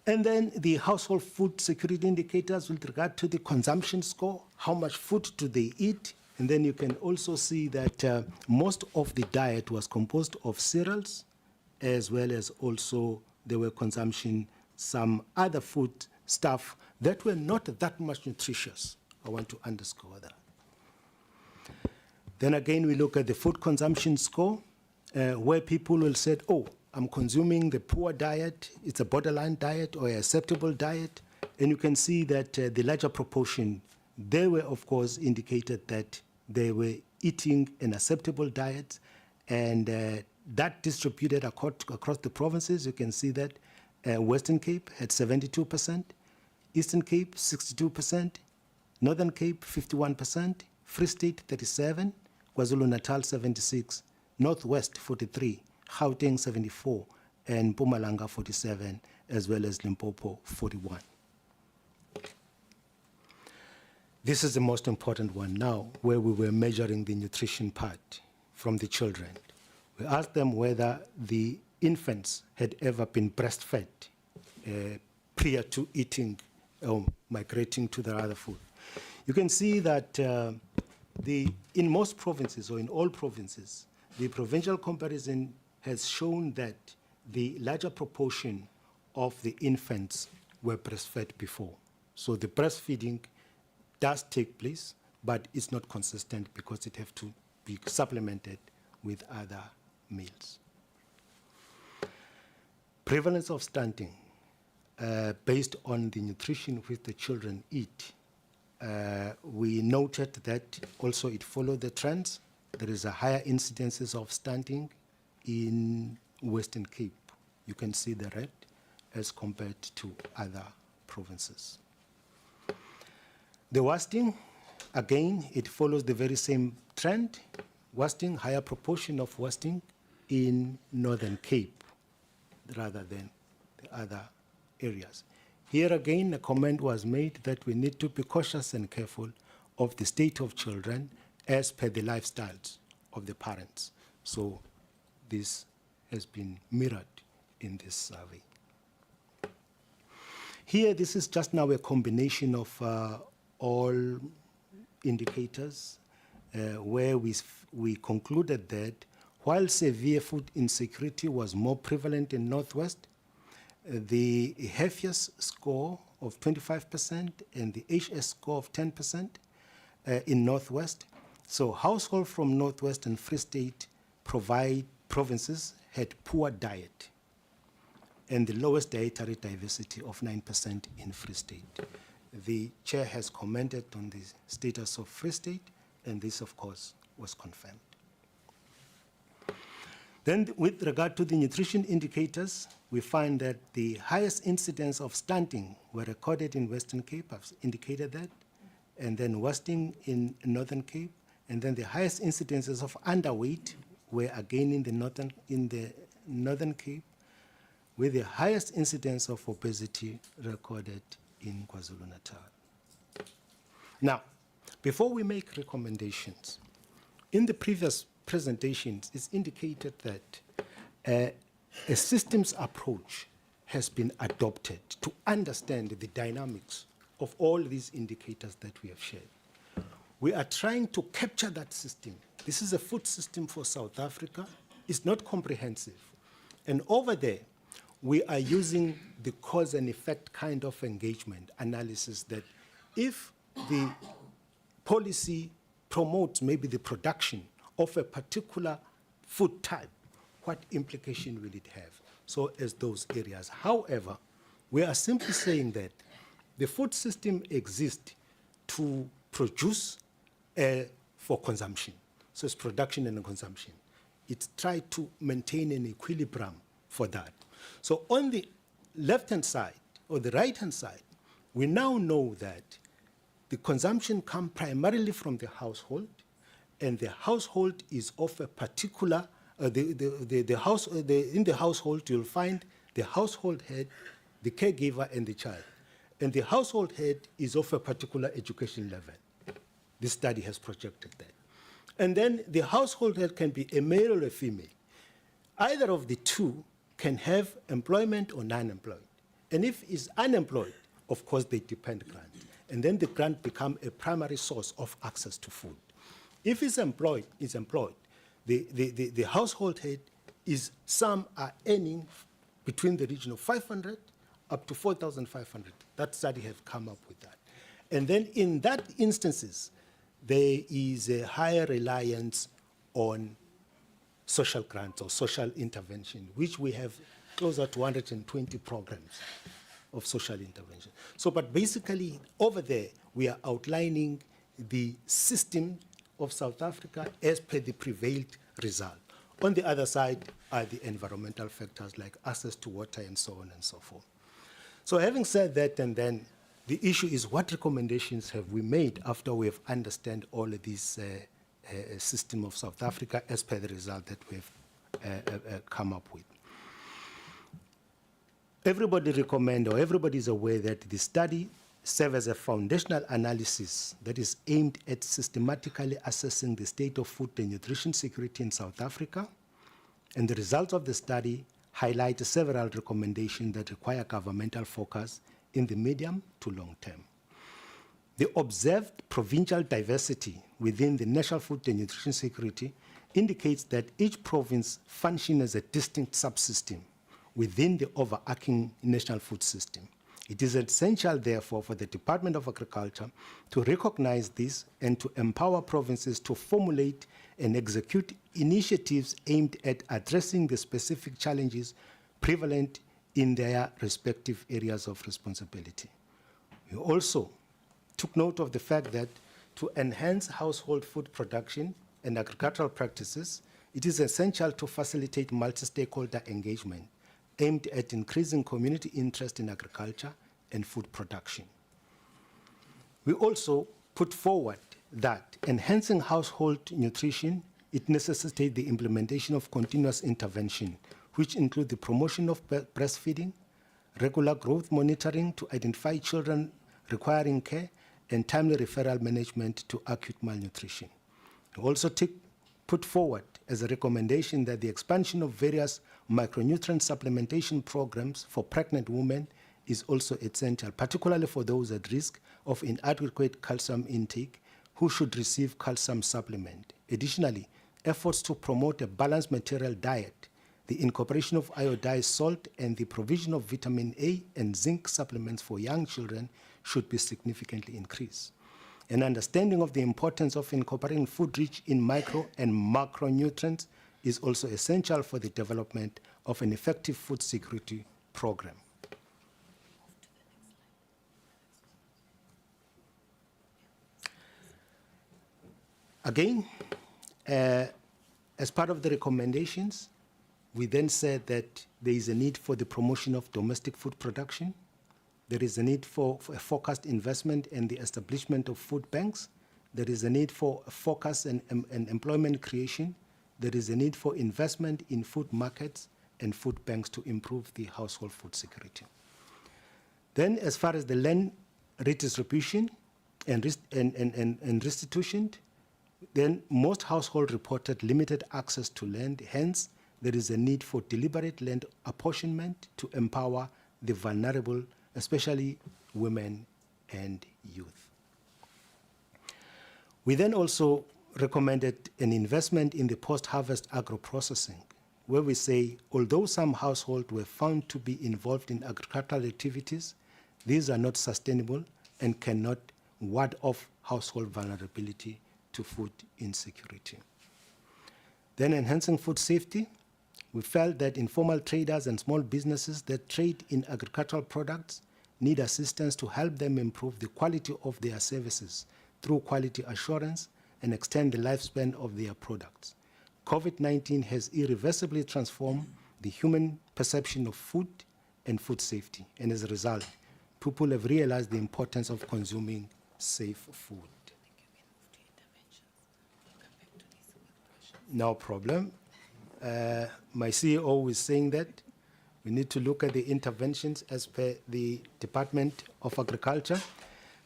And then the household food security indicators with regard to the consumption score, how much food do they eat? And then you can also see that most of the diet was composed of cereals, as well as also there were consumption, some other food stuff that were not that much nutritious. I want to underscore that. Then again, we look at the food consumption score, where people will say, oh, I'm consuming the poor diet, it's a borderline diet or a acceptable diet. And you can see that the larger proportion, they were, of course, indicated that they were eating an acceptable diet, and that distributed across the provinces. You can see that Western Cape had 72%, Eastern Cape 62%, Northern Cape 51%, Free State 37%, KwaZulu-Natal 76%, Northwest 43%, Gauteng 74%, and Mpumalanga 47%, as well as Limpopo 41%. This is the most important one now, where we were measuring the nutrition part from the children. We asked them whether the infants had ever been breastfed prior to eating or migrating to the other food. You can see that in most provinces, or in all provinces, the provincial comparison has shown that the larger proportion of the infants were breastfed before. So the breastfeeding does take place, but it's not consistent because it has to be supplemented with other meals. Prevalence of stunting, based on the nutrition which the children eat, we noted that also it followed the trends. There is a higher incidences of stunting in Western Cape. You can see the red as compared to other provinces. The wasting, again, it follows the very same trend. Wasting, higher proportion of wasting in Northern Cape rather than the other areas. Here again, a comment was made that we need to be cautious and careful of the state of children as per the lifestyles of the parents. So this has been mirrored in this survey. Here, this is just now a combination of all indicators where we concluded that while severe food insecurity was more prevalent in Northwest, the HEFIAS score of 25% and the HS score of 10% in Northwest. So households from Northwest and Free State provinces had poor diet and the lowest dietary diversity of 9% in Free State. The chair has commented on the status of Free State, and this, of course, was confirmed. Then, with regard to the nutrition indicators, we find that the highest incidence of stunting were recorded in Western Cape, I've indicated that, and then wasting in Northern Cape, and then the highest incidences of underweight were again in the Northern Cape, with the highest incidence of obesity recorded in KwaZulu-Natal. Now, before we make recommendations, in the previous presentations, it's indicated that a systems approach has been adopted to understand the dynamics of all these indicators that we have shared. We are trying to capture that system. This is a food system for South Africa. It's not comprehensive. And over there, we are using the cause and effect kind of engagement analysis that if the policy promotes maybe the production of a particular food type, what implication will it have? So as those areas. However, we are simply saying that the food system exists to produce for consumption. So it's production and consumption. It's tried to maintain an equilibrium for that. So on the left-hand side or the right-hand side, we now know that the consumption comes primarily from the household, and the household is of a particular, in the household you'll find the household head, the caregiver, and the child. And the household head is of a particular education level. This study has projected that. And then the household head can be a male or a female. Either of the two can have employment or non-employed. And if it's unemployed, of course they depend grant. And then the grant become a primary source of access to food. If it's employed, the household head is, some are earning between the region of 500 up to 4,500. That study have come up with that. And then in that instances, there is a higher reliance on social grants or social intervention, which we have closer to 120 programs of social intervention. So, but basically over there, we are outlining the system of South Africa as per the prevailed result. On the other side are the environmental factors like access to water and so on and so forth. So having said that, and then the issue is what recommendations have we made after we have understand all of this system of South Africa as per the result that we've come up with. Everybody recommend, or everybody is aware that the study serves as a foundational analysis that is aimed at systematically assessing the state of food and nutrition security in South Africa. And the results of the study highlight several recommendations that require governmental focus in the medium to long term. The observed provincial diversity within the national food and nutrition security indicates that each province functions as a distinct subsystem within the overarching national food system. It is essential, therefore, for the Department of Agriculture to recognize this and to empower provinces to formulate and execute initiatives aimed at addressing the specific challenges prevalent in their respective areas of responsibility. We also took note of the fact that to enhance household food production and agricultural practices, it is essential to facilitate multi-stakeholder engagement aimed at increasing community interest in agriculture and food production. We also put forward that enhancing household nutrition, it necessitates the implementation of continuous intervention, which include the promotion of breastfeeding, regular growth monitoring to identify children requiring care, and timely referral management to acute malnutrition. We also put forward as a recommendation that the expansion of various micronutrient supplementation programs for pregnant women is also essential, particularly for those at risk of inadequate calcium intake who should receive calcium supplement. Additionally, efforts to promote a balanced material diet, the incorporation of iodized salt, and the provision of vitamin A and zinc supplements for young children should be significantly increased. An understanding of the importance of incorporating food rich in micro and macronutrients is also essential for the development of an effective food security program. Again, as part of the recommendations, we then said that there is a need for the promotion of domestic food production. There is a need for a focused investment in the establishment of food banks. There is a need for a focus and employment creation. There is a need for investment in food markets and food banks to improve the household food security. Then, as far as the land redistribution and restitution, then most households reported limited access to land. Hence, there is a need for deliberate land apportionment to empower the vulnerable, especially women and youth. We then also recommended an investment in the post-harvest agro-processing, where we say, although some households were found to be involved in agricultural activities, these are not sustainable and cannot ward off household vulnerability to food insecurity. Then enhancing food safety, we felt that informal traders and small businesses that trade in agricultural products need assistance to help them improve the quality of their services through quality assurance and extend the lifespan of their products. COVID-19 has irreversibly transformed the human perception of food and food safety, and as a result, people have realized the importance of consuming safe food. No problem. My CEO is saying that we need to look at the interventions as per the Department of Agriculture.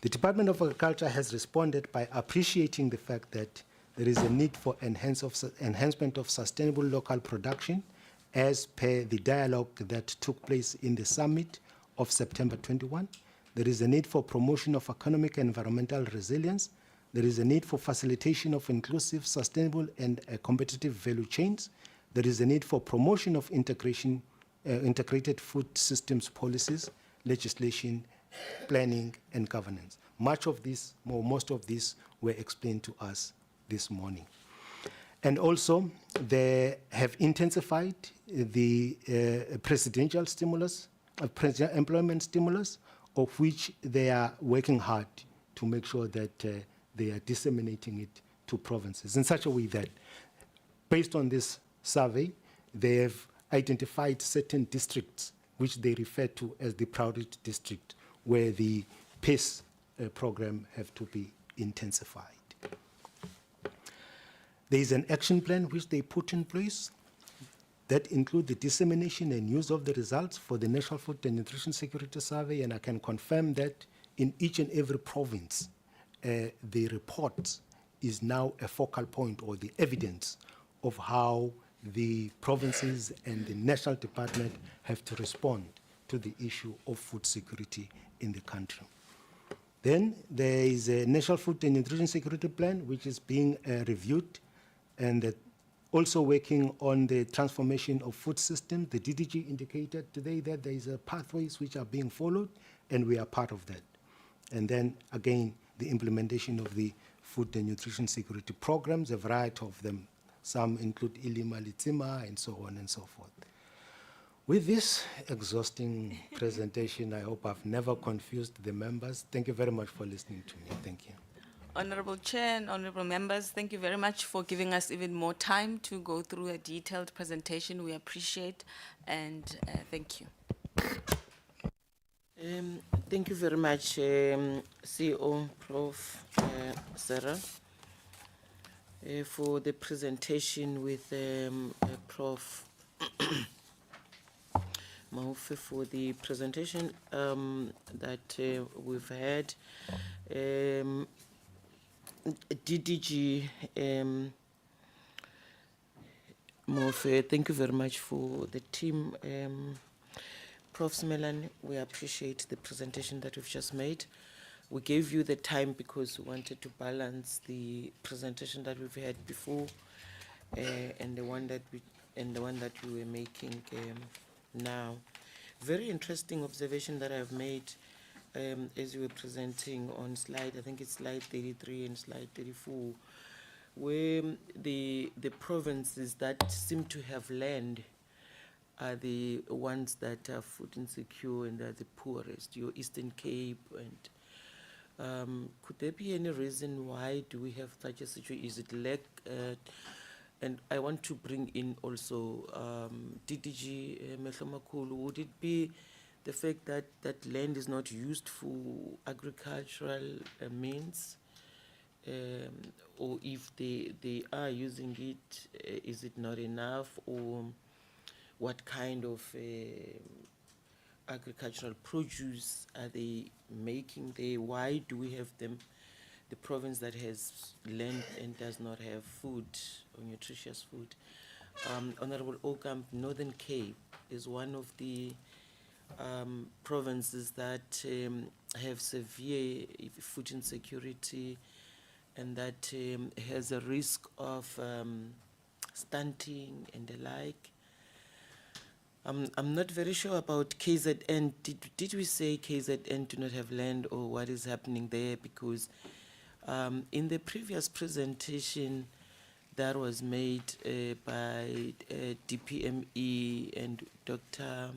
The Department of Agriculture has responded by appreciating the fact that there is a need for enhancement of sustainable local production as per the dialogue that took place in the summit of September 21. There is a need for promotion of economic and environmental resilience. There is a need for facilitation of inclusive, sustainable, and competitive value chains. There is a need for promotion of integrated food systems policies, legislation, planning, and governance. Much of this, or most of this, were explained to us this morning. And also, they have intensified the presidential stimulus, employment stimulus, of which they are working hard to make sure that they are disseminating it to provinces in such a way that, based on this survey, they have identified certain districts which they refer to as the priority district, where the PACE program have to be intensified. There is an action plan which they put in place that include the dissemination and use of the results for the National Food and Nutrition Security Survey, and I can confirm that in each and every province, the report is now a focal point, or the evidence of how the provinces and the national department have to respond to the issue of food security in the country. Then there is a National Food and Nutrition Security Plan, which is being reviewed, and also working on the transformation of food systems. The DDG indicated today that there is pathways which are being followed, and we are part of that. And then again, the implementation of the food and nutrition security programs, a variety of them. Some include Ilima Litsima and so on and so forth. With this exhausting presentation, I hope I've never confused the members. Thank you very much for listening to me. Thank you. Honorable Chair and honorable members, thank you very much for giving us even more time to go through a detailed presentation. We appreciate, and thank you. Thank you very much, CEO Prof. Sarah, for the presentation with Prof. Maufe for the presentation that we've had. DDG Maufe, thank you very much for the team. Prof. Smelan, we appreciate the presentation that we've just made. We gave you the time because we wanted to balance the presentation that we've had before and the one that we were making now. Very interesting observation that I've made as you were presenting on slide, I think it's slide 33 and slide 34, where the provinces that seem to have land are the ones that are food insecure and are the poorest, your Eastern Cape. And could there be any reason why do we have such a situation? Is it lack? And I want to bring in also DDG Mehlomakulu. Would it be the fact that that land is not used for agricultural means? Or if they are using it, is it not enough? Or what kind of agricultural produce are they making there? Why do we have them, the province that has land and does not have food or nutritious food? Honorable Ocamp, Northern Cape is one of the provinces that have severe food insecurity and that has a risk of stunting and the like. I'm not very sure about KZN. Did we say KZN do not have land or what is happening there? Because in the previous presentation that was made by DPME and Dr.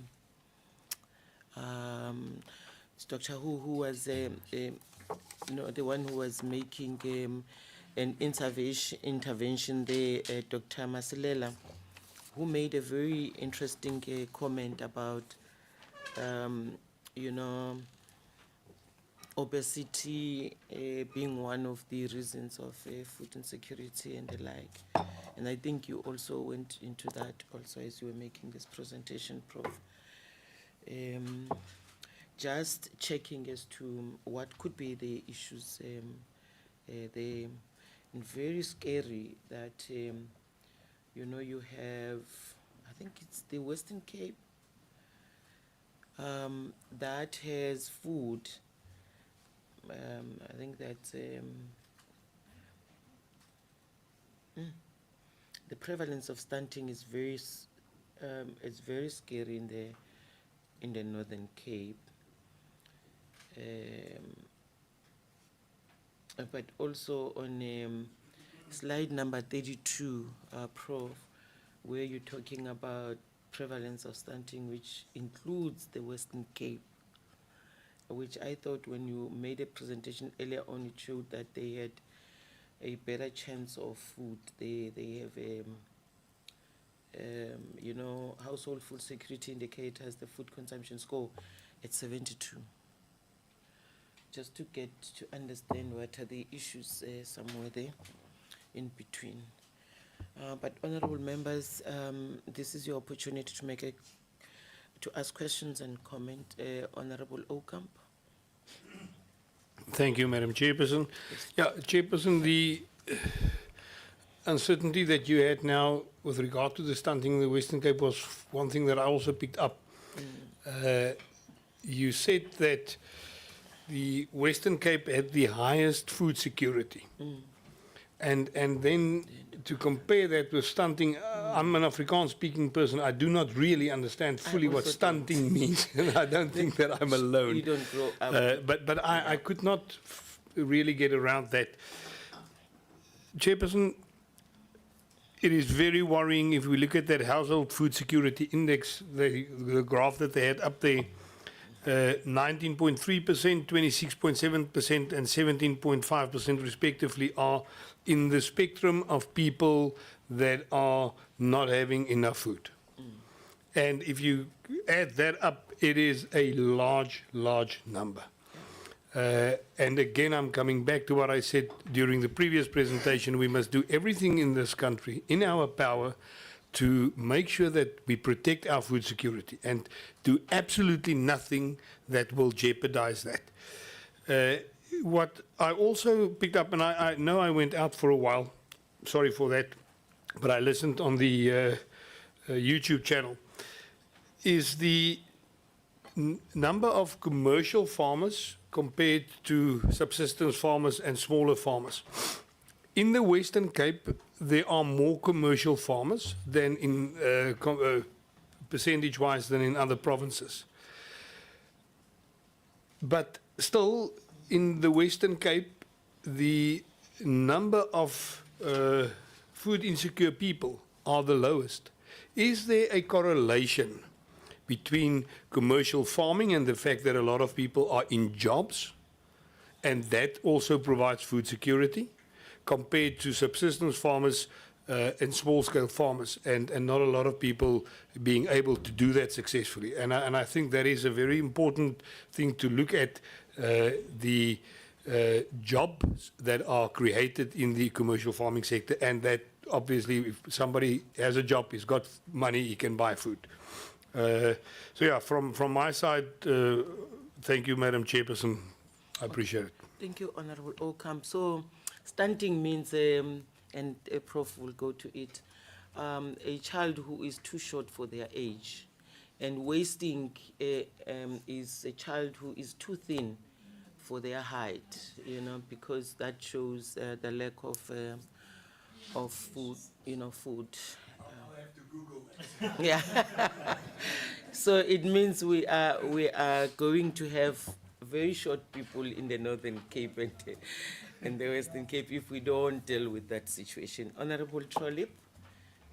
It's Dr. Who was no, the one who was making an intervention there, Dr. Masilela, who made a very interesting comment about, you know, obesity being one of the reasons of food insecurity and the like. And I think you also went into that also as you were making this presentation, Prof. Just checking as to what could be the issues there. And very scary that, you know, you have, I think it's the Western Cape that has food. I think that the prevalence of stunting is very scary in the Northern Cape. But also on slide number 32, Prof, where you're talking about prevalence of stunting, which includes the Western Cape, which I thought when you made a presentation earlier on, it showed that they had a better chance of food. They have you know, household food security indicators, the food consumption score at 72. Just to get to understand what are the issues somewhere there in between. But honorable members, this is your opportunity to to ask questions and comment. Honorable Ocamp. Thank you, Madam Chairperson. Yeah, Chairperson, the uncertainty that you had now with regard to the stunting in the Western Cape was one thing that I also picked up. You said that the Western Cape had the highest food security. And then to compare that with stunting, I'm an Afrikaans-speaking person. I do not really understand fully what stunting means, and I don't think that I'm alone. You don't grow up. But I could not really get around that. Chairperson, it is very worrying if we look at that household food security index, the graph that they had up there, 19.3%, 26.7%, and 17.5% respectively are in the spectrum of people that are not having enough food. And if you add that up, it is a large, large number. And again, I'm coming back to what I said during the previous presentation. We must do everything in this country in our power to make sure that we protect our food security and do absolutely nothing that will jeopardize that. What I also picked up, and I know I went out for a while, sorry for that, but I listened on the YouTube channel, is the number of commercial farmers compared to subsistence farmers and smaller farmers. In the Western Cape, there are more commercial farmers than in percentage-wise than in other provinces. But still, in the Western Cape, the number of food insecure people are the lowest. Is there a correlation between commercial farming and the fact that a lot of people are in jobs, and that also provides food security, compared to subsistence farmers and small-scale farmers, and not a lot of people being able to do that successfully? And I think that is a very important thing to look at, the jobs that are created in the commercial farming sector, and that obviously if somebody has a job, he's got money, he can buy food. So yeah, from my side, thank you, Madam Chairperson. I appreciate it. Thank you, Honorable Ocamp. So stunting means, and Prof will go to it, a child who is too short for their age, and wasting is a child who is too thin for their height, because that shows the lack of food, food. I'll have to Google that. Yeah. So it means we are going to have very short people in the Northern Cape and the Western Cape if we don't deal with that situation. Honorable Trollip.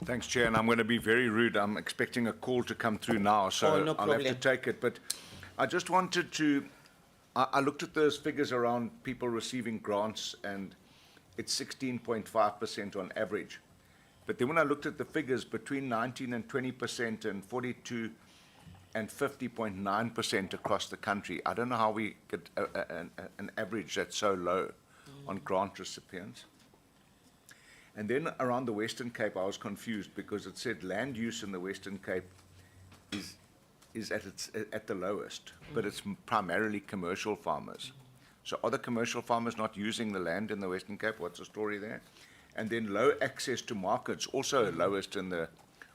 Thanks, Chair, and I'm going to be very rude. I'm expecting a call to come through now, so Oh, no I'll have to problem. take it. But I just wanted to, I looked at those figures around people receiving grants, and it's 16.5% on average. But then when I looked at the figures between 19 and 20% and 42 and 50.9% across the country, I don't know how we get an average that's so low on grant recipients. And then around the Western Cape, I was confused because it said land use in the Western Cape is at the lowest, but it's primarily commercial farmers. So are the commercial farmers not using the land in the Western Cape? What's the story there? And then low access to markets, also lowest in the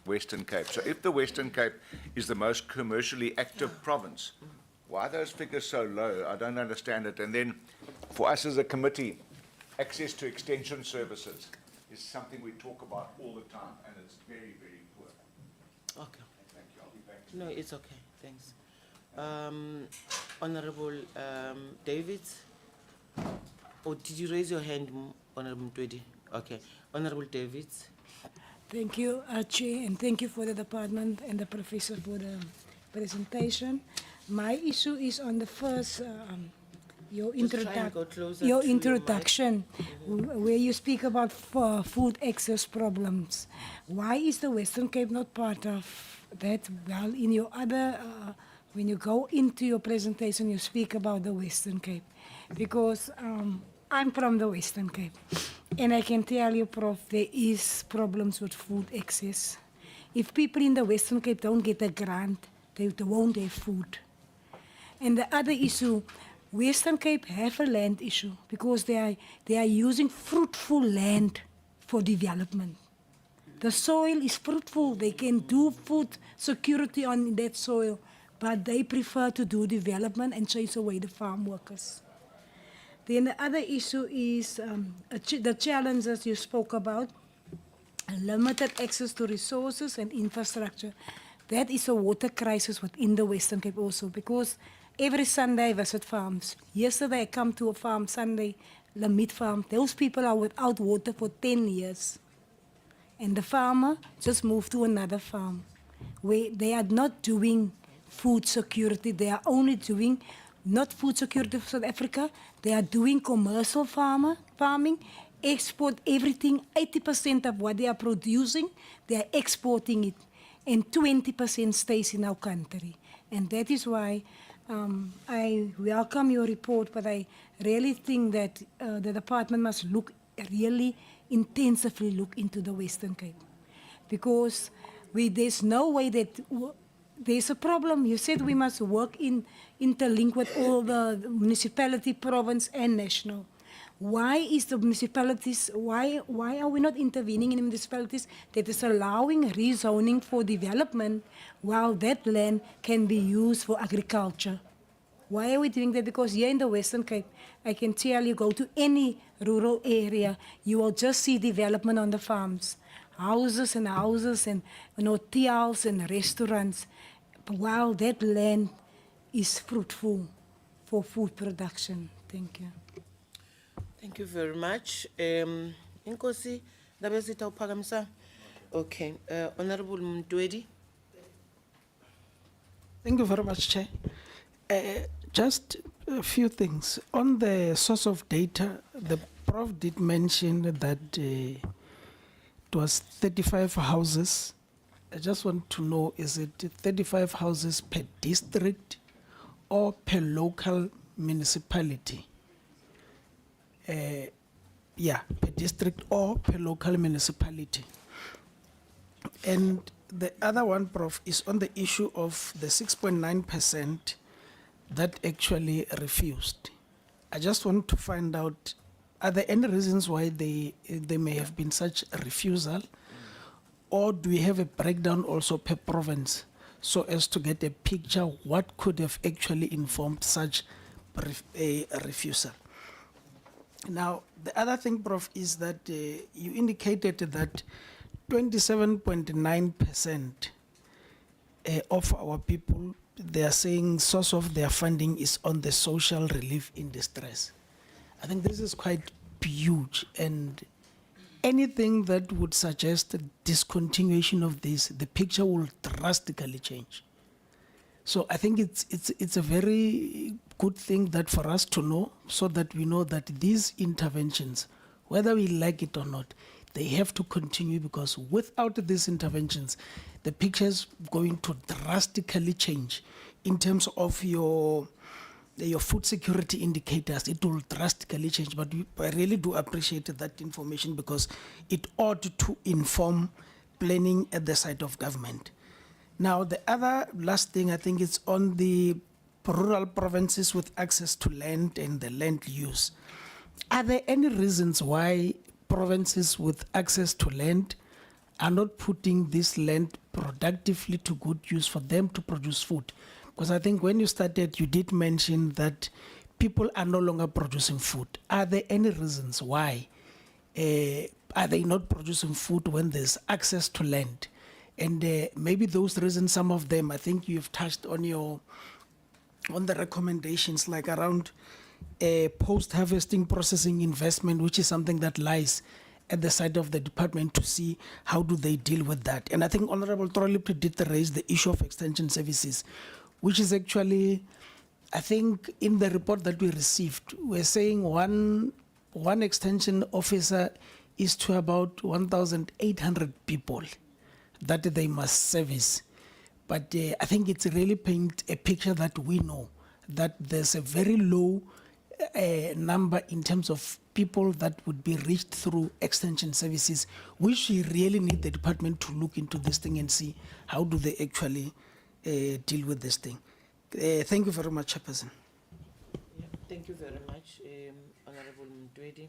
Western Cape. So if the Western Cape is the most commercially active province, why are those figures so low? I don't understand it. And then for us as a committee, access to extension services is something we talk about all the time, and it's very, very poor. Okay. Thank you. I'll be back to No, it's okay. Thanks. Honorable David, or did you raise your hand, Honorable Twedi? Okay. Honorable David. Thank you, Chair, and thank you for the department and the professor for the presentation. My issue is on the first, your Just try and go closer your to your mic. introduction, where you speak about food access problems. Why is the Western Cape not part of that? Well, in your other, when you go into your presentation, you speak about the Western Cape, because I'm from the Western Cape, and I can tell you, Prof, there is problems with food access. If people in the Western Cape don't get a grant, they won't have food. And the other issue, Western Cape have a land issue because they are using fruitful land for development. The soil is fruitful. They can do food security on that soil, but they prefer to do development and chase away the farm workers. Then the other issue is the challenges you spoke about, limited access to resources and infrastructure. That is a water crisis within the Western Cape also, because every Sunday I visit farms. Yesterday I come to a farm Sunday, the meat farm. Those people are without water for 10 years. And the farmer just moved to another farm where they are not doing food security. They are only doing not food security for South Africa. They are doing commercial farming, export everything. 80% of what they are producing, they are exporting it. And 20% stays in our country. And that is why I welcome your report, but I really think that the department must really intensively look into the Western Cape. Because there's no way that there's a problem. You said we must work interlink with all the municipality, province, and national. Why is the municipalities, why are we not intervening in the municipalities that is allowing rezoning for development while that land can be used for agriculture? Why are we doing that? Because here in the Western Cape, I can tell you, go to any rural area, you will just see development on the farms. Houses and hotels and restaurants, while that land is fruitful for food production. Thank you. Thank you very much. Inkosi, ndabe sitawuphakamisa. Okay. Honorable Mtwedi. Thank you very much, Chair. Just a few things. On the source of data, the Prof did mention that it was 35 houses. I just want to know, is it 35 houses per district or per local municipality? Yeah, per district or per local municipality. And the other one, Prof, is on the issue of the 6.9% that actually refused. I just want to find out, are there any reasons why they may have been such a refusal? or do we have a breakdown also per province so as to get a picture what could have actually informed such a refusal? Now, the other thing, Prof, is that you indicated that 27.9% of our people, they are saying source of their funding is on the social relief in distress. I think this is quite huge, and anything that would suggest a discontinuation of this, the picture will drastically change. So I think it's a very good thing that for us to know, so that we know that these interventions, whether we like it or not, they have to continue, because without these interventions, the picture is going to drastically change in terms of your food security indicators. It will drastically change, but I really do appreciate that information, because it ought to inform planning at the side of government. Now, the other last thing, I think, is on the rural provinces with access to land and the land use. Are there any reasons why provinces with access to land are not putting this land productively to good use for them to produce food? Because I think when you started, you did mention that people are no longer producing food. Are there any reasons why? Are they not producing food when there's access to land? And maybe those reasons, some of them, I think you've touched on the recommendations, like around post-harvesting processing investment, which is something that lies at the side of the department, to see how do they deal with that. And I think Honorable Trolip did raise the issue of extension services, which is actually, I think in the report that we received, we're saying one extension officer is to about 1,800 people that they must service. But I think it's really paint a picture that we know that there's a very low number in terms of people that would be reached through extension services, which we really need the department to look into this thing and see how do they actually deal with this thing. Thank you very much, Chairperson. Yeah, thank you very much, Honorable Mtwedi.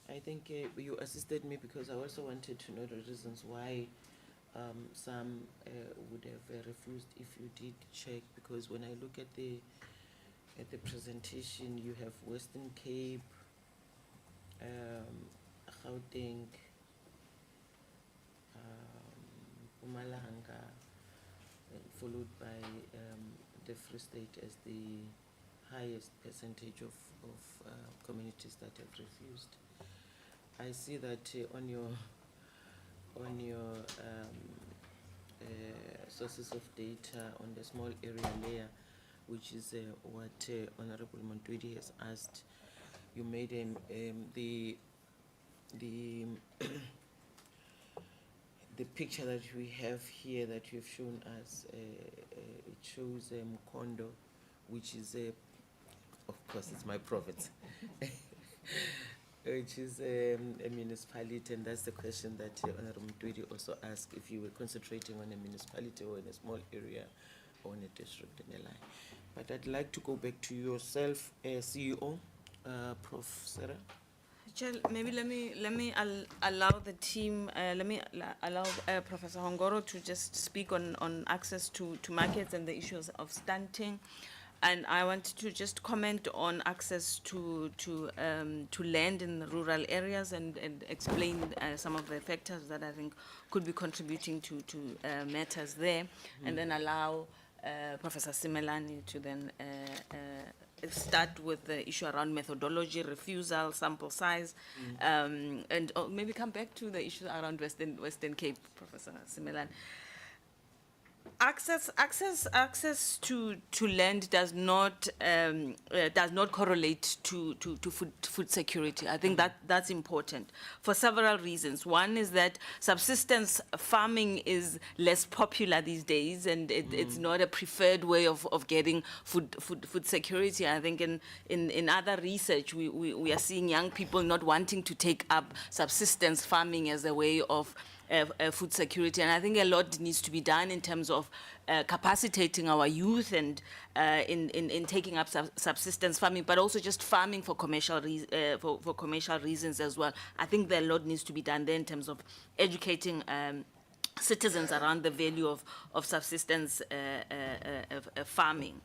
I think you assisted me, because I also wanted to know the reasons why some would have refused, if you did check, because when I look at the presentation, you have Western Cape, Gauteng, Mpumalanga, followed by the Free State as the highest percentage of communities that have refused. I see that on your sources of data on the small area layer, which is what Honorable Montwedi has asked, you made the picture that we have here that you've shown us. It shows Mkondo, which is of course it's my province. Which is a municipality, and that's the question that Honorable Mtwedi also asked, if you were concentrating on a municipality or in a small area or in a district in a line. But I'd like to go back to yourself, CEO, Prof. Sarah. Chair, maybe let me allow the team, allow Professor Hongoro to just speak on access to markets and the issues of stunting. And I want to just comment on access to land in the rural areas and explain some of the factors that I think could be contributing to matters there, and then allow Professor Simelane to then start with the issue around methodology, refusal, sample size, and maybe come back to the issue around Western Cape, Professor Simelane. Access to land does not correlate to food security. I think that's important for several reasons. One is that subsistence farming is less popular these days, and it's not a preferred way of getting food security. I think in other research we are seeing young people not wanting to take up subsistence farming as a way of food security, and I think a lot needs to be done in terms of capacitating our youth and in taking up subsistence farming, but also just farming for commercial reasons as well. I think a lot needs to be done there in terms of educating citizens around the value of subsistence farming.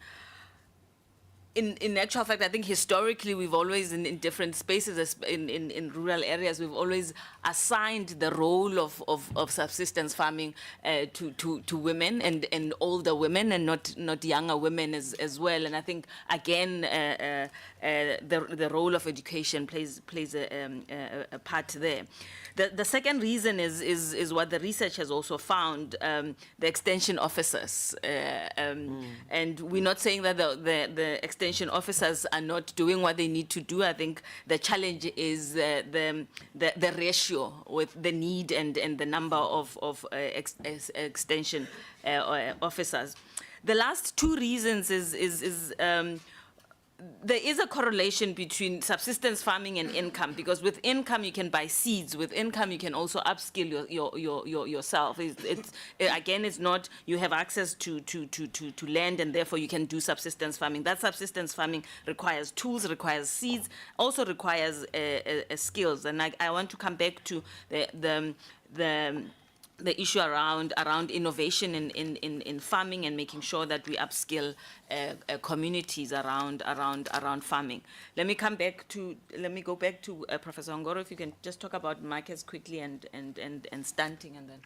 In actual fact, I think historically we've always, in different spaces, in rural areas, we've always assigned the role of subsistence farming to women and older women, and not younger women as well. And I think again the role of education plays a part there. The second reason is what the research has also found, the extension officers. And we're not saying that the extension officers are not doing what they need to do. I think the challenge is the ratio with the need and the number of extension officers. The last two reasons is there is a correlation between subsistence farming and income, because with income you can buy seeds. With income you can also upskill yourself. Again, it's not you have access to land and therefore you can do subsistence farming. That subsistence farming requires tools, requires seeds, also requires skills. And I want to come back to the issue around innovation in farming and making sure that we upskill communities around farming. Let me go back to Professor Ngoro, if you can just talk about markets quickly and stunting, and then.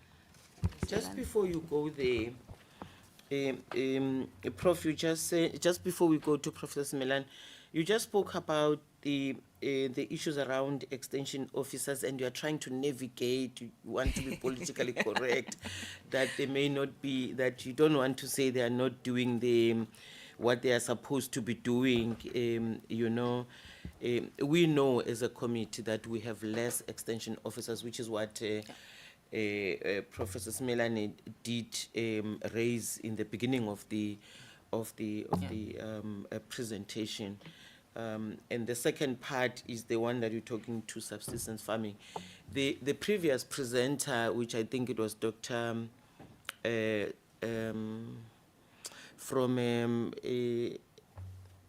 Just before you go there, Prof, you just said, just before we go to Professor Milan, you just spoke about the issues around extension officers, and you are trying to navigate, you want to be politically correct, that they may not be, that you don't want to say they are not doing what they are supposed to be doing. We know as a committee that we have less extension officers, which is what Professor Smelane did raise in the beginning of the presentation. And the second part is the one that you're talking to subsistence farming. The previous presenter, which I think it was Dr. From a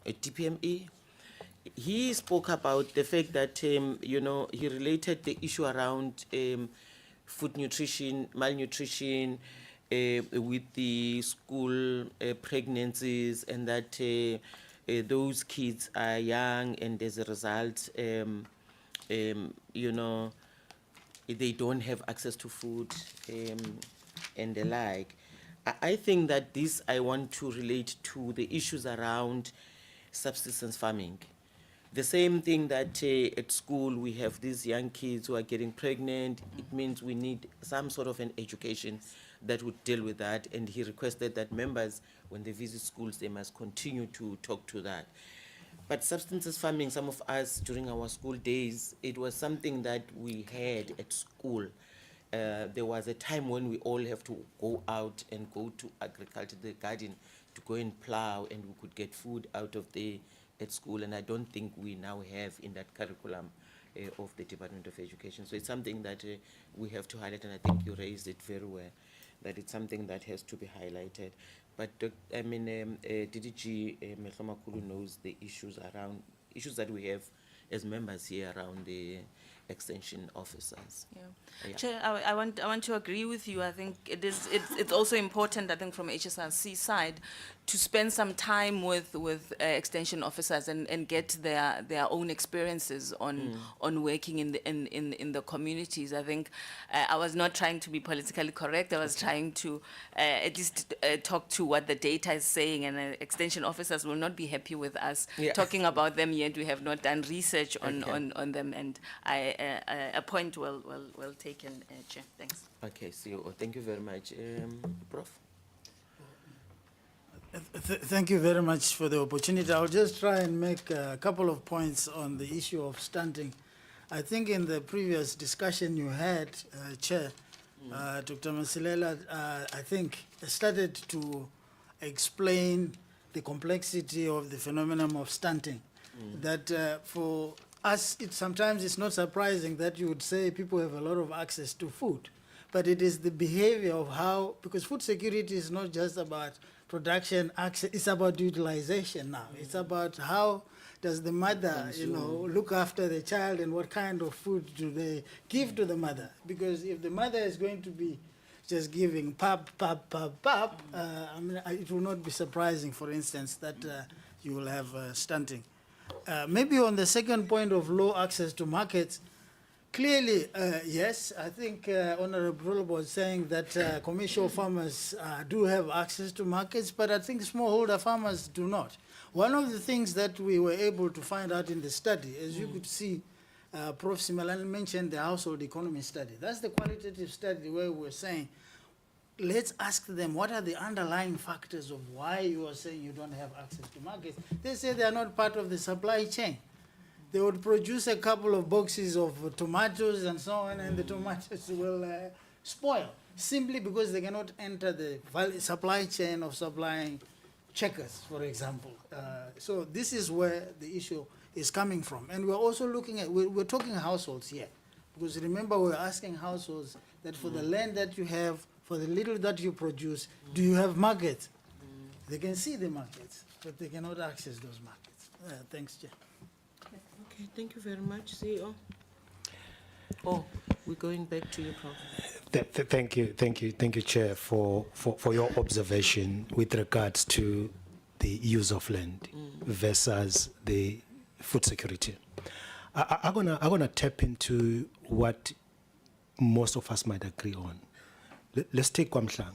DPME, he spoke about the fact that, he related the issue around food nutrition, malnutrition, with the school pregnancies, and that those kids are young, and as a result, they don't have access to food and the like. I think that this I want to relate to the issues around subsistence farming. The same thing that at school we have these young kids who are getting pregnant. It means we need some sort of an education that would deal with that, and he requested that members, when they visit schools, they must continue to talk to that. But subsistence farming, some of us during our school days, it was something that we had at school. There was a time when we all have to go out and go to agriculture, the garden, to go and plow, and we could get food out of at school, and I don't think we now have in that curriculum of the Department of Education. So it's something that we have to highlight, and I think you raised it very well, that it's something that has to be highlighted. But DDG Mehlomakulu knows the issues that we have as members here around the extension officers. Yeah. Chair, I want to agree with you. I think it's also important, I think, from HSRC side, to spend some time with extension officers and get their own experiences on working in the communities. I think I was not trying to be politically correct. I was trying to at least talk to what the data is saying, and extension officers will not be happy with us talking about them yet. We have not done research on them, and a point well taken, Chair. Thanks. Okay, so thank you very much, Prof. Thank you very much for the opportunity. I'll just try and make a couple of points on the issue of stunting. I think in the previous discussion you had, Chair, Dr. Masilela, I think started to explain the complexity of the phenomenon of stunting. That for us, sometimes it's not surprising that you would say people have a lot of access to food, but it is the behavior of how, because food security is not just about production access, it's about utilization now. It's about how does the mother, look after the child, and what kind of food do they give to the mother? Because if the mother is going to be just giving pub, I mean, it will not be surprising, for instance, that you will have stunting. Maybe on the second point of low access to markets, clearly, yes, I think Honorable Rolo was saying that commercial farmers do have access to markets, but I think smallholder farmers do not. One of the things that we were able to find out in the study, as you could see, Prof. Simelane mentioned the household economy study. That's the qualitative study where we're saying, let's ask them what are the underlying factors of why you are saying you don't have access to markets. They say they are not part of the supply chain. They would produce a couple of boxes of tomatoes and so on, and the tomatoes will spoil simply because they cannot enter the supply chain of supplying checkers, for example. So this is where the issue is coming from. And we're also looking at, we're talking households here, because remember we're asking households that for the land that you have, for the little that you produce, do you have markets? They can see the markets, but they cannot access those markets. Thanks, Chair. Okay, thank you very much, CEO. Oh, we're going back to you, Prof. Thank you, Chair, for your observation with regards to the use of land versus the food security. I'm gonna tap into what most of us might agree on. Let's take KwaMhlanga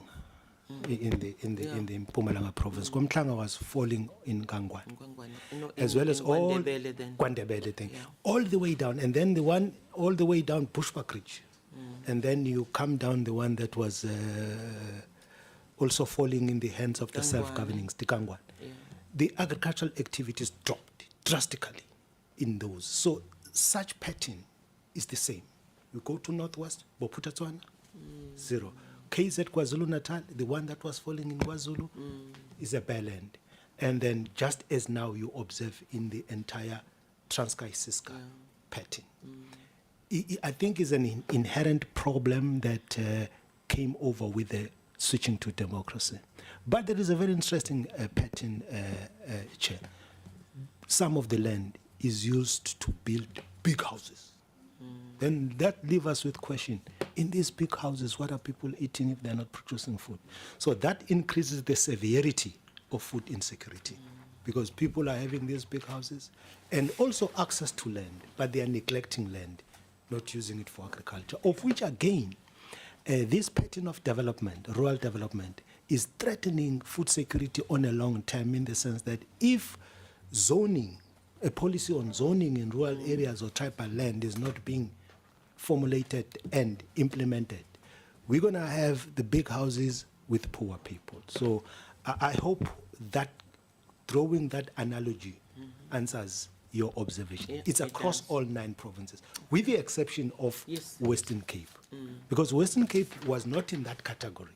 in the Mpumalanga province. KwaMhlanga was falling in Kangwan, as well as all KwaNdebele thing, all the way down, and then the one all the way down Bushbuck Ridge, and then you come down the one that was also falling in the hands of the self-governing Kangwan. The agricultural activities dropped drastically in those. So such pattern is the same. You go to Northwest, Bophuthatswana, zero. KZ KwaZulu-Natal, the one that was falling in KwaZulu, is a bare land. And then just as now you observe in the entire Transkei-Siska pattern. I think is an inherent problem that came over with the switching to democracy. But there is a very interesting pattern, Chair. Some of the land is used to build big houses. Then that leaves us with question, in these big houses, what are people eating if they're not producing food? So that increases the severity of food insecurity because people are having these big houses and also access to land, but they are neglecting land, not using it for agriculture, of which again, this pattern of development, rural development, is threatening food security on a long term in the sense that if zoning, a policy on zoning in rural areas or tribal land is not being formulated and implemented, we're going to have the big houses with poor people. So I hope that drawing that analogy answers your observation. Yeah, it's across does. all 9 provinces, with the exception of Yes. Western Cape, because Western Cape was not in that category.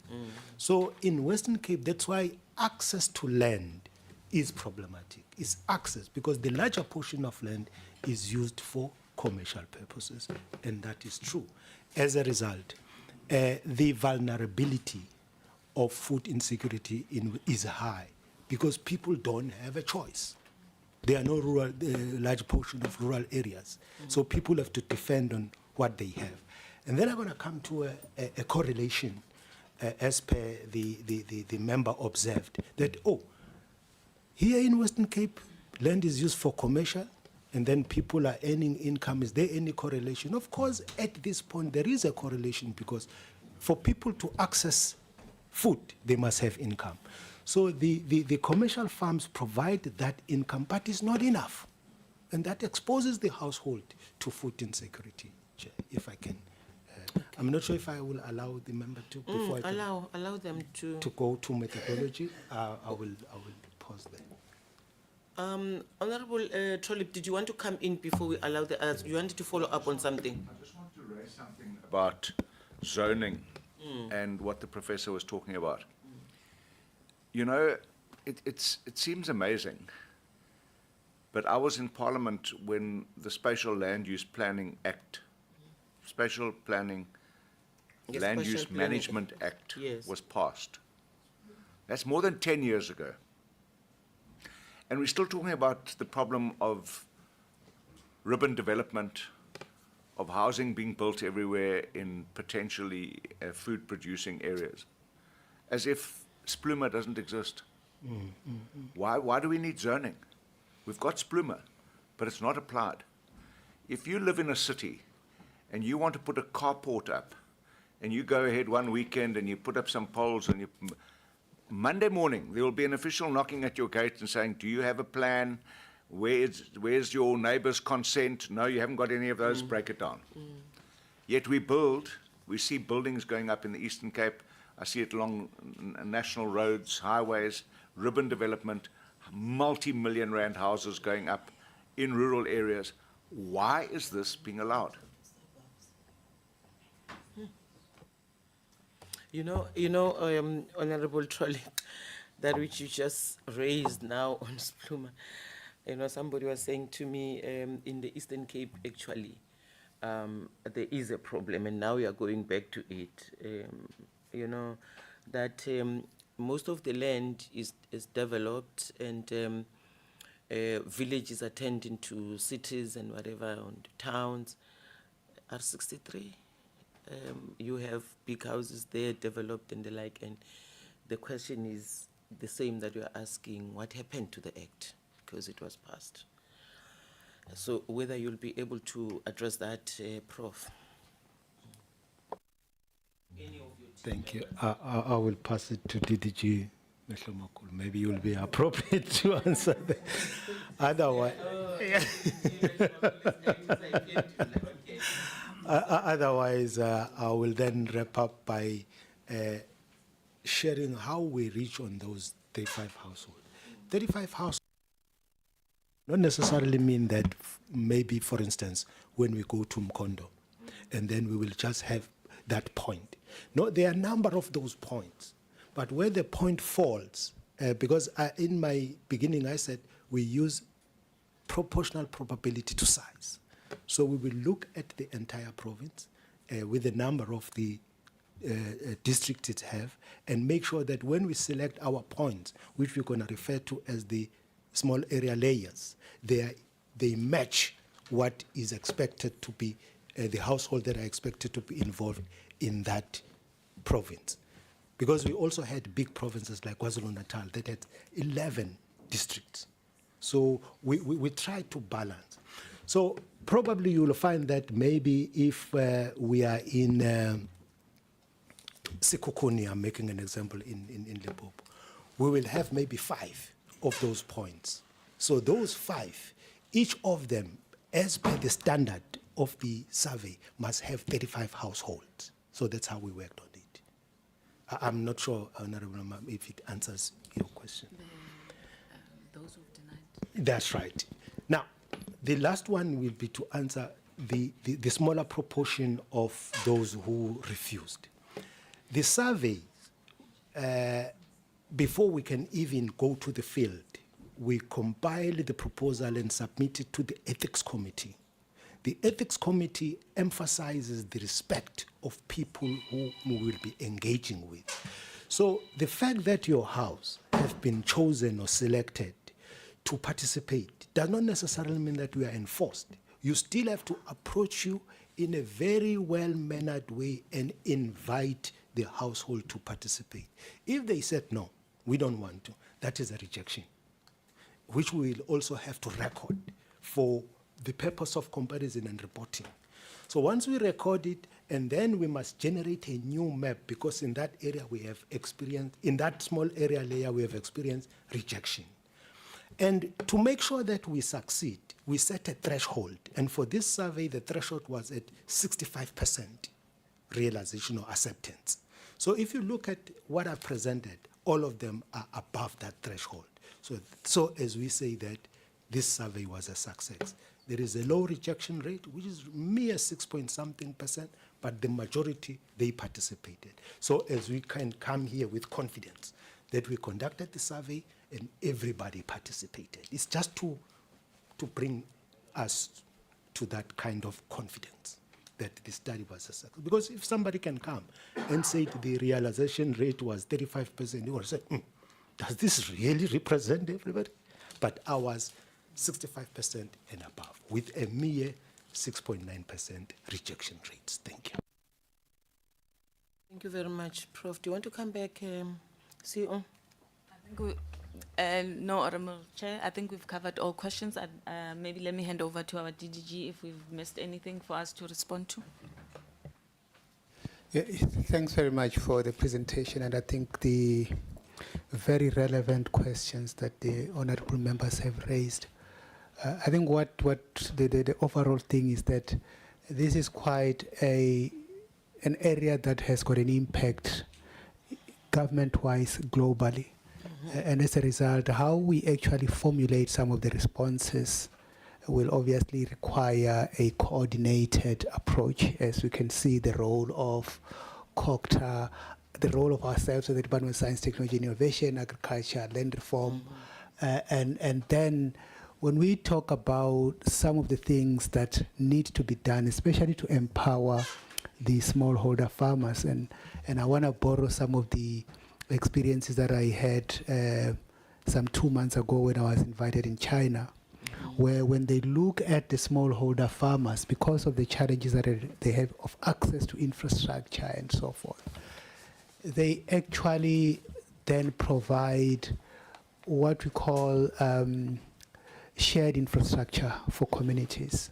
So in Western Cape, that's why access to land is problematic. It's access, because the larger portion of land is used for commercial purposes, and that is true. As a result, the vulnerability of food insecurity is high because people don't have a choice. There are no rural, large portion of rural areas, so people have to depend on what they have. And then I'm going to come to a correlation, as per the member observed, that, here in Western Cape, land is used for commercial, and then people are earning income. Is there any correlation? Of course, at this point, there is a correlation because for people to access food, they must have income. So the commercial farms provide that income, but it's not enough. And that exposes the household to food insecurity, Chair, if I can. I'm not sure if I will allow the member to, before I can allow them to go to methodology. I will pause there. Honorable Trolip, did you want to come in before we allow the others? You wanted to follow up on something? I just want to raise something about zoning and what the professor was talking about. You know, it seems amazing, but I was in Parliament when the Spatial Land Use Planning Act, Spatial Planning Yes, Land Spatial Use Planning Management Act Yes. was passed. That's more than 10 years ago. And we're still talking about the problem of urban development, of housing being built everywhere in potentially food-producing areas, as if Spluma doesn't exist. Why do we need zoning? We've got Spluma, but it's not applied. If you live in a city and you want to put a carport up, and you go ahead one weekend and you put up some poles, and Monday morning there will be an official knocking at your gate and saying, do you have a plan? Where's your neighbor's consent? No, you haven't got any of those, break it down. Yet we see buildings going up in the Eastern Cape. I see it along national roads, highways, urban development, multi-million rand houses going up in rural areas. Why is this being allowed? Honorable Trolley, that which you just raised now on Spluma, somebody was saying to me, in the Eastern Cape, actually, there is a problem, and now we are going back to it. That most of the land is developed, and villages are turned into cities and whatever, and towns. R63, you have big houses there developed and the like, and the question is the same that you are asking: what happened to the act, because it was passed? So whether you'll be able to address that, Prof. Thank you. I will pass it to DDG Mehlomakulu. Maybe you will be appropriate to answer that. Otherwise, I will then wrap up by sharing how we reach on those 35 households. 35 households not necessarily mean that maybe, for instance, when we go to Mkondo, and then we will just have that point. No, there are a number of those points. But where the point falls, because in my beginning I said we use proportional probability to size. So we will look at the entire province with the number of the districts it have, and make sure that when we select our points, which we're going to refer to as the small area layers, they match what is expected to be the household that are expected to be involved in that province. Because we also had big provinces like KwaZulu-Natal that had 11 districts. So we try to balance. So probably you'll find that maybe if we are in Sekhukhune, I'm making an example in Limpopo, we will have maybe 5 of those points. So those 5, each of them, as per the standard of the survey, must have 35 households. So that's how we worked on it. I'm not sure, Honorable Ma'am, if it answers your question. Those who've denied. That's right. Now, the last one will be to answer the smaller proportion of those who refused. The survey, before we can even go to the field, we compile the proposal and submit it to the Ethics Committee. The Ethics Committee emphasizes the respect of people who we will be engaging with. So the fact that your house have been chosen or selected to participate does not necessarily mean that we are enforced. You still have to approach you in a very well-mannered way and invite the household to participate. If they said, no, we don't want to, that is a rejection, which we will also have to record for the purpose of comparison and reporting. So once we record it, and then we must generate a new map, because in that area we have experienced, in that small area layer we have experienced rejection. And to make sure that we succeed, we set a threshold. And for this survey, the threshold was at 65% realization or acceptance. So if you look at what I've presented, all of them are above that threshold. So as we say that this survey was a success. There is a low rejection rate, which is mere 6-point-something%, but the majority, they participated. So as we can come here with confidence that we conducted the survey and everybody participated. It's just to bring us to that kind of confidence that the study was a success. Because if somebody can come and say the realization rate was 35%, you will say, does this really represent everybody? But ours, 65% and above, with a mere 6.9% rejection rates. Thank you. Thank you very much, Prof. Do you want to come back, CEO? I think no, Honourable Chair, I think we've covered all questions. Maybe let me hand over to our DDG if we've missed anything for us to respond to. Yeah, thanks very much for the presentation, and I think the very relevant questions that the honourable members have raised. I think what the overall thing is that this is quite an area that has got an impact government-wise globally. And as a result, how we actually formulate some of the responses will obviously require a coordinated approach. As we can see, the role of COCTA, the role of ourselves as the Department of Science, Technology, Innovation, Agriculture, Land Reform, and then when we talk about some of the things that need to be done, especially to empower the smallholder farmers, and I want to borrow some of the experiences that I had some 2 months ago when I was invited in China, where when they look at the smallholder farmers, because of the challenges that they have of access to infrastructure and so forth, they actually then provide what we call shared infrastructure for communities,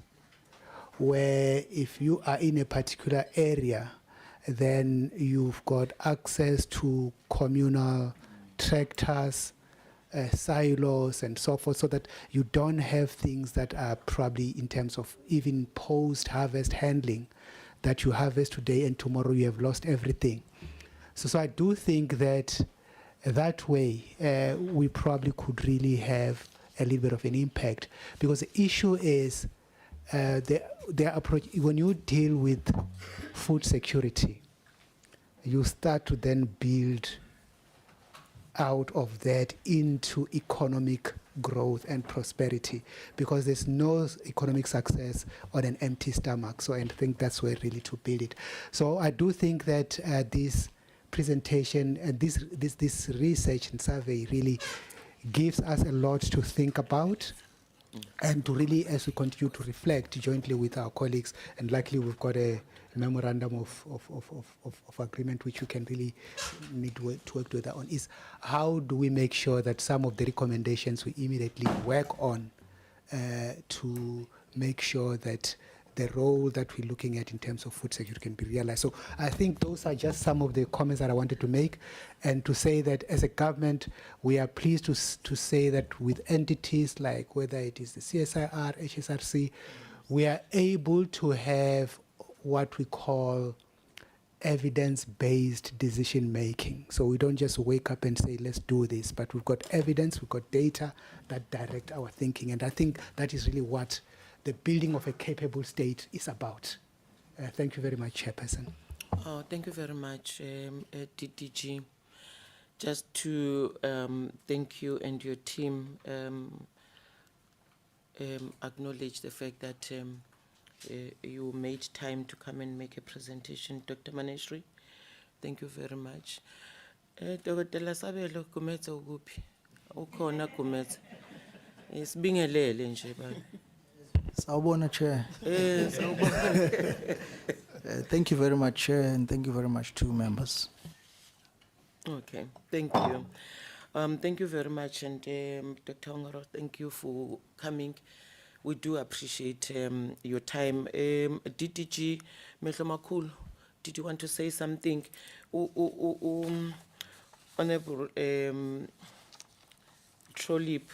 where if you are in a particular area, then you've got access to communal tractors, silos and so forth, so that you don't have things that are probably in terms of even post-harvest handling, that you harvest today and tomorrow you have lost everything. So I do think that that way we probably could really have a little bit of an impact, because the issue is their approach. When you deal with food security, you start to then build out of that into economic growth and prosperity, because there's no economic success on an empty stomach. So I think that's where really to build it. So I do think that this presentation and this research and survey really gives us a lot to think about, and to really, as we continue to reflect jointly with our colleagues, and likely we've got a memorandum of agreement which we can really need to work together on, is how do we make sure that some of the recommendations we immediately work on to make sure that the role that we're looking at in terms of food security can be realized. So I think those are just some of the comments that I wanted to make, and to say that as a government, we are pleased to say that with entities like whether it is the CSIR, HSRC, we are able to have what we call evidence-based decision making. So we don't just wake up and say, let's do this, but we've got evidence, we've got data that direct our thinking. And I think that is really what the building of a capable state is about. Thank you very much, Chairperson. Oh, thank you very much, DDG. Just to thank you and your team, acknowledge the fact that you made time to come and make a presentation. Dr. Maneshri, thank you very much. Dr. Sabelo, kumetsa ukuphi? Ukhona kumetsa. Isibingelele nje baba. Sawubona, Chair. Thank you very much, Chair, and thank you very much to members. Okay, thank you. Thank you very much, and Dr. Ongaro, thank you for coming. We do appreciate your time. DDG Mehlomakulu, did you want to say something? Honorable Trolip,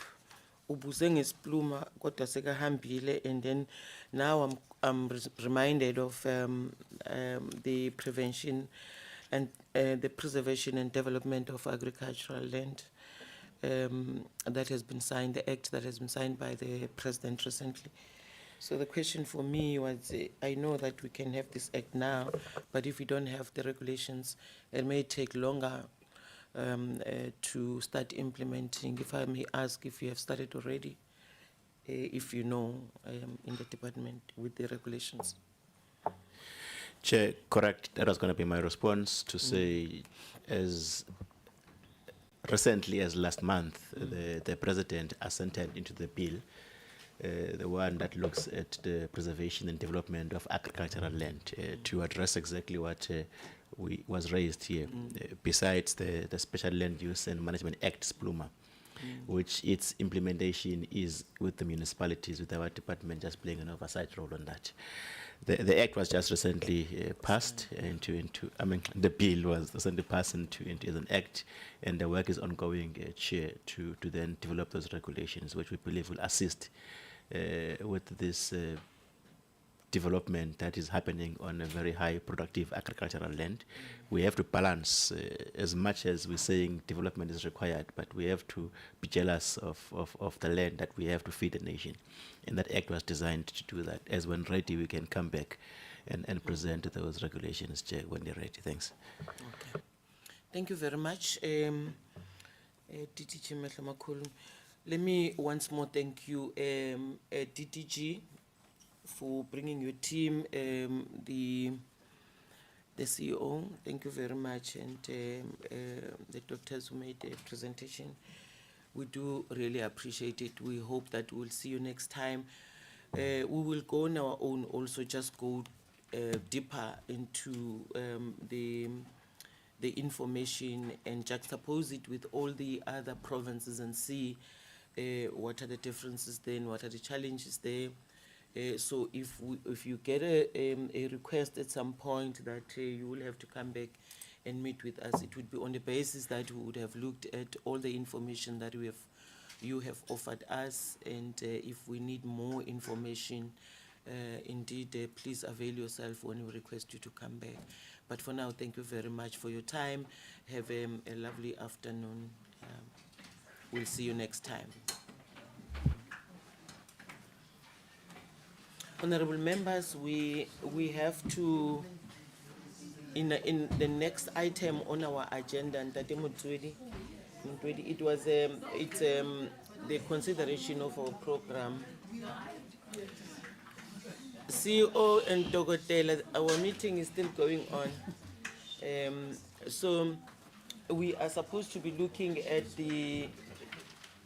ubuze ngespluma kodwa sekahambile, and then now I'm reminded of the prevention and the preservation and development of agricultural land that has been signed, the act that has been signed by the president recently. So the question for me was, I know that we can have this act now, but if we don't have the regulations, it may take longer to start implementing. If I may ask if you have started already, if you know, in the department with the regulations. Chair, correct. That was going to be my response, to say, as recently as last month, the president assented into the bill the one that looks at the preservation and development of agricultural land to address exactly what was raised here, besides the Special Land Use and Management Act, SPLUMA, which its implementation is with the municipalities, with our department just playing an oversight role on that. The act was just recently passed the bill was recently passed into as an act, and the work is ongoing, Chair, to then develop those regulations, which we believe will assist with this development that is happening on a very high productive agricultural land. We have to balance as much as we're saying development is required, but we have to be jealous of the land that we have to feed the nation. And that act was designed to do that. As when ready, we can come back and present those regulations, Chair, when they're ready. Thanks. Okay. Thank you very much. DTG Mehlamakhulu. Let me once more thank you, DTG, for bringing your team, the CEO. Thank you very much, and the doctors who made the presentation. We do really appreciate it. We hope that we'll see you next time. We will go on our own also, just go deeper into the information and juxtapose it with all the other provinces and see what are the differences there and what are the challenges there. So if you get a request at some point that you will have to come back and meet with us, it would be on the basis that we would have looked at all the information that you have offered us, and if we need more information, indeed, please avail yourself when we request you to come back. But for now, thank you very much for your time. Have a lovely afternoon. We'll see you next time. Honorable members, we have to, in the next item on our agenda, Ntate Motswedi, it was the consideration of our program. CEO and Dogotela, our meeting is still going on. So we are supposed to be looking at the,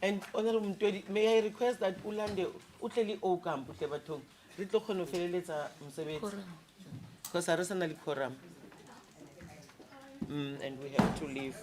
and Honorable Motswedi, may I request that Ulande Utleli Okam Utlebatong, Little Honofeleta Msebet, because I recently quorum, and we have to leave.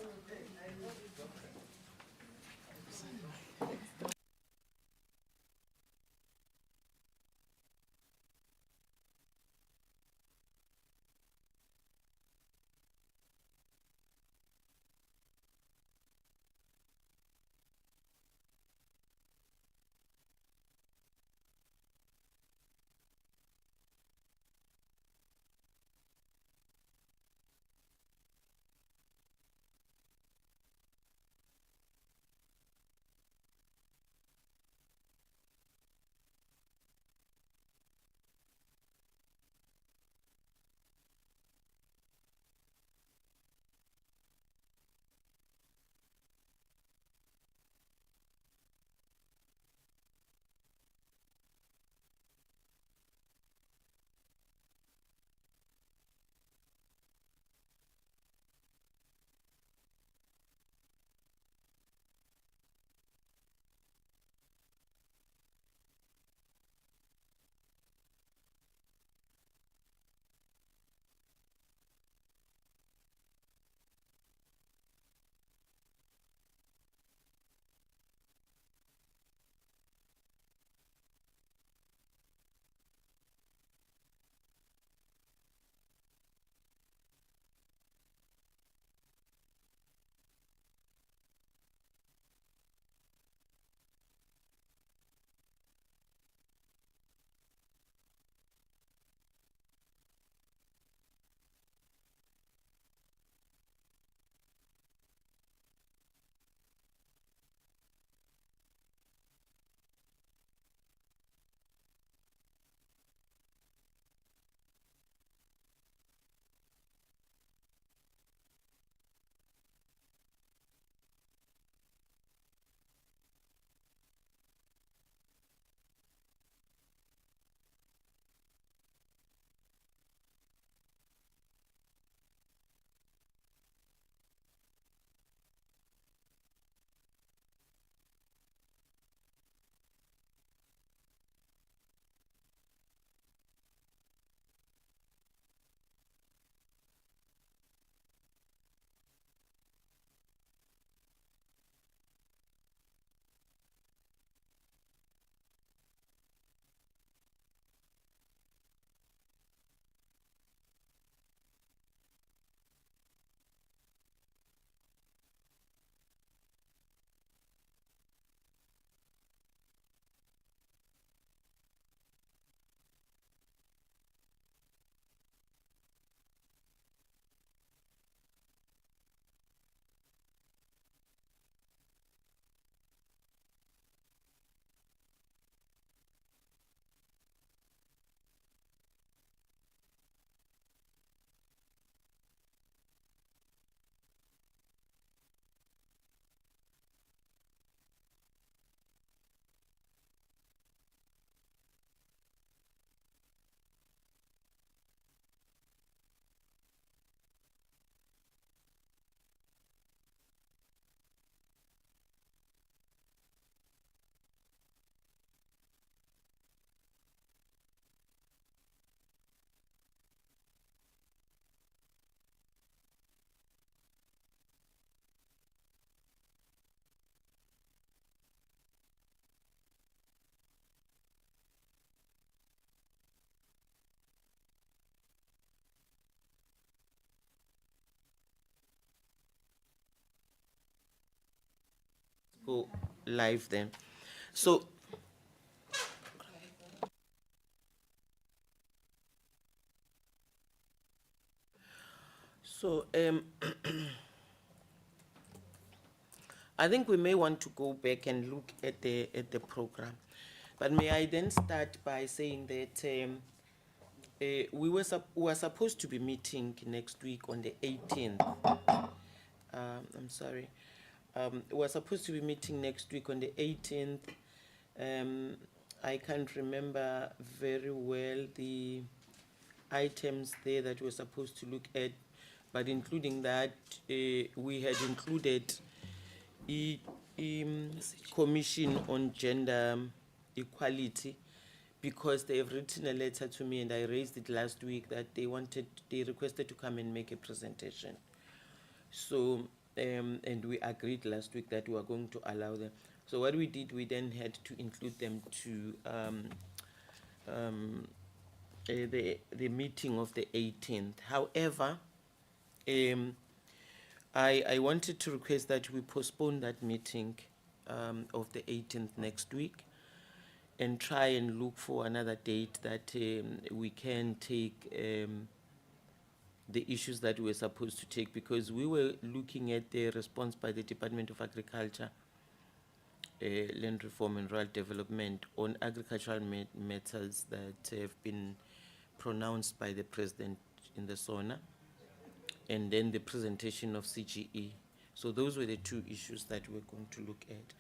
go live then. So, I think we may want to go back and look at the program, but may I then start by saying that we were supposed to be meeting next week on the 18th. I'm sorry. We were supposed to be meeting next week on the 18th. I can't remember very well the items there that we're supposed to look at, but including that, we had included a Commission on Gender Equality, because they have written a letter to me, and I raised it last week, that they requested to come and make a presentation. So, and we agreed last week that we were going to allow them. So what we did, we then had to include them to the meeting of the 18th. However, I wanted to request that we postpone that meeting of the 18th next week, and try and look for another date that we can take the issues that we were supposed to take, because we were looking at the response by the Department of Agriculture, Land Reform and Rural Development on agricultural matters that have been pronounced by the President in the SONA, and then the presentation of CGE. So those were the two issues that we're going to look at.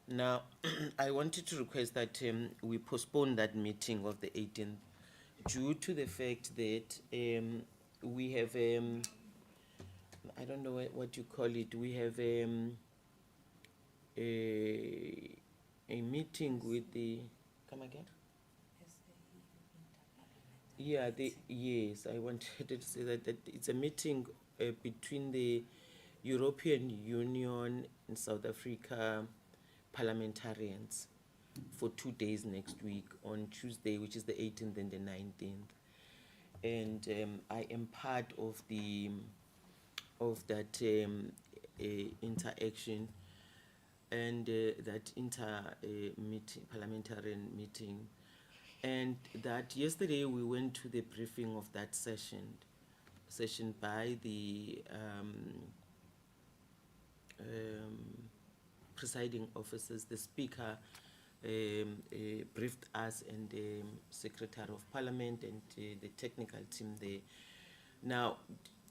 Now, I wanted to request that we postpone that meeting of the 18th due to the fact that we have, I don't know what you call it, we have a meeting with the, come again? Yeah, yes, I wanted to say that it's a meeting between the European Union and South Africa parliamentarians for 2 days next week, on Tuesday, which is the 18th and the 19th. And I am part of that interaction and that parliamentarian meeting. And that yesterday we went to the briefing of that session by the presiding officers. The speaker briefed us, and the Secretary of Parliament, and the technical team there. Now,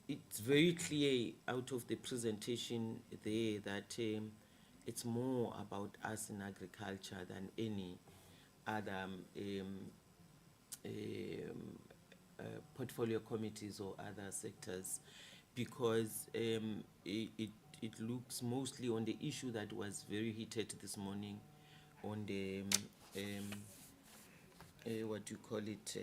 it's very clear out of the presentation there that it's more about us in agriculture than any other portfolio committees or other sectors, because it looks mostly on the issue that was very heated this morning on the what do you call it,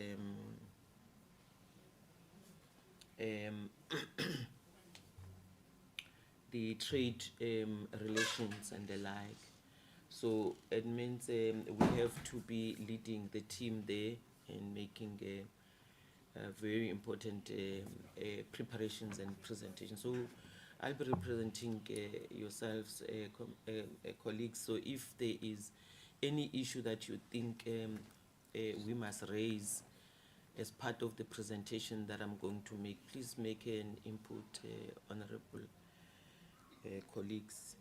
the trade relations and the like. So it means we have to be leading the team there and making very important preparations and presentations. So I'll be representing yourselves, colleagues. So if there is any issue that you think we must raise as part of the presentation that I'm going to make, please make an input, honorable colleagues,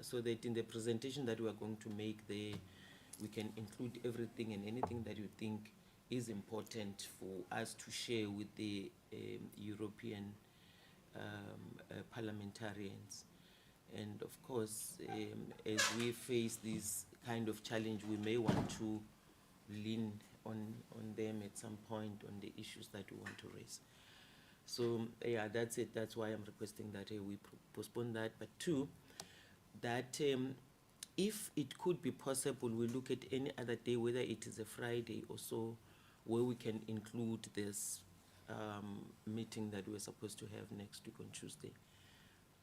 so that in the presentation that we are going to make there, we can include everything and anything that you think is important for us to share with the European parliamentarians. And of course, as we face this kind of challenge, we may want to lean on them at some point on the issues that we want to raise. So yeah, that's it. That's why I'm requesting that we postpone that. But two, that if it could be possible, we look at any other day, whether it is a Friday or so, where we can include this meeting that we're supposed to have next week on Tuesday,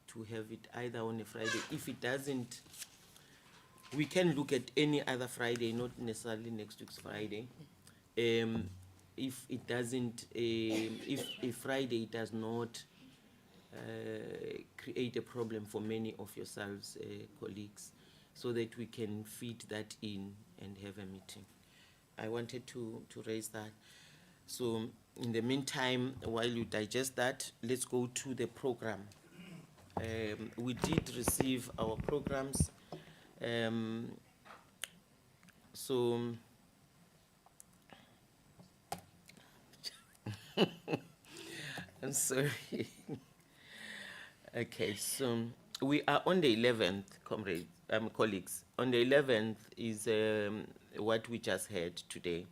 to have it either on a Friday. If it doesn't, we can look at any other Friday, not necessarily next week's Friday. If it doesn't, if Friday does not create a problem for many of yourselves, colleagues, so that we can feed that in and have a meeting. I wanted to raise that. So in the meantime, while you digest that, let's go to the program. We did receive our programs. So I'm sorry. Okay, so we are on the 11th, comrades, colleagues. On the 11th is what we just had today.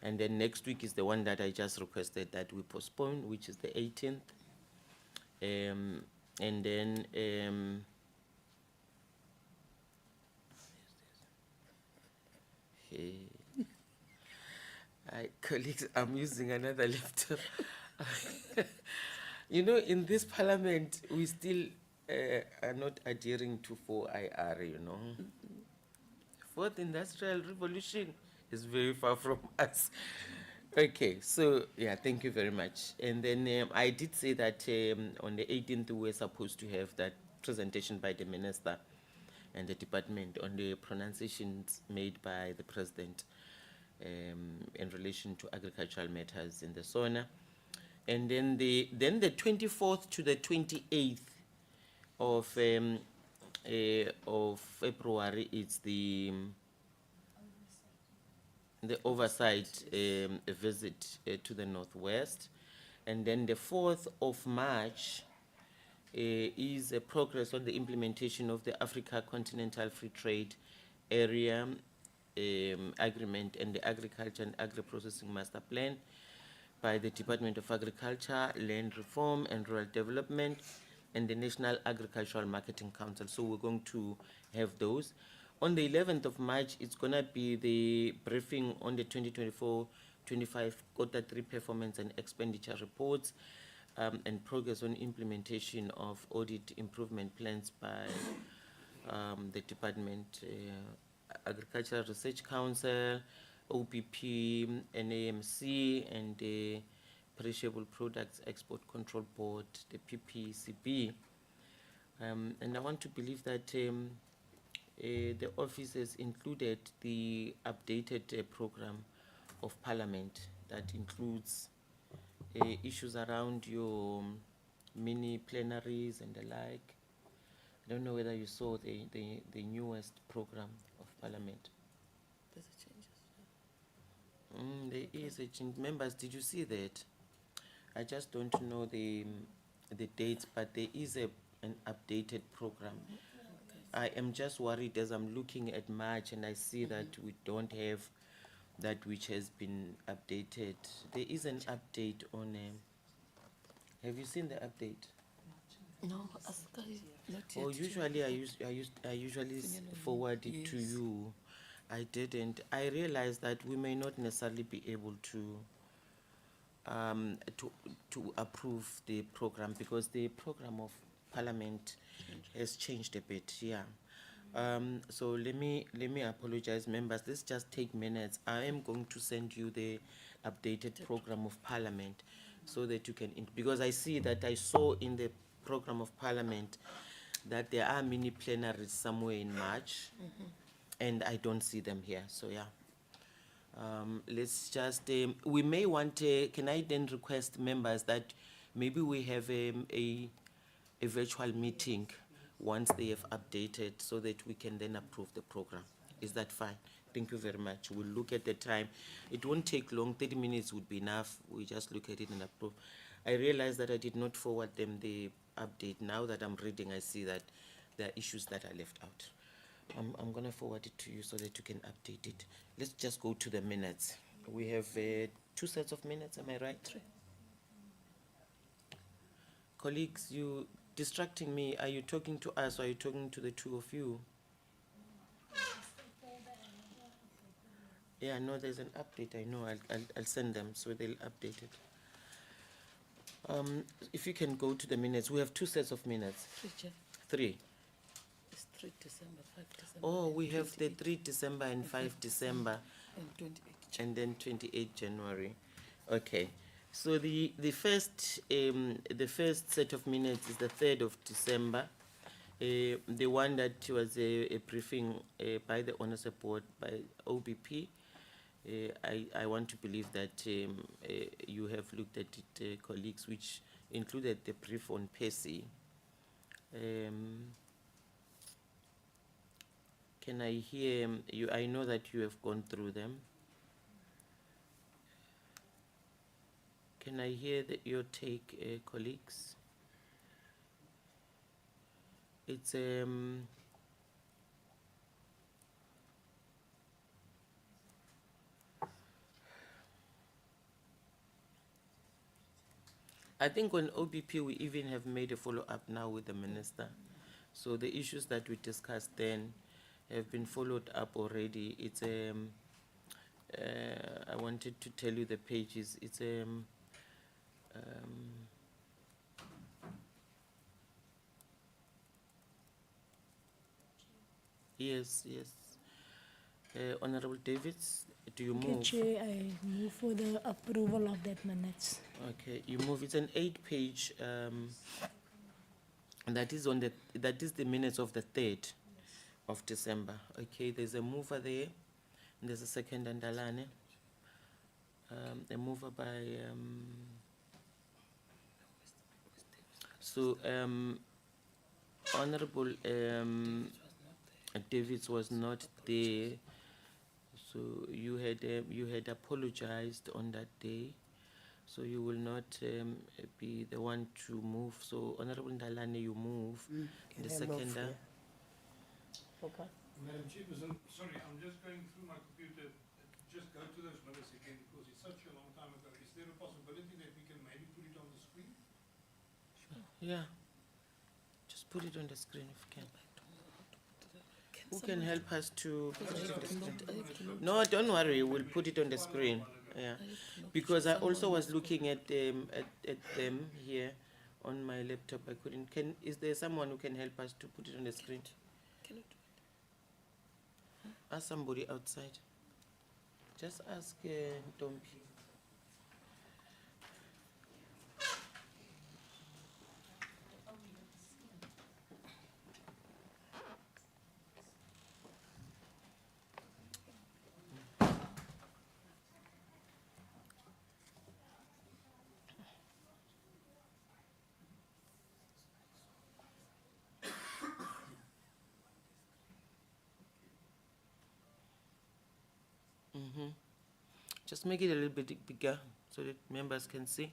And then next week is the one that I just requested that we postpone, which is the 18th. And then colleagues, I'm using another laptop. You know, in this parliament, we still are not adhering to 4IR, you know. Fourth Industrial Revolution is very far from us. Okay, so yeah, thank you very much. And then I did say that on the 18th we were supposed to have that presentation by the minister and the department on the pronunciations made by the president in relation to agricultural matters in the SONA. And then the 24th to the 28th of February, it's the oversight visit to the Northwest. And then the 4th of March is a progress on the implementation of the Africa Continental Free Trade Area Agreement and the Agriculture and Agri-Processing Master Plan by the Department of Agriculture, Land Reform and Rural Development and the National Agricultural Marketing Council. So we're going to have those. On the 11th of March, it's going to be the briefing on the 2024-25 Quarter 3 Performance and Expenditure Reports and progress on implementation of audit improvement plans by the Department, Agricultural Research Council, OPP, NAMC, and the Perishable Products Export Control Board, the PPCB. And I want to believe that the office has included the updated program of Parliament that includes issues around your mini plenaries and the like. I don't know whether you saw the newest program of Parliament. There's a change. There is a change. Members, did you see that? I just don't know the dates, but there is an updated program. I am just worried as I'm looking at March and I see that we don't have that which has been updated. There is an update on. Have you seen the update? No, not yet. Oh, usually I usually forward it to you. I didn't. I realized that we may not necessarily be able to approve the program because the program of Parliament has changed a bit. Yeah. So let me apologize, members. Let's just take minutes. I am going to send you the updated program of Parliament so that you can, because I see that I saw in the program of Parliament that there are mini plenaries somewhere in March, and I don't see them here. So yeah. Let's just, we may want, can I then request members that maybe we have a virtual meeting once they have updated so that we can then approve the program. Is that fine? Thank you very much. We'll look at the time. It won't take long. 30 minutes would be enough. We just look at it and approve. I realize that I did not forward them the update. Now that I'm reading, I see that there are issues that are left out. I'm going to forward it to you so that you can update it. Let's just go to the minutes. We have 2 sets of minutes, am I right? 3. Colleagues, you distracting me. Are you talking to us or are you talking to the two of you? Yeah, no, there's an update. I know. I'll send them so they'll update it. If you can go to the minutes. We have 2 sets of minutes. 3. It's 3 December, 5 December. Oh, we have the 3 December and 5 December. And 28. And then 28 January. Okay. So the first set of minutes is the 3rd of December. The one that was a briefing by the Honours Board by OBP. I want to believe that you have looked at it, colleagues, which included the brief on PESI. Can I hear you? I know that you have gone through them. Can I hear your take, colleagues? It's I think on OBP we even have made a follow-up now with the minister. So the issues that we discussed then have been followed up already. It's I wanted to tell you the pages. It's yes. Honorable Davids, do you Okay, move? Chair, I move for the approval of that minutes. Okay, you move. It's an 8-page. And that is the minutes of the 3rd of December. Okay, there's a mover there, and there's a second underline. A mover by Honorable Davids was not there, so you had apologized on that day. So you will not be the one to move. So Honorable Ndalane, you move. The seconder. Okay. Madam Chairperson, sorry, I'm just going through my computer. Just go to those minutes again because it's such a long time ago. Is there a possibility that we can maybe put it on the screen? Yeah. Just put it on the screen if you can. Who can help us to put it on the screen? No, don't worry. We'll put it on the screen. Yeah, because I also was looking at them here on my laptop. I couldn't. Is there someone who can help us to put it on the screen? Can you do it? Ask somebody outside. Just ask Dompi. Just make it a little bit bigger so that members can see.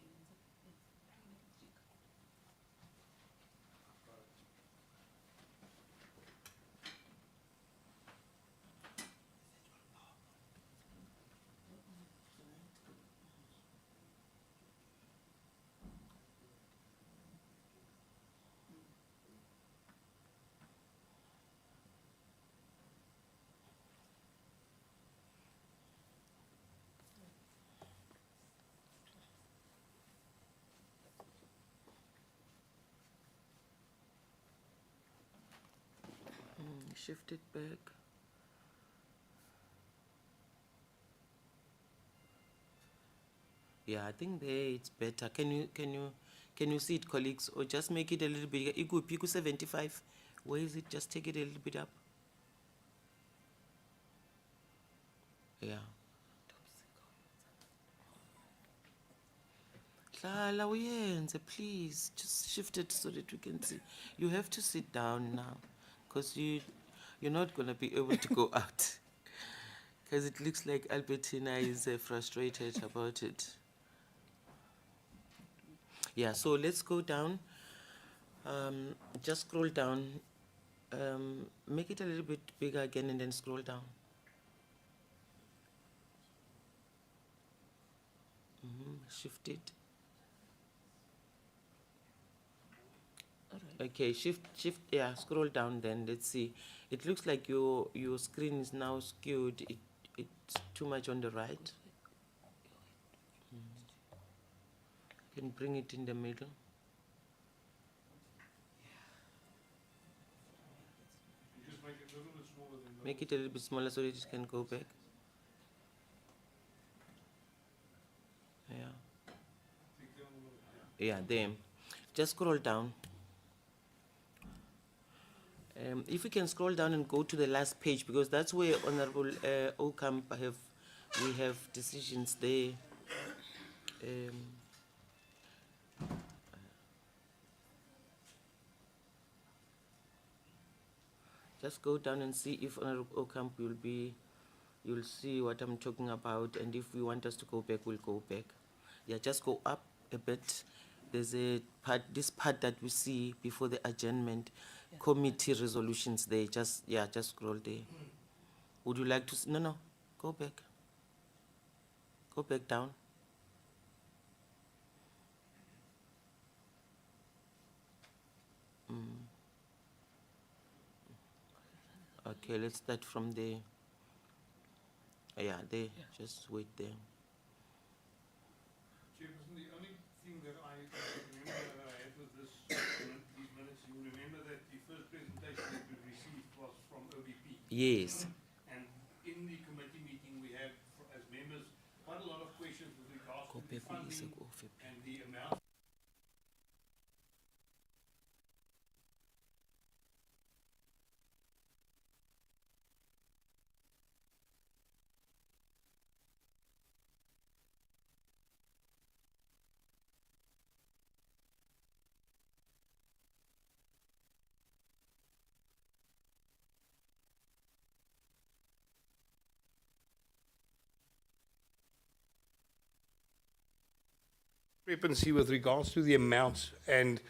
Shift it back. Yeah, I think there it's better. Can you see it, colleagues, or just make it a little bit? Iku 75. Where is it? Just take it a little bit up. Yeah. Lala uyenze, please. Just shift it so that we can see. You have to sit down now, because you're not gonna be able to go out. Because it looks like Albertina is frustrated about it. Yeah, so let's go down. Just scroll down. Make it a little bit bigger again and then scroll down. Shift it. Okay, shift, yeah, scroll down then, let's see. It looks like your screen is now skewed. It's too much on the right. You can bring it in the middle. Just make it a little bit smaller than that. Make it a little bit smaller so that it can go back. Yeah. Yeah, there. Just scroll down. If we can scroll down and go to the last page, because that's where Honorable Ocamp we have decisions there. Just go down and see if Honorable Ocamp you'll see what I'm talking about, and if we want us to go back, we'll go back. Yeah, just go up a bit. There's this part that we see before the adjournment, committee resolutions there. Just scroll there. Would you like to see? No, go back. Go back down. Okay, let's start from there. Yeah, there. Just wait there. Chairperson, the only thing that I remember that I had with these minutes, you remember that the first presentation that we received was from OBP. Yes. And in the committee meeting, we had, as members, quite a lot of questions with regards to the funding and the amount. Discrepancy with regards to the amounts, and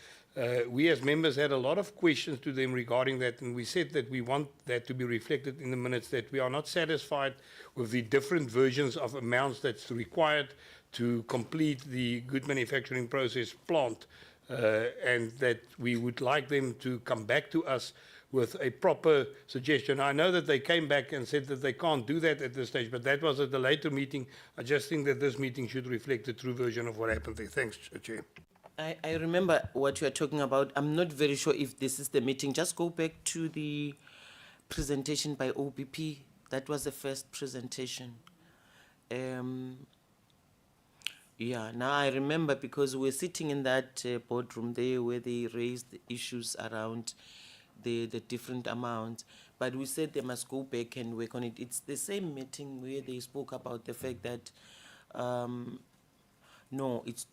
we as members had a lot of questions to them regarding that, and we said that we want that to be reflected in the minutes, that we are not satisfied with the different versions of amounts that's required to complete the good manufacturing process plant, and that we would like them to come back to us with a proper suggestion. I know that they came back and said that they can't do that at this stage, but that was at the later meeting. I just think that this meeting should reflect the true version of what happened there. Thanks, Chair. I remember what you are talking about. I'm not very sure if this is the meeting. Just go back to the presentation by OBP. That was the first presentation. Yeah, now I remember because we're sitting in that boardroom there where they raised the issues around the different amounts, but we said they must go back and work on it. It's the same meeting where they spoke about the fact that, no, it's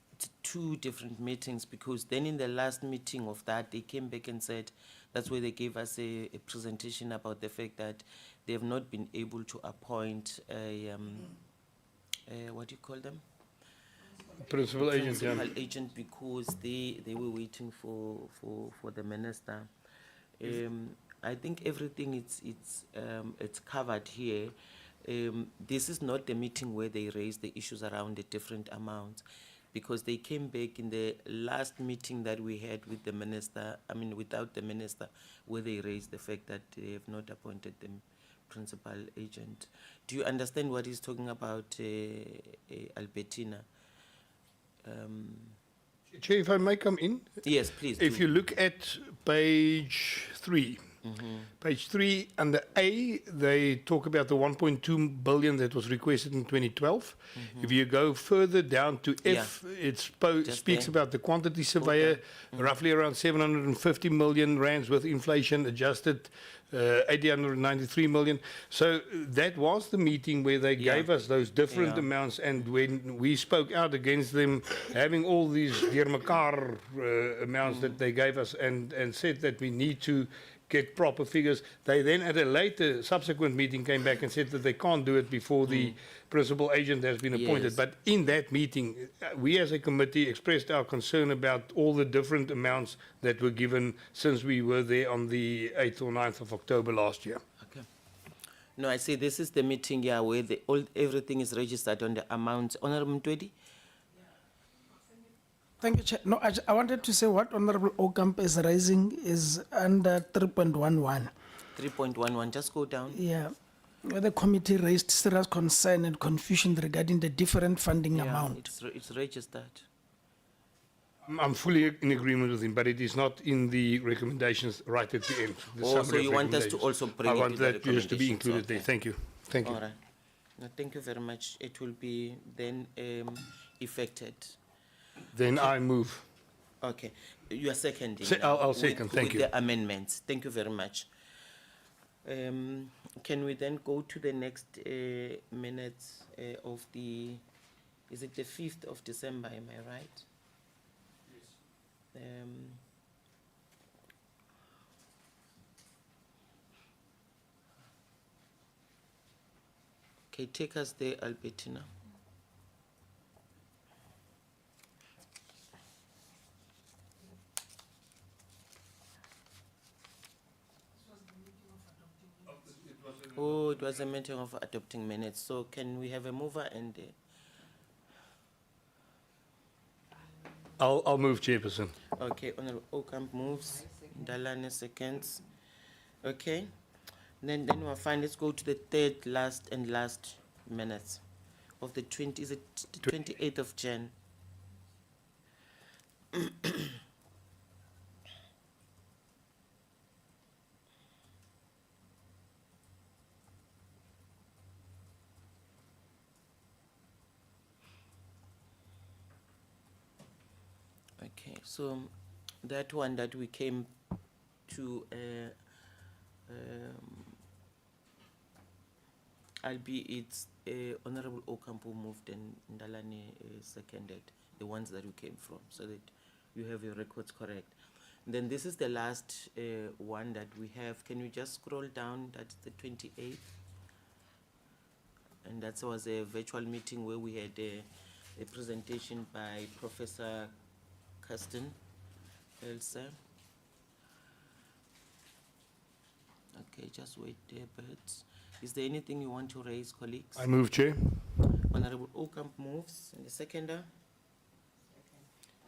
two different meetings, because then in the last meeting of that, they came back and said, that's where they gave us a presentation about the fact that they have not been able to appoint what do you call them? Principal agent, yeah. Principal agent, because they were waiting for the minister. I think everything it's covered here. This is not the meeting where they raised the issues around the different amounts, because they came back in the last meeting that we had with the minister, without the minister, where they raised the fact that they have not appointed the principal agent. Do you understand what he's talking about, Albertina? Chair, if I may come in? Yes, please. If you look at page 3, page 3 under A, they talk about the 1.2 billion that was requested in 2012. If you go further down to F, it speaks about the quantity surveyor, roughly around 750 million rands with inflation adjusted, 893 million. So that was the meeting where they gave us those different amounts, and when we spoke out against them having all these deurmekaar amounts that they gave us, and said that we need to get proper figures, they then at a later subsequent meeting came back and said that they can't do it before the principal agent has been appointed. Yes. But in that meeting, we as a committee expressed our concern about all the different amounts that were given since we were there on the 8th or 9th of October last year. Okay. No, I see this is the meeting, where everything is registered on the amounts. Honorable Mtwedi? Thank you, Chair. No, I wanted to say what Honorable Ocamp is raising is under 3.11. 3.11, just go down. Yeah, where the committee raised serious concern and confusion regarding the different funding amount. It's registered. I'm fully in agreement with him, but it is not in the recommendations right at the end. The So summary you of want us to recommendations. also bring I it want in the that just to be recommendations, included there. okay. Thank you. Thank you. All right. No, thank you very much. It will be then effected. Then I move. Okay, you are seconding. I'll with- second, thank you. With the amendments. Thank you very much. Can we then go to the next minutes of the, is it the 5th of December, am I right? Yes. Okay, take us there, Albertina. Oh, it was a meeting of adopting minutes. So can we have a mover and I'll move, Chairperson. okay, Honorable Okamp moves, Dalane seconds. Okay, then we're fine. Let's go to the third last minutes of the 20. Is it the 28th of Jan? Okay, so that one that we came to, albeit Honorable Okampo moved and Ndalane seconded, the ones that we came from, so that you have your records correct. Then this is the last one that we have. Can you just scroll down? That's the 28th. And that was a virtual meeting where we had a presentation by Professor Kirsten Elsa. Okay, just wait there, but is there anything you want to raise, colleagues? I move, Chair. Honorable Okamp moves, and the seconder?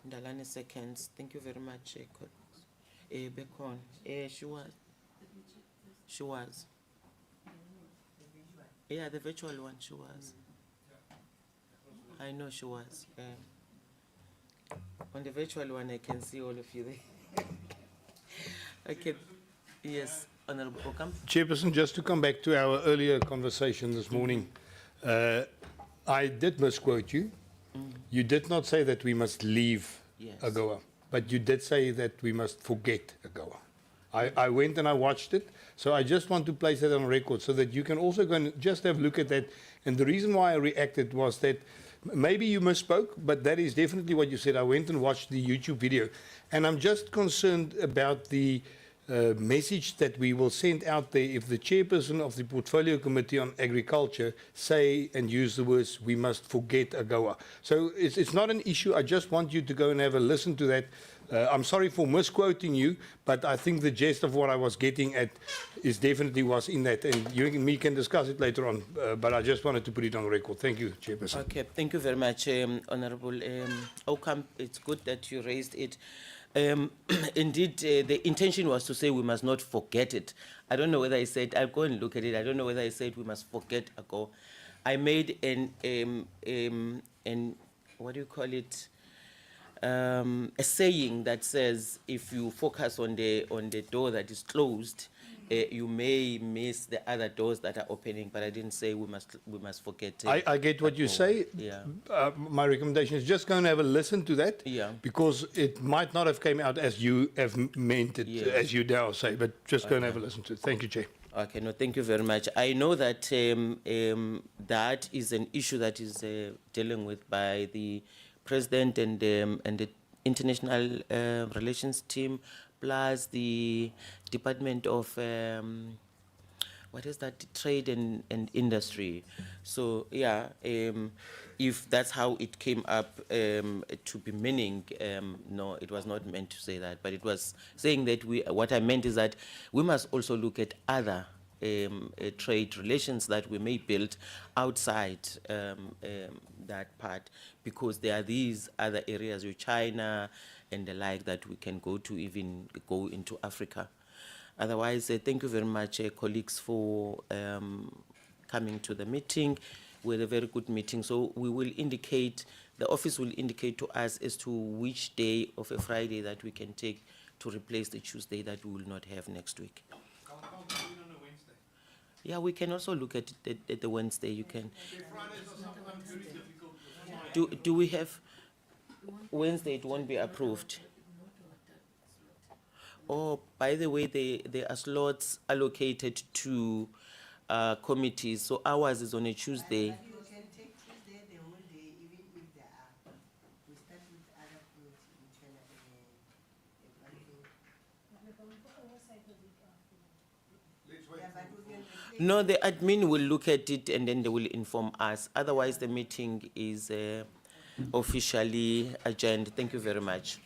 Ndalane seconds. Thank you very much, colleagues. Bekon, she was. She was. Yeah, the virtual one, she was. I know she was. On the virtual one, I can see all of you there. Okay, yes, Honorable Okamp. Chairperson, just to come back to our earlier conversation this morning, I did misquote you. You did not say that we must leave Yes. AGOA, but you did say that we must forget AGOA. I went and I watched it, so I just want to place that on record so that you can also go and just have a look at that. And the reason why I reacted was that maybe you misspoke, but that is definitely what you said. I went and watched the YouTube video, and I'm just concerned about the message that we will send out there if the chairperson of the Portfolio Committee on Agriculture say and use the words, we must forget AGOA. So it's not an issue. I just want you to go and have a listen to that. I'm sorry for misquoting you, but I think the gist of what I was getting at is definitely was in that, and you and me can discuss it later on, but I just wanted to put it on record. Thank you, Chairperson. Okay, thank you very much, Honorable Okamp. It's good that you raised it. Indeed, the intention was to say we must not forget it. I don't know whether I said, I'll go and look at it. I don't know whether I said we must forget AGOA. I made an what do you call it? A saying that says if you focus on the door that is closed, you may miss the other doors that are opening. But I didn't say we must forget. I get what you say. Yeah. My recommendation is just go and have a listen to that. Yeah. Because it might not have came out as you have meant it, Yes. as you now say. But just go and have a listen to it. Thank you, Chair. Okay, no, thank you very much. I know that that is an issue that is dealing with by the President and the International Relations team, plus the Department of what is that? Trade and Industry. So yeah, if that's how it came up to be meaning, no, it was not meant to say that, but it was saying that what I meant is that we must also look at other trade relations that we may build outside that part, because there are these other areas with China and the like that we can go to, even go into Africa. Otherwise, thank you very much, colleagues, for coming to the meeting. We had a very good meeting. So we will indicate, the office will indicate to us as to which day of a Friday that we can take to replace the Tuesday that we will not have next week. Yeah, we can also look at it at the Wednesday. You can. Do we have Wednesday? It won't be approved. Oh, by the way, there are slots allocated to committees, so ours is on a Tuesday. You can take Tuesday the whole day, even if there are. We start with other committee No, the admin will look at it and then they will inform us. Otherwise, the meeting is officially adjourned. Thank you very much.